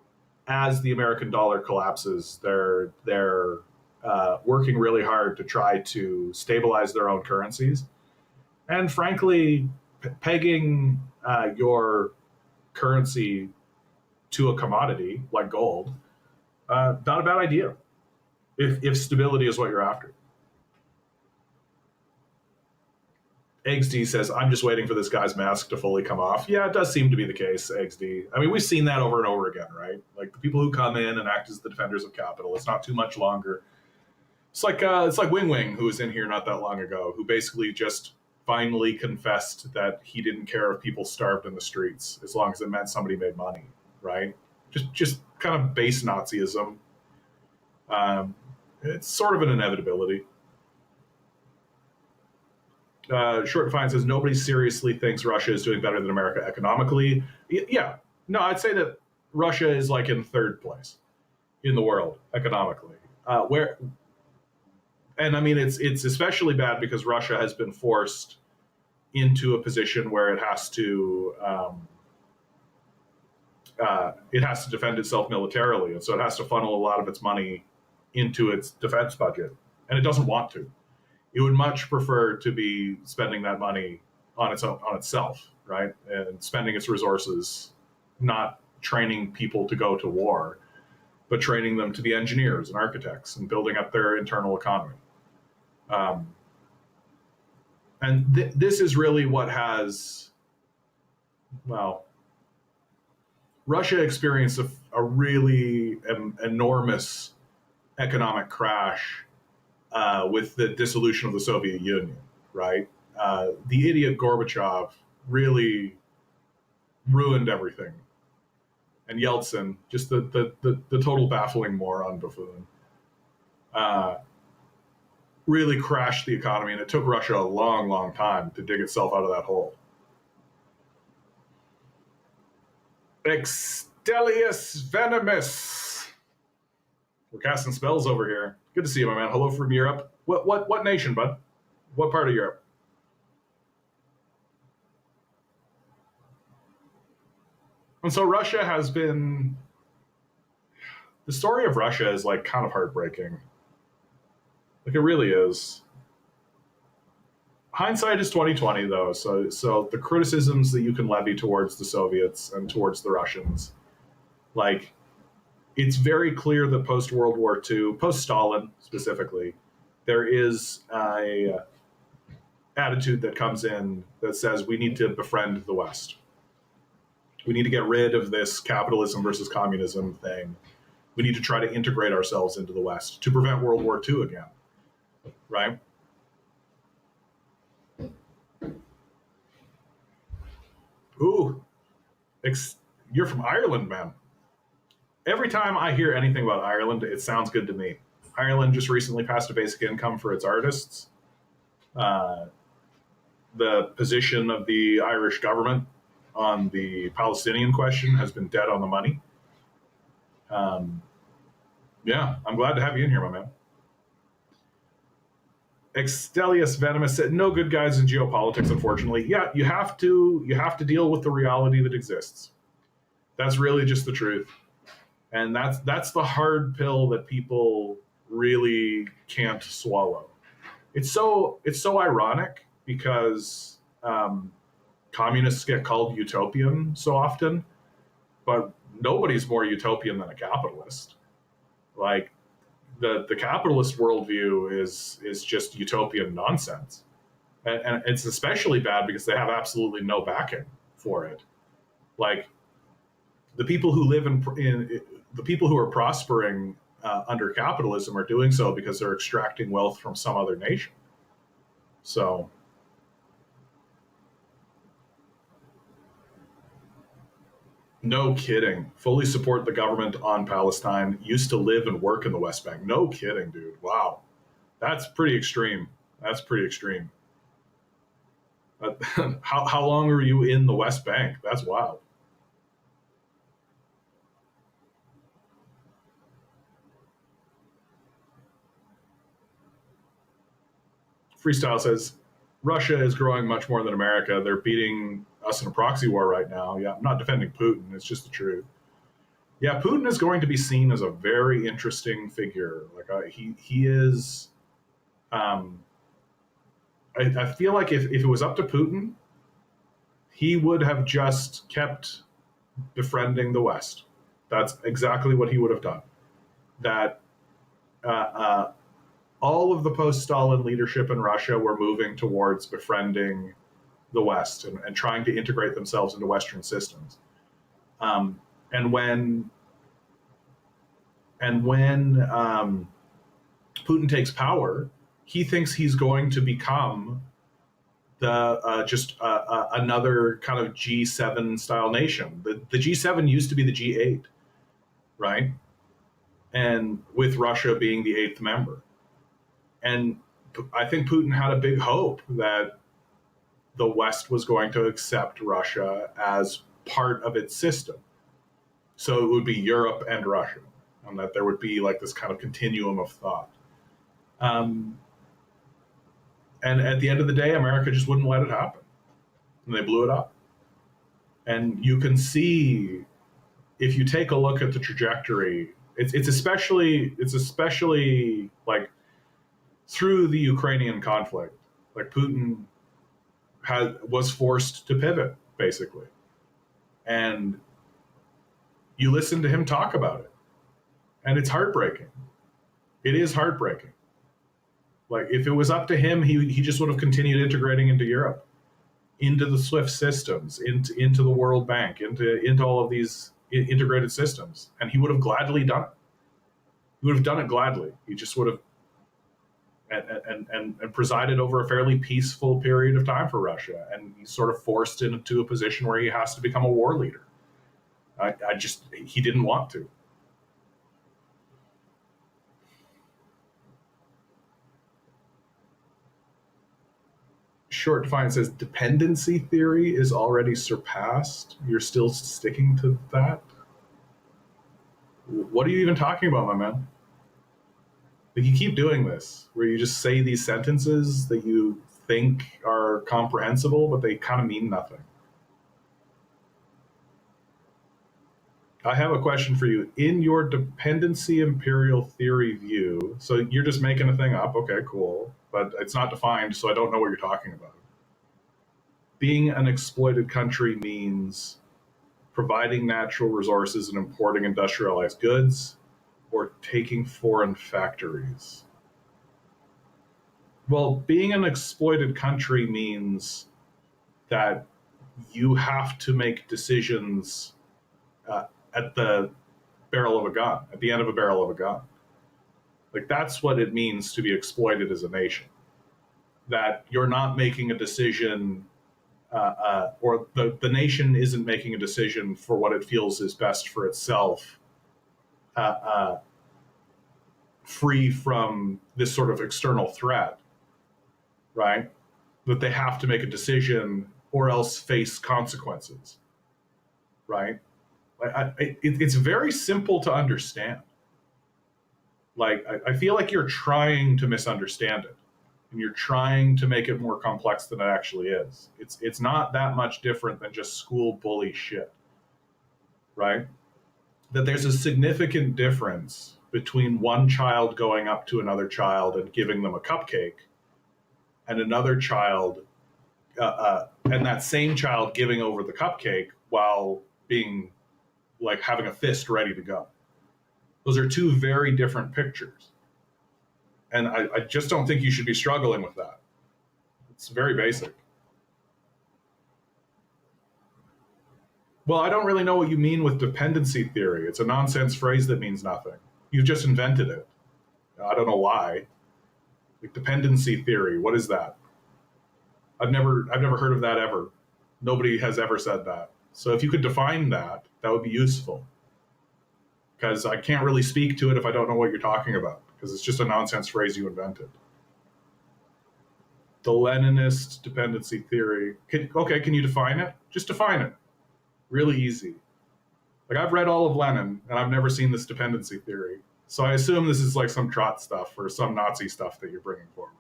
as the American dollar collapses, they're working really hard to try to stabilize their own currencies, and frankly, pegging your currency to a commodity like gold, not a bad idea if stability is what you're after. XD says, I'm just waiting for this guy's mask to fully come off. Yeah, it does seem to be the case, XD. I mean, we've seen that over and over again, right? Like the people who come in and act as the defenders of capital, it's not too much longer. It's like Wing Wing, who was in here not that long ago, who basically just finally confessed that he didn't care if people starved in the streets as long as it meant somebody made money, right? Just kind of base Nazism. It's sort of an inevitability. Short Defiance says nobody seriously thinks Russia is doing better than America economically. Yeah, no, I'd say that Russia is like in third place in the world economically. And I mean it's especially bad because Russia has been forced into a position where it has to defend itself militarily, and so it has to funnel a lot of its money into its defense budget, and it doesn't want to. It would much prefer to be spending that money on itself, right? And spending its resources, not training people to go to war, but training them to be engineers and architects and building up their internal economy. And this is really what has, well, Russia experienced a really enormous economic crash with the dissolution of the Soviet Union, right? The idiot Gorbachev really ruined everything. And Yeltsin, just the total baffling moron buffoon, really crashed the economy, and it took Russia a long, long time to dig itself out of that hole. Extelius Venomous. We're casting spells over here. Good to see you, my man. Hello from Europe. What nation, bud? What part of Europe? And so Russia has been. The story of Russia is like kind of heartbreaking. Like it really is. Hindsight is 2020, though. So the criticisms that you can levy towards the Soviets and towards the Russians, like, it's very clear that post World War II, post Stalin specifically, there is a attitude that comes in that says we need to befriend the West. We need to get rid of this capitalism versus communism thing. We need to try to integrate ourselves into the West to prevent World War II again, right? Ooh, you're from Ireland, man. Every time I hear anything about Ireland, it sounds good to me. Ireland just recently passed a basic income for its artists. The position of the Irish government on the Palestinian question has been dead on the money. Yeah, I'm glad to have you in here, my man. Extelius Venomous said, "No good guys in geopolitics, unfortunately." Yeah, you have to deal with the reality that exists. That's really just the truth, and that's the hard pill that people really can't swallow. It's so ironic because communists get called utopian so often, but nobody's more utopian than a capitalist. Like the capitalist worldview is just utopian nonsense, and it's especially bad because they have absolutely no backing for it. Like the people who live in the people who are prospering under capitalism are doing so because they're extracting wealth from some other nation. So. No kidding. Fully support the government on Palestine. Used to live and work in the West Bank. No kidding, dude. Wow. That's pretty extreme. That's pretty extreme. How long were you in the West Bank? That's wild. Freestyle says, Russia is growing much more than America. They're beating us in a proxy war right now. Yeah, I'm not defending Putin. It's just the truth. Yeah, Putin is going to be seen as a very interesting figure. Like he is. I feel like if it was up to Putin, he would have just kept befriending the West. That's exactly what he would have done. That all of the post-Stalin leadership in Russia were moving towards befriending the West and trying to integrate themselves into Western systems. And when Putin takes power, he thinks he's going to become the just another kind of G7 style nation. The G7 used to be the G8, right? And with Russia being the eighth member. And I think Putin had a big hope that the West was going to accept Russia as part of its system. So it would be Europe and Russia, and that there would be like this kind of continuum of thought. And at the end of the day, America just wouldn't let it happen. And they blew it up. And you can see, if you take a look at the trajectory, it's especially like through the Ukrainian conflict, like Putin was forced to pivot, basically. And you listen to him talk about it, and it's heartbreaking. It is heartbreaking. Like, if it was up to him, he just would have continued integrating into Europe, into the SWIFT systems, into the World Bank, into all of these integrated systems, and he would have gladly done it. He would have done it gladly. He just would have and presided over a fairly peaceful period of time for Russia, and he's sort of forced into a position where he has to become a war leader. He didn't want to. Short Defiant says dependency theory is already surpassed. You're still sticking to that? What are you even talking about, my man? Like, you keep doing this, where you just say these sentences that you think are comprehensible, but they kind of mean nothing. I have a question for you. In your dependency imperial theory view, so you're just making a thing up, okay, cool, but it's not defined, so I don't know what you're talking about. Being an exploited country means providing natural resources and importing industrialized goods, or taking foreign factories? Well, being an exploited country means that you have to make decisions at the barrel of a gun, at the end of a barrel of a gun. Like, that's what it means to be exploited as a nation. That you're not making a decision, or the nation isn't making a decision for what it feels is best for itself, free from this sort of external threat, right? That they have to make a decision or else face consequences, right? It's very simple to understand. Like, I feel like you're trying to misunderstand it, and you're trying to make it more complex than it actually is. It's not that much different than just school bully shit, right? That there's a significant difference between one child going up to another child and giving them a cupcake, and another child, and that same child giving over the cupcake while being like having a fist ready to go. Those are two very different pictures. And I just don't think you should be struggling with that. It's very basic. Well, I don't really know what you mean with dependency theory. It's a nonsense phrase that means nothing. You've just invented it. I don't know why. Like, dependency theory, what is that? I've never heard of that ever. Nobody has ever said that. So if you could define that, that would be useful. Because I can't really speak to it if I don't know what you're talking about, because it's just a nonsense phrase you invented. The Leninist dependency theory. Can you define it? Just define it. Really easy. Like, I've read all of Lenin, and I've never seen this dependency theory. So I assume this is like some Trot stuff or some Nazi stuff that you're bringing forward,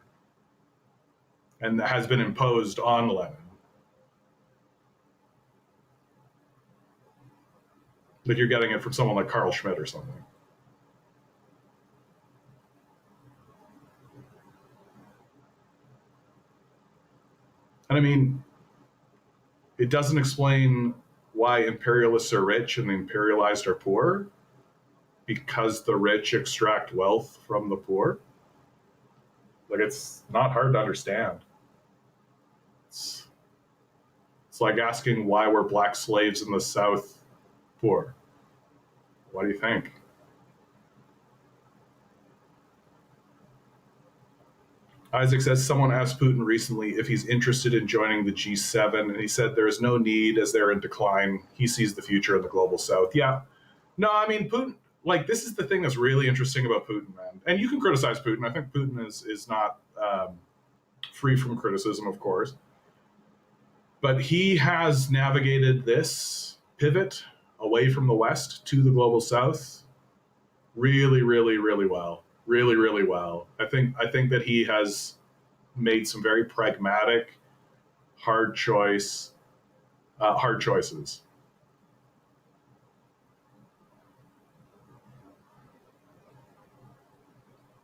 and that has been imposed on Lenin. Like you're getting it from someone like Carl Schmitt or something. And I mean, it doesn't explain why imperialists are rich and the imperialized are poor, because the rich extract wealth from the poor. Like it's not hard to understand. It's, it's like asking why were black slaves in the South poor? What do you think? Isaac says someone asked Putin recently if he's interested in joining the G7, and he said there is no need as they're in decline. He sees the future of the global South. Yeah. No, I mean, Putin, like, this is the thing that's really interesting about Putin, man. And you can criticize Putin. I think Putin is not free from criticism, of course. But he has navigated this pivot away from the West to the global South really, really, really well. Really, really well. I think that he has made some very pragmatic, hard choices.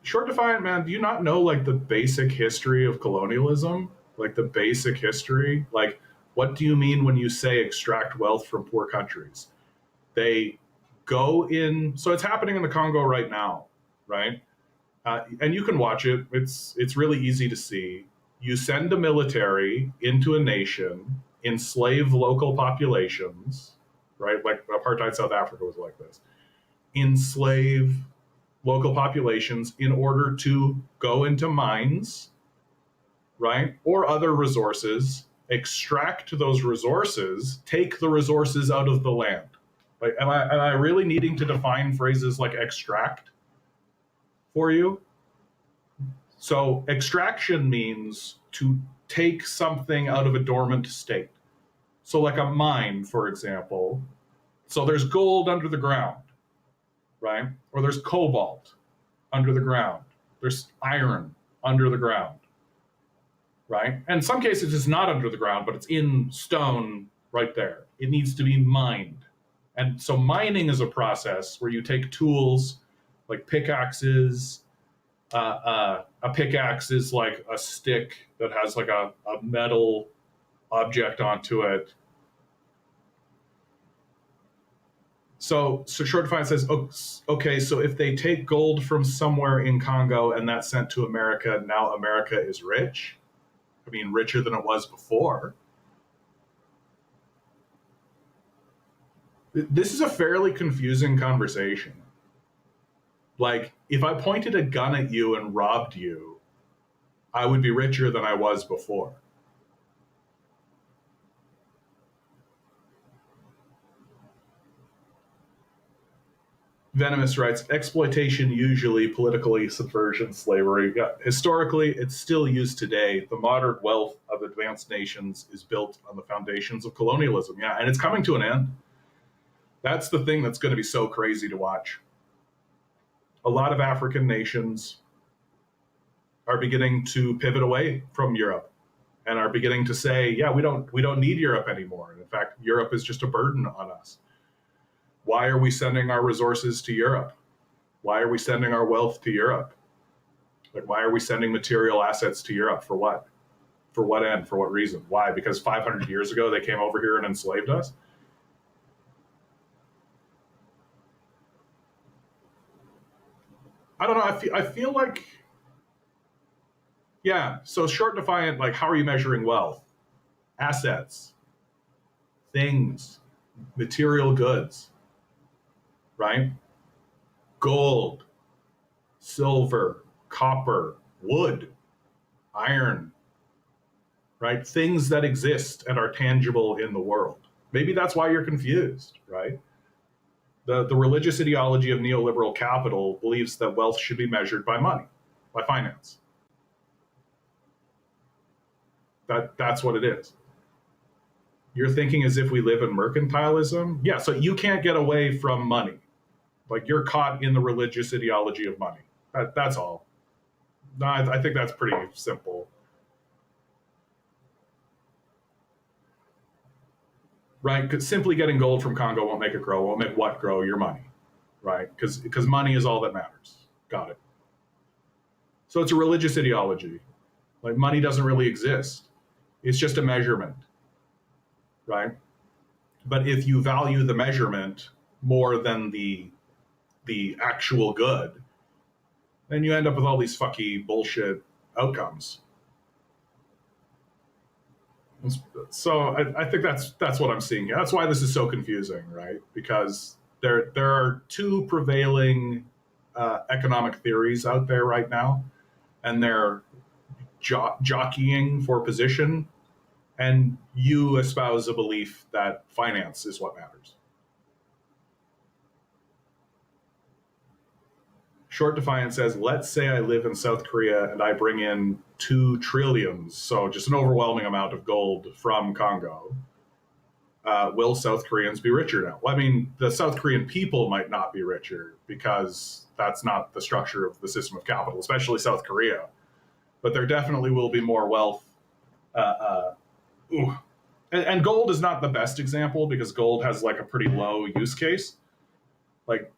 Short Defiant, man, do you not know like the basic history of colonialism? Like the basic history? Like, what do you mean when you say extract wealth from poor countries? They go in, so it's happening in the Congo right now, right? And you can watch it. It's really easy to see. You send a military into a nation, enslave local populations, right? Like apartheid South Africa was like this. Enslave local populations in order to go into mines, right? Or other resources, extract those resources, take the resources out of the land. Like, am I really needing to define phrases like extract for you? So extraction means to take something out of a dormant state. So like a mine, for example. So there's gold under the ground, right? Or there's cobalt under the ground. There's iron under the ground, right? And in some cases it's not under the ground, but it's in stone right there. It needs to be mined. And so mining is a process where you take tools like pickaxes. A pickaxe is like a stick that has like a metal object onto it. So Short Defiant says, okay, so if they take gold from somewhere in Congo and that's sent to America, now America is rich? I mean, richer than it was before. This is a fairly confusing conversation. Like, if I pointed a gun at you and robbed you, I would be richer than I was before. Venomous writes, exploitation, usually politically, subversion, slavery. Yeah, historically, it's still used today. The modern wealth of advanced nations is built on the foundations of colonialism. Yeah, and it's coming to an end. That's the thing that's going to be so crazy to watch. A lot of African nations are beginning to pivot away from Europe and are beginning to say, yeah, we don't need Europe anymore. And in fact, Europe is just a burden on us. Why are we sending our resources to Europe? Why are we sending our wealth to Europe? Like, why are we sending material assets to Europe? For what? For what end? For what reason? Why? Because 500 years ago they came over here and enslaved us? I don't know. I feel like, yeah. So Short Defiant, like, how are you measuring wealth? Assets, things, material goods, right? Gold, silver, copper, wood, iron, right? Things that exist and are tangible in the world. Maybe that's why you're confused, right? The religious ideology of neoliberal capital believes that wealth should be measured by money, by finance. That's what it is. You're thinking as if we live in mercantilism? Yeah, so you can't get away from money. Like, you're caught in the religious ideology of money. That's all. No, I think that's pretty simple. right? Because simply getting gold from Congo won't make it grow. Won't make what grow? Your money, right? Because money is all that matters. Got it. So it's a religious ideology. Like money doesn't really exist. It's just a measurement, right? But if you value the measurement more than the actual good, then you end up with all these fucky bullshit outcomes. So I think that's what I'm seeing here. That's why this is so confusing, right? Because there are two prevailing economic theories out there right now, and they're jockeying for position. And you espouse a belief that finance is what matters. Short Defiant says, let's say I live in South Korea and I bring in 2 trillions, so just an overwhelming amount of gold from Congo. Will South Koreans be richer now? Well, I mean, the South Korean people might not be richer because that's not the structure of the system of capital, especially South Korea. But there definitely will be more wealth. And gold is not the best example because gold has like a pretty low use case. Like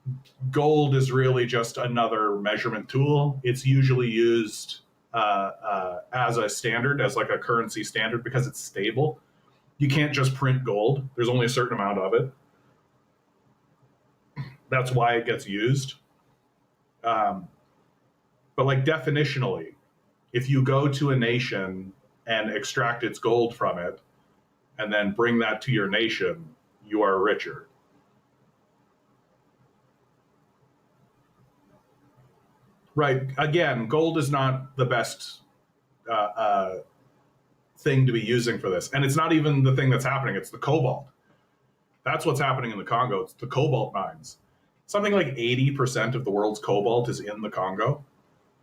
gold is really just another measurement tool. It's usually used as a standard, as like a currency standard, because it's stable. You can't just print gold. There's only a certain amount of it. That's why it gets used. But like definitionally, if you go to a nation and extract its gold from it and then bring that to your nation, you are richer. Right. Again, gold is not the best thing to be using for this. And it's not even the thing that's happening. It's the cobalt. That's what's happening in the Congo. It's the cobalt mines. Something like 80% of the world's cobalt is in the Congo.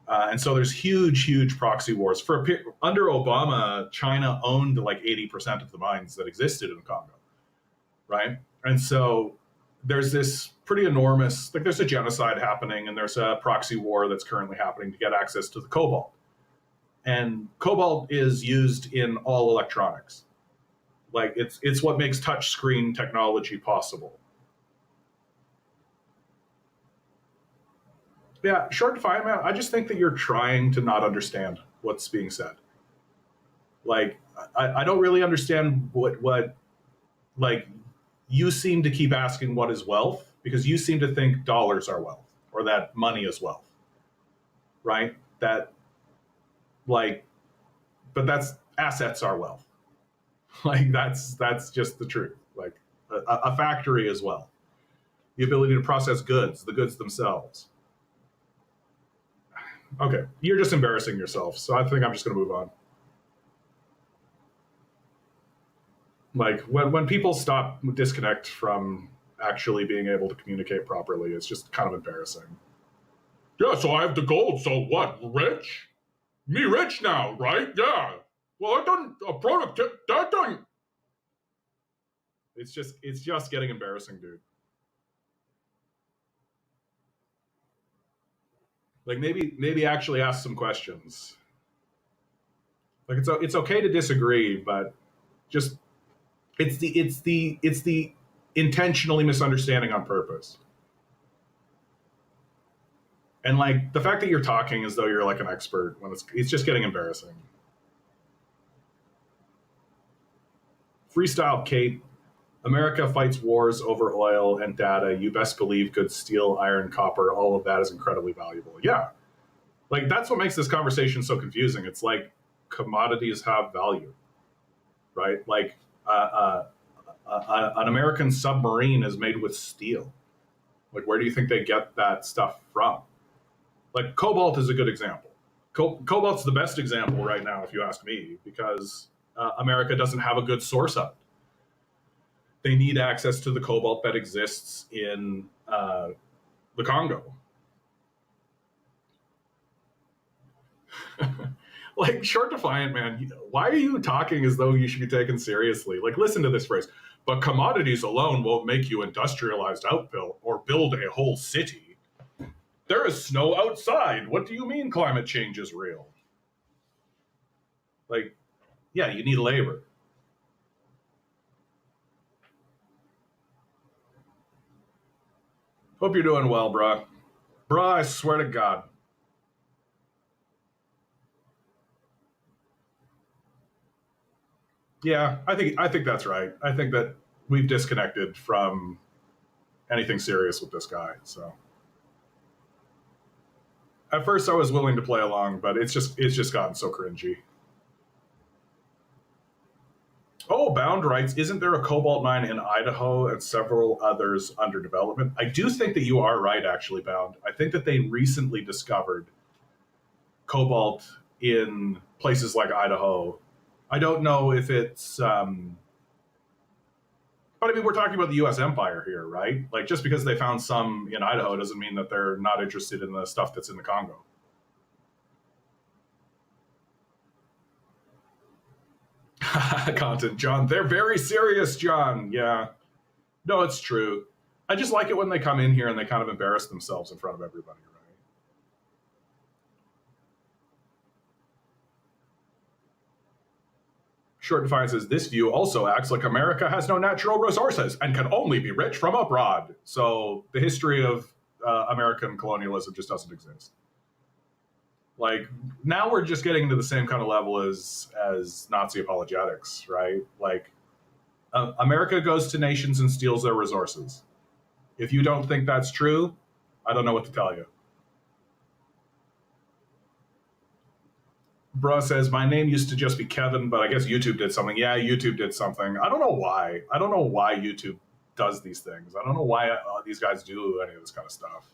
And so there's huge proxy wars. Under Obama, China owned like 80% of the mines that existed in the Congo, right? And so there's this pretty enormous, like there's a genocide happening and there's a proxy war that's currently happening to get access to the cobalt. And cobalt is used in all electronics. Like it's what makes touchscreen technology possible. Yeah, Short Defiant, man, I just think that you're trying to not understand what's being said. Like, I don't really understand what, like, you seem to keep asking what is wealth because you seem to think dollars are wealth or that money is wealth, right? That, like, but that's assets are wealth. Like, that's just the truth. Like, a factory is wealth. The ability to process goods, the goods themselves. Okay, you're just embarrassing yourself, so I think I'm just going to move on. Like when people disconnect from actually being able to communicate properly, it's just kind of embarrassing. Yeah, so I have the gold. So what? Rich? Me rich now, right? Yeah. Well, I done a product that done. It's just getting embarrassing, dude. Like maybe actually ask some questions. Like it's okay to disagree, but just it's the intentionally misunderstanding on purpose. And like the fact that you're talking as though you're like an expert when it's just getting embarrassing. Freestyle Kate, America fights wars over oil and data. You best believe good steel, iron, copper, all of that is incredibly valuable. Yeah. Like that's what makes this conversation so confusing. It's like commodities have value, right? Like an American submarine is made with steel. Like where do you think they get that stuff from? Like cobalt is a good example. Cobalt's the best example right now, if you ask me, because America doesn't have a good source of it. They need access to the cobalt that exists in the Congo. Like Short Defiant, man, why are you talking as though you should be taken seriously? Like, listen to this phrase. But commodities alone won't make you industrialized outbuild or build a whole city. There is snow outside. What do you mean climate change is real? Like, yeah, you need labor. Hope you're doing well, bruh. Bruh, I swear to God. Yeah, I think that's right. I think that we've disconnected from anything serious with this guy. So at first I was willing to play along, but it's just gotten so cringy. Oh, Bound writes, isn't there a cobalt mine in Idaho and several others under development? I do think that you are right, actually, Bound. I think that they recently discovered cobalt in places like Idaho. I don't know if it's, but I mean, we're talking about the U.S. empire here, right? Like, just because they found some in Idaho doesn't mean that they're not interested in the stuff that's in the Congo. Content, John. They're very serious, John. Yeah. No, it's true. I just like it when they come in here and they kind of embarrass themselves in front of everybody, right? Short Defiance says this view also acts like America has no natural resources and can only be rich from abroad. So the history of American colonialism just doesn't exist. Like now we're just getting to the same kind of level as Nazi apologetics, right? Like America goes to nations and steals their resources. If you don't think that's true, I don't know what to tell you. Bruh says, my name used to just be Kevin, but I guess YouTube did something. Yeah, YouTube did something. I don't know why. I don't know why YouTube does these things. I don't know why these guys do any of this kind of stuff.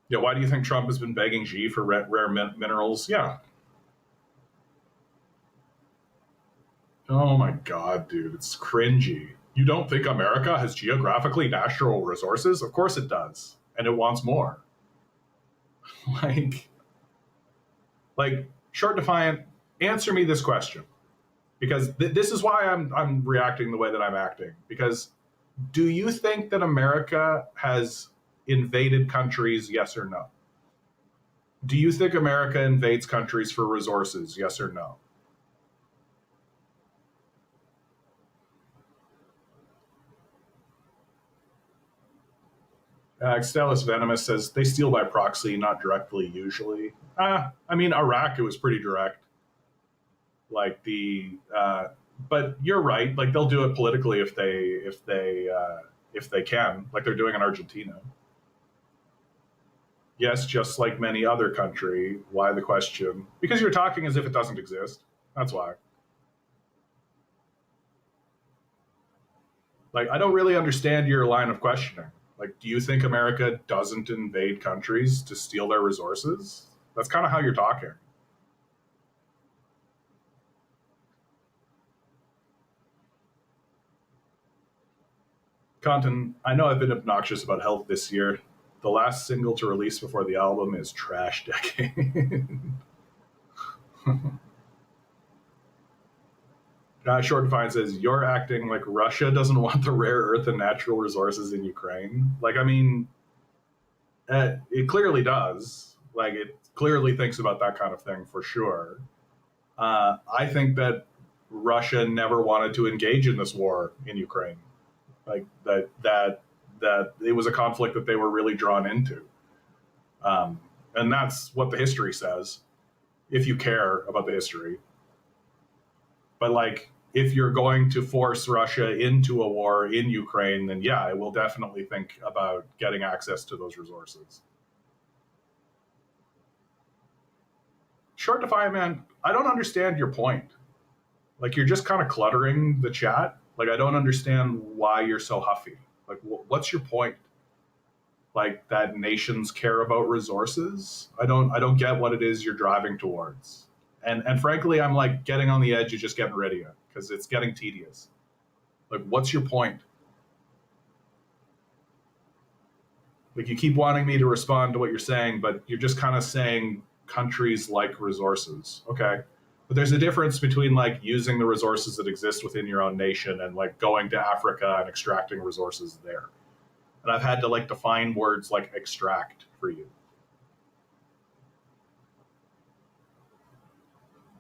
Yeah, why do you think Trump has been begging Xi for rare minerals? Yeah. Oh my God, dude, it's cringy. You don't think America has geographically natural resources? Of course it does. And it wants more. like, like, Short Defiant, answer me this question. Because this is why I'm reacting the way that I'm acting. Because do you think that America has invaded countries? Yes or no? Do you think America invades countries for resources? Yes or no? Stellus Venomous says they steal by proxy, not directly. Usually, I mean Iraq, it was pretty direct. Like but you're right. Like they'll do it politically if they can, like they're doing in Argentina. Yes, just like many other country. Why the question? Because you're talking as if it doesn't exist. That's why. Like I don't really understand your line of questioning. Like, do you think America doesn't invade countries to steal their resources? That's kind of how you're talking. Content, I know I've been obnoxious about health this year. The last single to release before the album is Trash Decade. Short Define says, you're acting like Russia doesn't want the rare earth and natural resources in Ukraine. Like, I mean, it clearly does. Like, it clearly thinks about that kind of thing for sure. I think that Russia never wanted to engage in this war in Ukraine. Like that it was a conflict that they were really drawn into, and that's what the history says. If you care about the history, but like if you're going to force Russia into a war in Ukraine, then yeah, I will definitely think about getting access to those resources. Short Defiant Man, I don't understand your point. Like you're just kind of cluttering the chat. Like I don't understand why you're so huffy. Like what's your point? Like that nations care about resources? I don't get what it is you're driving towards. And frankly, I'm like getting on the edge of just getting rid of you because it's getting tedious. Like what's your point? Like you keep wanting me to respond to what you're saying, but you're just kind of saying countries like resources. Okay. But there's a difference between like using the resources that exist within your own nation and like going to Africa and extracting resources there. And I've had to like define words like extract for you.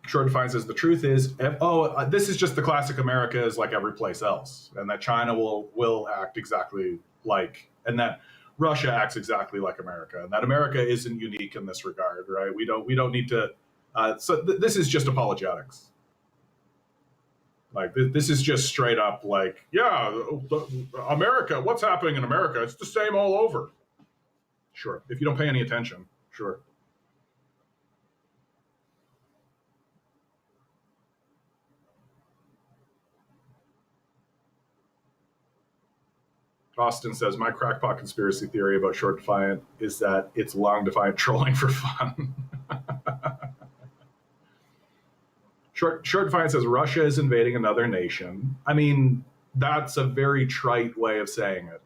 Short Define says the truth is, this is just the classic America is like every place else, and that China will act exactly and that Russia acts exactly like America, and that America isn't unique in this regard, right? We don't need to. This is just apologetics. Like this is just straight up like, yeah, America. What's happening in America? It's the same all over. Sure, if you don't pay any attention, sure. Austin says, my crackpot conspiracy theory about Short Defiant is that it's Long Defiant trolling for fun. Short Defiant says, Russia is invading another nation. I mean, that's a very trite way of saying it.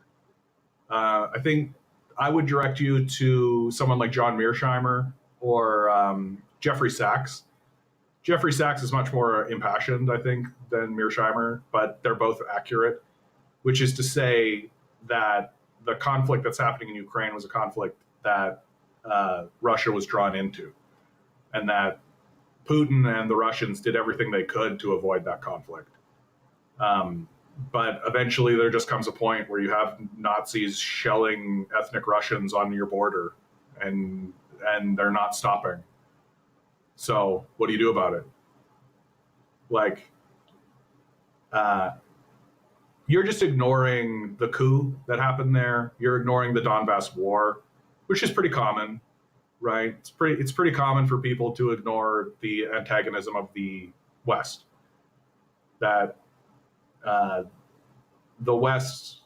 I think I would direct you to someone like John Mearsheimer or Jeffrey Sachs. Jeffrey Sachs is much more impassioned, I think, than Mearsheimer, but they're both accurate, which is to say that the conflict that's happening in Ukraine was a conflict that Russia was drawn into, and that Putin and the Russians did everything they could to avoid that conflict. But eventually there just comes a point where you have Nazis shelling ethnic Russians on your border, and they're not stopping. So what do you do about it? Like, you're just ignoring the coup that happened there. You're ignoring the Donbass war, which is pretty common, right? It's pretty common for people to ignore the antagonism of the West. That the West,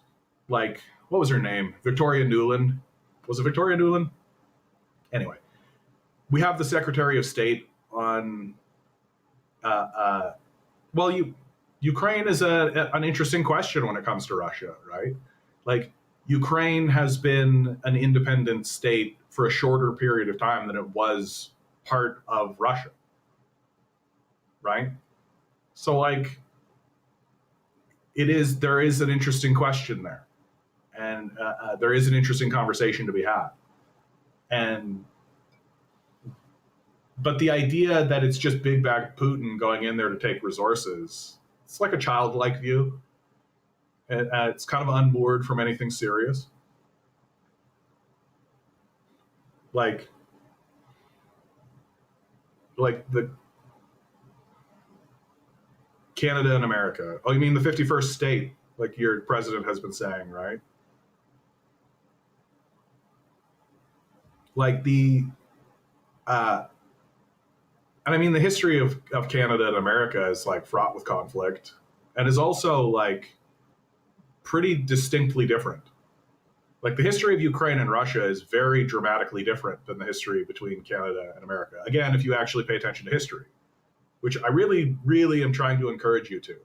like, what was her name? Victoria Nuland. Was it Victoria Nuland? Anyway, we have the Secretary of State on. Ukraine is an interesting question when it comes to Russia, right? Like, Ukraine has been an independent state for a shorter period of time than it was part of Russia, right? So, like, there is an interesting question there, and there is an interesting conversation to be had, but the idea that it's just big bag Putin going in there to take resources, it's like a childlike view. It's kind of unmoored from anything serious. Like the Canada and America. Oh, you mean the 51st state, like your president has been saying, right? Like and I mean, the history of Canada and America is like fraught with conflict, and is also like pretty distinctly different. Like, the history of Ukraine and Russia is very dramatically different than the history between Canada and America. Again, if you actually pay attention to history, which I really, really am trying to encourage you to.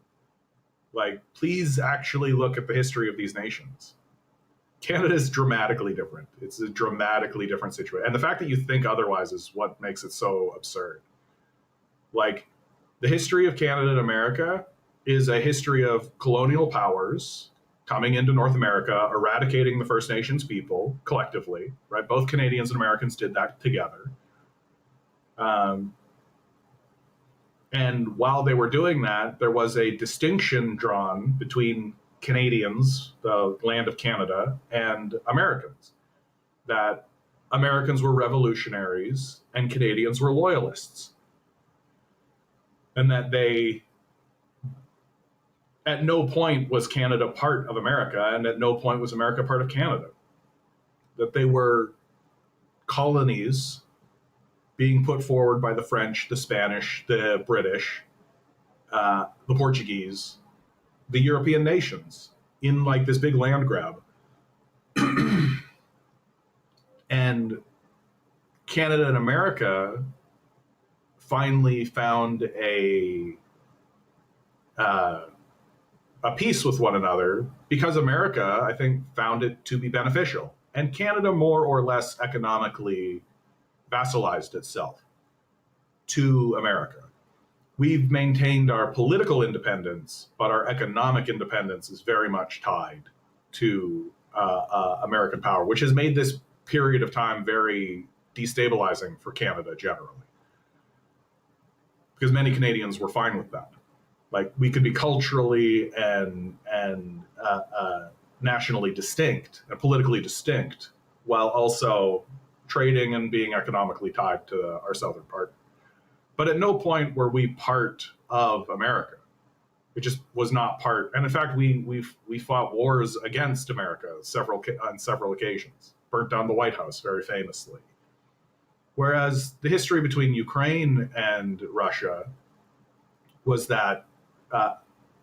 Like, please actually look at the history of these nations. Canada is dramatically different. It's a dramatically different situation. And the fact that you think otherwise is what makes it so absurd. Like, the history of Canada and America is a history of colonial powers coming into North America, eradicating the First Nations people collectively, right? Both Canadians and Americans did that together. And while they were doing that, there was a distinction drawn between Canadians, the land of Canada, and Americans. That Americans were revolutionaries and Canadians were loyalists. And that at no point was Canada part of America, and at no point was America part of Canada. That they were colonies being put forward by the French, the Spanish, the British, the Portuguese, the European nations in like this big land grab. And Canada and America finally found a peace with one another because America, I think, found it to be beneficial. And Canada more or less economically vassalized itself to America. We've maintained our political independence, but our economic independence is very much tied to American power, which has made this period of time very destabilizing for Canada generally. Because many Canadians were fine with that. Like, we could be culturally and nationally distinct and politically distinct, while also trading and being economically tied to our southern part. But at no point were we part of America. It just was not part. And in fact, we fought wars against America on several occasions. Burnt down the White House very famously. Whereas the history between Ukraine and Russia was that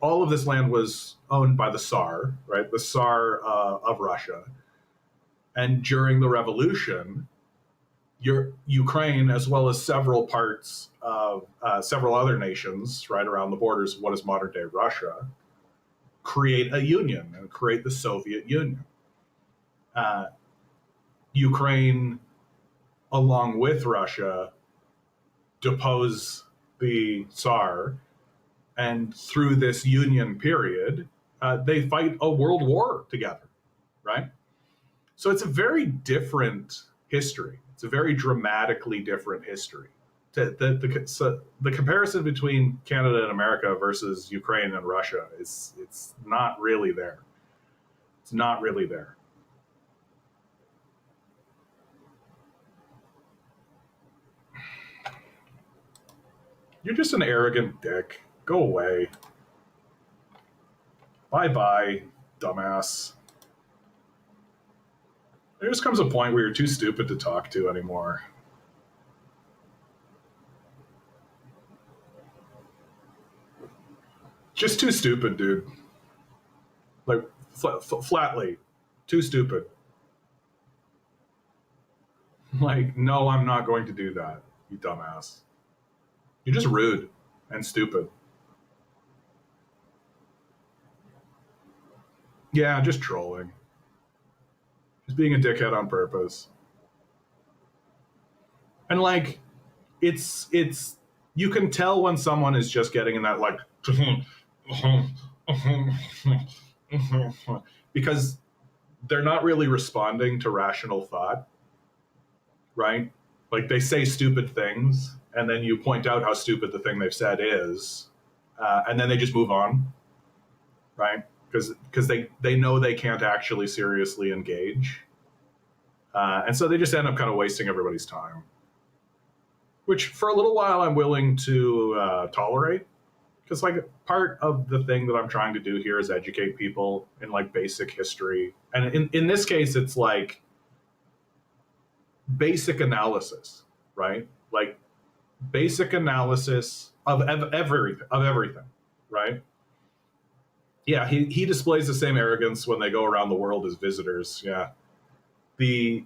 all of this land was owned by the Tsar, right? The Tsar of Russia. And during the revolution, Ukraine, as well as several parts of several other nations right around the borders of what is modern day Russia, create a union and create the Soviet Union. Ukraine, along with Russia, depose the Tsar, and through this union period, they fight a world war together, right? So it's a very different history. It's a very dramatically different history. So the comparison between Canada and America versus Ukraine and Russia it's not really there. It's not really there. You're just an arrogant dick. Go away. Bye-bye, dumbass. There just comes a point where you're too stupid to talk to anymore. Just too stupid, dude. Like, flatly. Too stupid. Like, no, I'm not going to do that, you dumbass. You're just rude and stupid. Yeah, just trolling. Just being a dickhead on purpose. And like, it's you can tell when someone is just getting in that like because they're not really responding to rational thought, right? Like they say stupid things, and then you point out how stupid the thing they've said is, and then they just move on, right? Because they know they can't actually seriously engage, and so they just end up kind of wasting everybody's time, which for a little while I'm willing to tolerate, because like part of the thing that I'm trying to do here is educate people in like basic history, and in this case it's like basic analysis, right? Like basic analysis of everything, right? Yeah, he displays the same arrogance when they go around the world as visitors. Yeah, the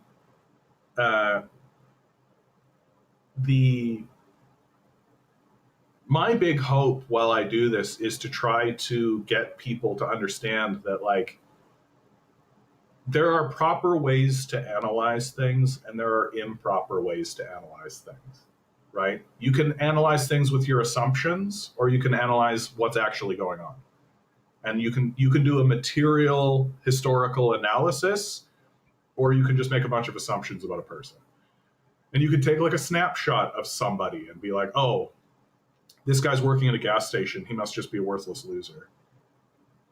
my big hope while I do this is to try to get people to understand that like there are proper ways to analyze things and there are improper ways to analyze things, right? You can analyze things with your assumptions, or you can analyze what's actually going on. And you can do a material historical analysis, or you can just make a bunch of assumptions about a person. And you could take like a snapshot of somebody and be like, oh, this guy's working at a gas station, he must just be a worthless loser.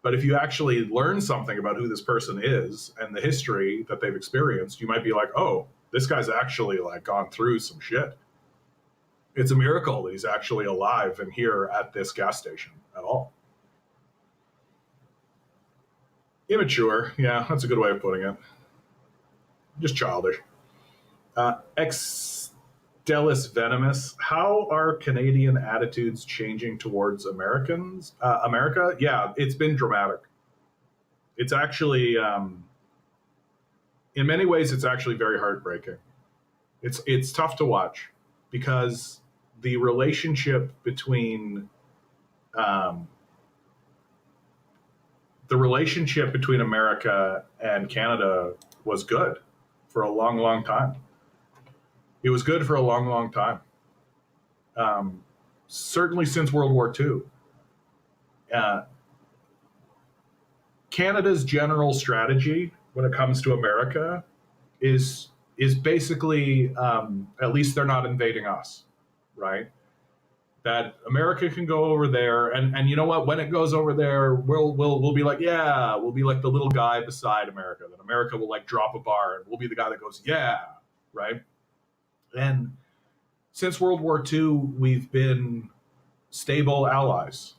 But if you actually learn something about who this person is and the history that they've experienced, you might be like, oh, this guy's actually like gone through some shit. It's a miracle that he's actually alive and here at this gas station at all. Immature, yeah, that's a good way of putting it. Just childish. Exdelis Venomous, how are Canadian attitudes changing towards America? Yeah, it's been dramatic. It's actually, in many ways, it's actually very heartbreaking. It's tough to watch because the relationship between America and Canada was good for a long, long time. It was good for a long, long time. Certainly since World War II. Canada's general strategy when it comes to America is basically, at least they're not invading us, right? that America can go over there, and you know what? When it goes over there, we'll be like, yeah, we'll be like the little guy beside America. That America will like drop a bar, and we'll be the guy that goes, yeah, right. And since World War II, we've been stable allies,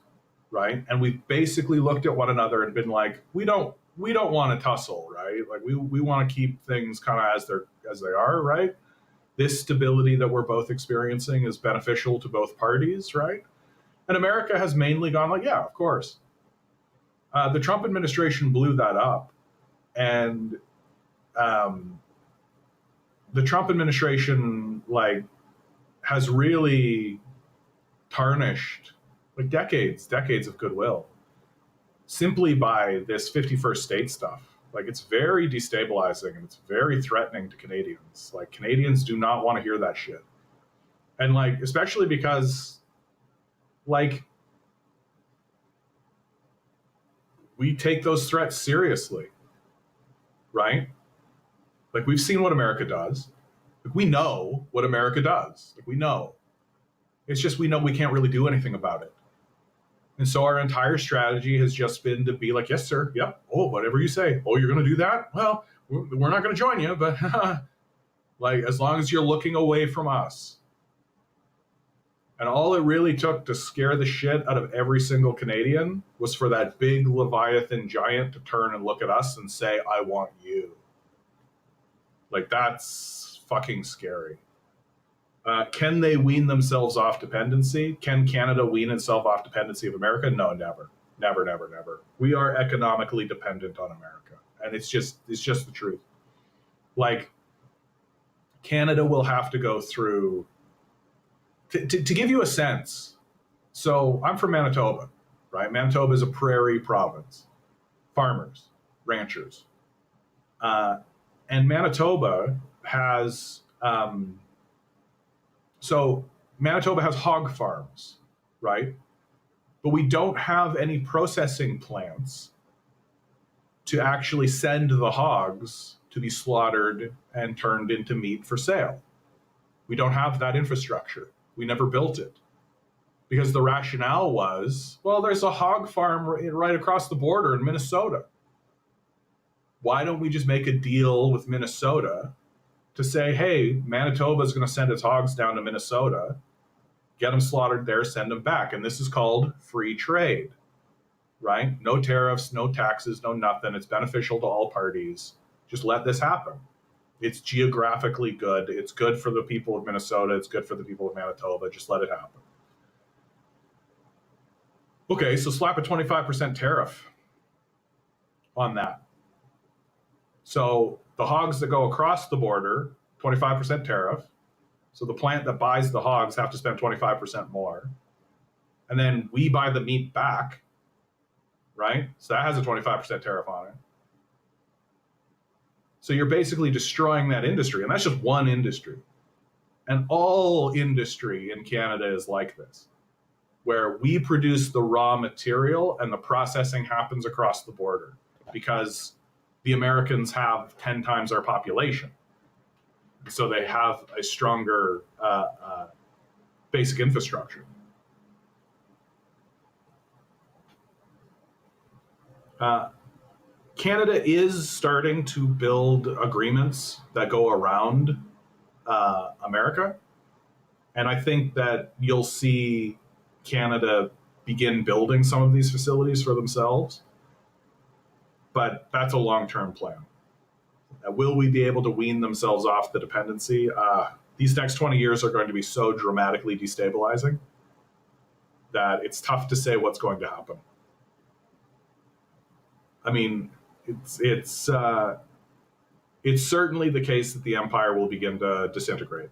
right? And we've basically looked at one another and been like, we don't want to tussle, right? Like we want to keep things kind of as they are, right? This stability that we're both experiencing is beneficial to both parties, right? And America has mainly gone like, yeah, of course. The Trump administration blew that up, and the Trump administration like has really tarnished like decades of goodwill simply by this 51st state stuff. Like it's very destabilizing and it's very threatening to Canadians. Like Canadians do not want to hear that shit. And like especially because like we take those threats seriously. Right? Like we've seen what America does. Like we know what America does. Like we know. It's just we know we can't really do anything about it. And so our entire strategy has just been to be like, yes, sir. Yep. Oh, whatever you say. Oh, you're going to do that? Well, we're not going to join you, but like as long as you're looking away from us. And all it really took to scare the shit out of every single Canadian was for that big Leviathan giant to turn and look at us and say, I want you. Like that's fucking scary. Can they wean themselves off dependency? Can Canada wean itself off dependency of America? No, never. Never, never, never. We are economically dependent on America. And it's just the truth. Like, Canada will have to go through, to give you a sense. So I'm from Manitoba, right? Manitoba is a prairie province. Farmers, ranchers. And Manitoba has, so Manitoba has hog farms, right? But we don't have any processing plants to actually send the hogs to be slaughtered and turned into meat for sale. We don't have that infrastructure. We never built it. Because the rationale was, well, there's a hog farm right across the border in Minnesota. Why don't we just make a deal with Minnesota to say, hey, Manitoba is going to send its hogs down to Minnesota, get them slaughtered there, send them back. And this is called free trade, right? No tariffs, no taxes, no nothing. It's beneficial to all parties. Just let this happen. It's geographically good. It's good for the people of Minnesota. It's good for the people of Manitoba. Just let it happen. Okay, so slap a 25% tariff on that. So the hogs that go across the border, 25% tariff. So the plant that buys the hogs have to spend 25% more. And then we buy the meat back, right? So that has a 25% tariff on it. So you're basically destroying that industry. And that's just one industry. And all industry in Canada is like this, where we produce the raw material and the processing happens across the border because the Americans have 10 times our population. So they have a stronger basic infrastructure. Canada is starting to build agreements that go around America. And I think that you'll see Canada begin building some of these facilities for themselves. But that's a long-term plan. Will we be able to wean themselves off the dependency? These next 20 years are going to be so dramatically destabilizing that it's tough to say what's going to happen. I mean, it's certainly the case that the empire will begin to disintegrate.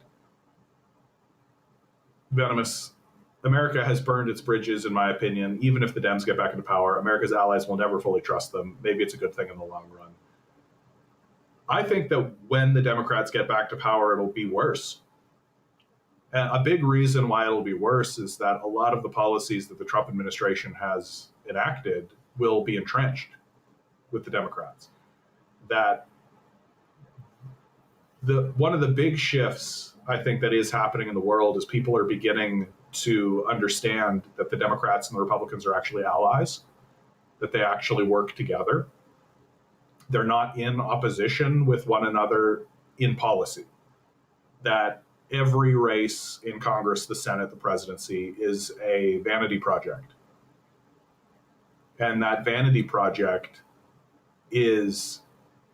Venomous. America has burned its bridges, in my opinion. Even if the Dems get back into power, America's allies will never fully trust them. Maybe it's a good thing in the long run. I think that when the Democrats get back to power, it'll be worse. And a big reason why it'll be worse is that a lot of the policies that the Trump administration has enacted will be entrenched with the Democrats. That one of the big shifts I think that is happening in the world is people are beginning to understand that the Democrats and the Republicans are actually allies, that they actually work together. They're not in opposition with one another in policy. That every race in Congress, the Senate, the presidency is a vanity project. And that vanity project is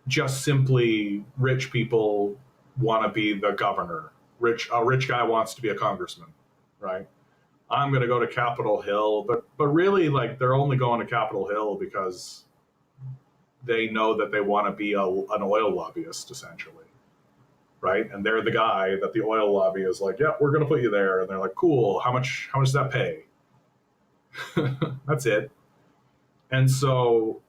just simply rich people want to be the governor. A rich guy wants to be a congressman, right? I'm going to go to Capitol Hill, but really, like, they're only going to Capitol Hill because they know that they want to be an oil lobbyist, essentially, right? And they're the guy that the oil lobby is like, yeah, we're going to put you there, and they're like, cool. How much does that pay? That's it. And so,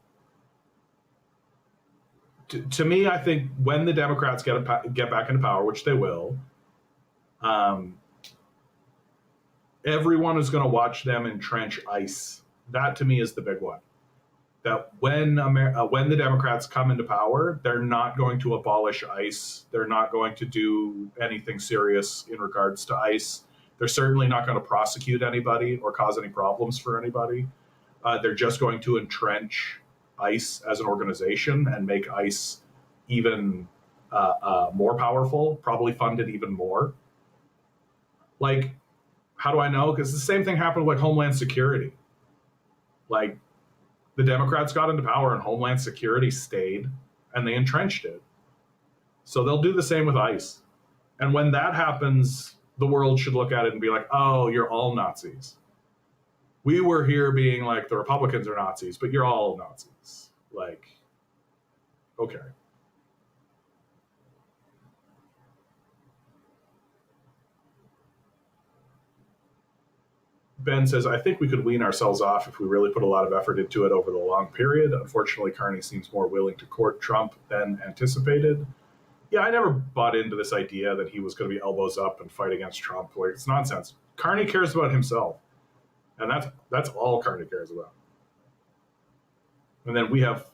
to me, I think when the Democrats get back into power, which they will, everyone is going to watch them entrench ICE. That, to me, is the big one. That when the Democrats come into power, they're not going to abolish ICE. They're not going to do anything serious in regards to ICE. They're certainly not going to prosecute anybody or cause any problems for anybody. They're just going to entrench ICE as an organization and make ICE even more powerful, probably fund it even more. Like, how do I know? Because the same thing happened with, like, Homeland Security. Like, the Democrats got into power and Homeland Security stayed and they entrenched it. So they'll do the same with ICE. And when that happens, the world should look at it and be like, oh, you're all Nazis. We were here being like, the Republicans are Nazis, but you're all Nazis. Like, okay. Ben says, I think we could wean ourselves off if we really put a lot of effort into it over the long period. Unfortunately, Carney seems more willing to court Trump than anticipated. Yeah, I never bought into this idea that he was going to be elbows up and fight against Trump. Like, it's nonsense. Carney cares about himself. And that's all Carney cares about. And then we have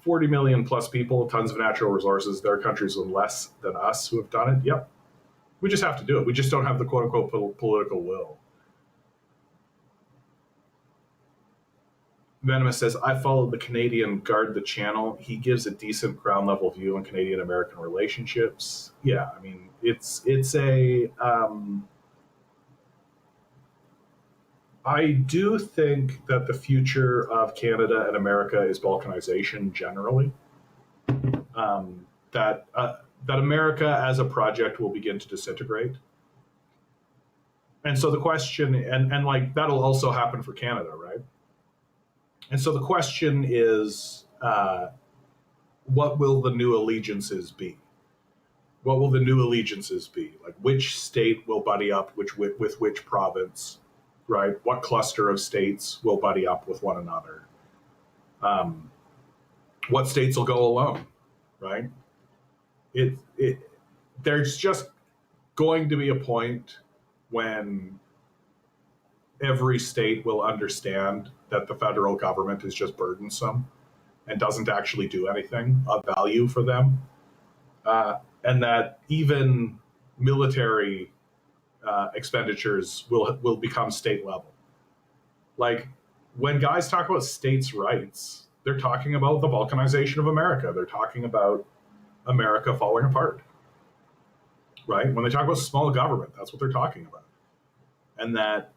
40 million plus people, tons of natural resources. There are countries with less than us who have done it. Yep. We just have to do it. We just don't have the quote unquote political will. Venomous says, I followed the Canadian Guard the channel. He gives a decent ground level view on Canadian American relationships. Yeah, I mean, it's a I do think that the future of Canada and America is balkanization generally. That America as a project will begin to disintegrate. And so the question, and like that'll also happen for Canada, right? And so the question is, what will the new allegiances be? What will the new allegiances be? Like, which state will buddy up with which province, right? What cluster of states will buddy up with one another? What states will go alone, right? There's just going to be a point when every state will understand that the federal government is just burdensome and doesn't actually do anything of value for them. And that even military expenditures will become state level. Like, when guys talk about states' rights, they're talking about the balkanization of America. They're talking about America falling apart, right? When they talk about small government, that's what they're talking about. And that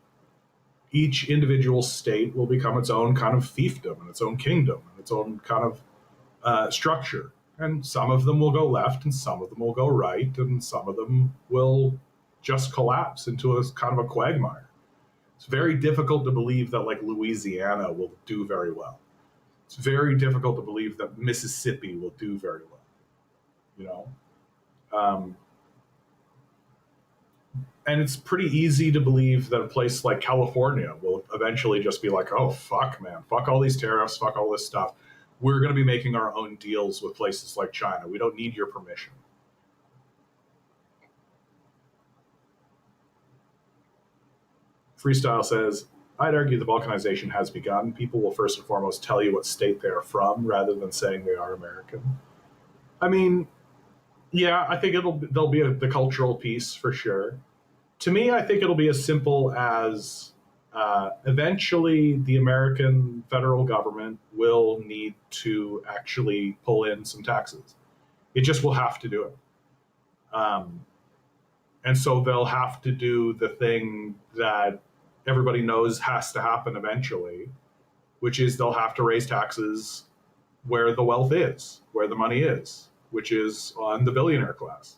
each individual state will become its own kind of fiefdom and its own kingdom and its own kind of structure. And some of them will go left and some of them will go right and some of them will just collapse into a kind of a quagmire. It's very difficult to believe that, like, Louisiana will do very well. It's very difficult to believe that Mississippi will do very well, you know? And it's pretty easy to believe that a place like California will eventually just be like, oh, fuck, man, fuck all these tariffs, fuck all this stuff. We're going to be making our own deals with places like China. We don't need your permission. Freestyle says, I'd argue the balkanization has begun. People will first and foremost tell you what state they are from rather than saying they are American. I mean, yeah, I think there'll be the cultural piece for sure. To me, I think it'll be as simple as eventually the American federal government will need to actually pull in some taxes. It just will have to do it. And so they'll have to do the thing that everybody knows has to happen eventually, which is they'll have to raise taxes where the wealth is, where the money is, which is on the billionaire class.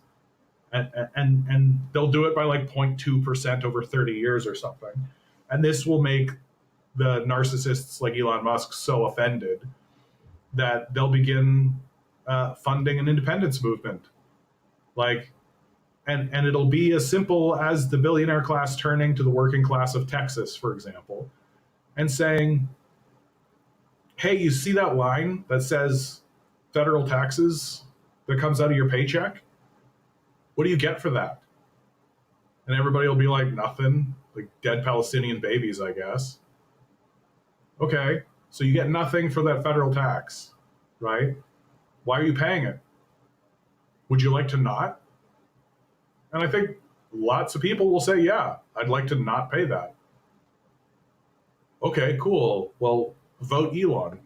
And they'll do it by like 0.2% over 30 years or something. And this will make the narcissists like Elon Musk so offended that they'll begin funding an independence movement. Like, and it'll be as simple as the billionaire class turning to the working class of Texas, for example, and saying, hey, you see that line that says federal taxes that comes out of your paycheck? What do you get for that? And everybody will be like, nothing, like dead Palestinian babies, I guess. Okay, so you get nothing for that federal tax, right? Why are you paying it? Would you like to not? And I think lots of people will say, yeah, I'd like to not pay that. Okay, cool. Well, vote Elon,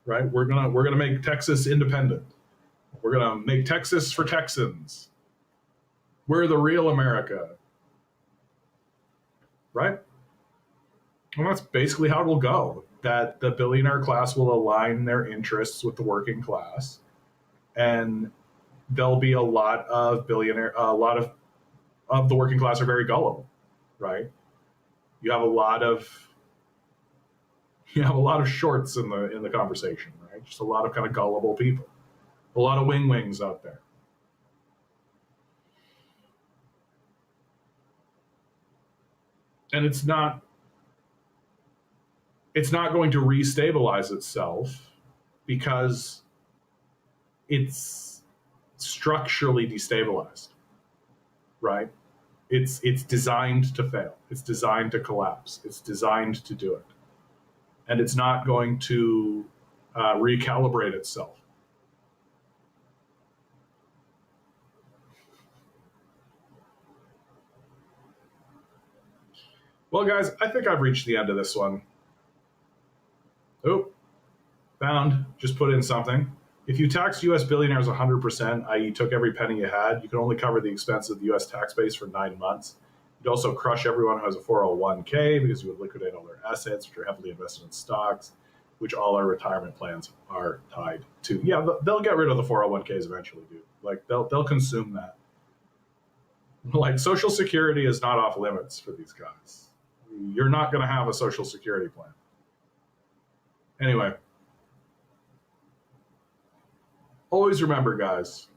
right? We're gonna make Texas independent. We're gonna make Texas for Texans. We're the real America, right? And that's basically how it'll go. That the billionaire class will align their interests with the working class, and there'll be a lot of the working class are very gullible, right? You have a lot of shorts in the conversation, right? Just a lot of kind of gullible people, a lot of wings out there. And it's not going to restabilize itself because it's structurally destabilized, right? It's designed to fail. It's designed to collapse. It's designed to do it. And it's not going to recalibrate itself. Well, guys, I think I've reached the end of this one. Oh, found. Just put in something. If you taxed U.S. billionaires 100%, i.e., took every penny you had, you can only cover the expense of the U.S. tax base for 9 months. You'd also crush everyone who has a 401k because you would liquidate all their assets, which are heavily invested in stocks, which all our retirement plans are tied to. Yeah, they'll get rid of the 401ks eventually, dude. Like, they'll consume that. Like, Social Security is not off limits for these guys. You're not going to have a Social Security plan. Anyway. Always remember, guys,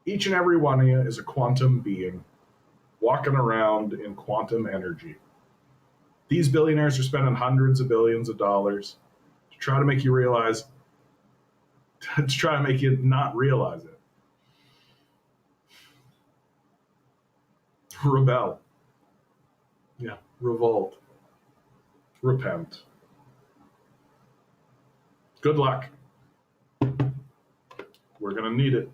each and every one of you is a quantum being walking around in quantum energy. These billionaires are spending hundreds of billions of dollars to try to make you realize, to try to make you not realize it. Rebel. Yeah, revolt. Repent. Good luck. We're going to need it.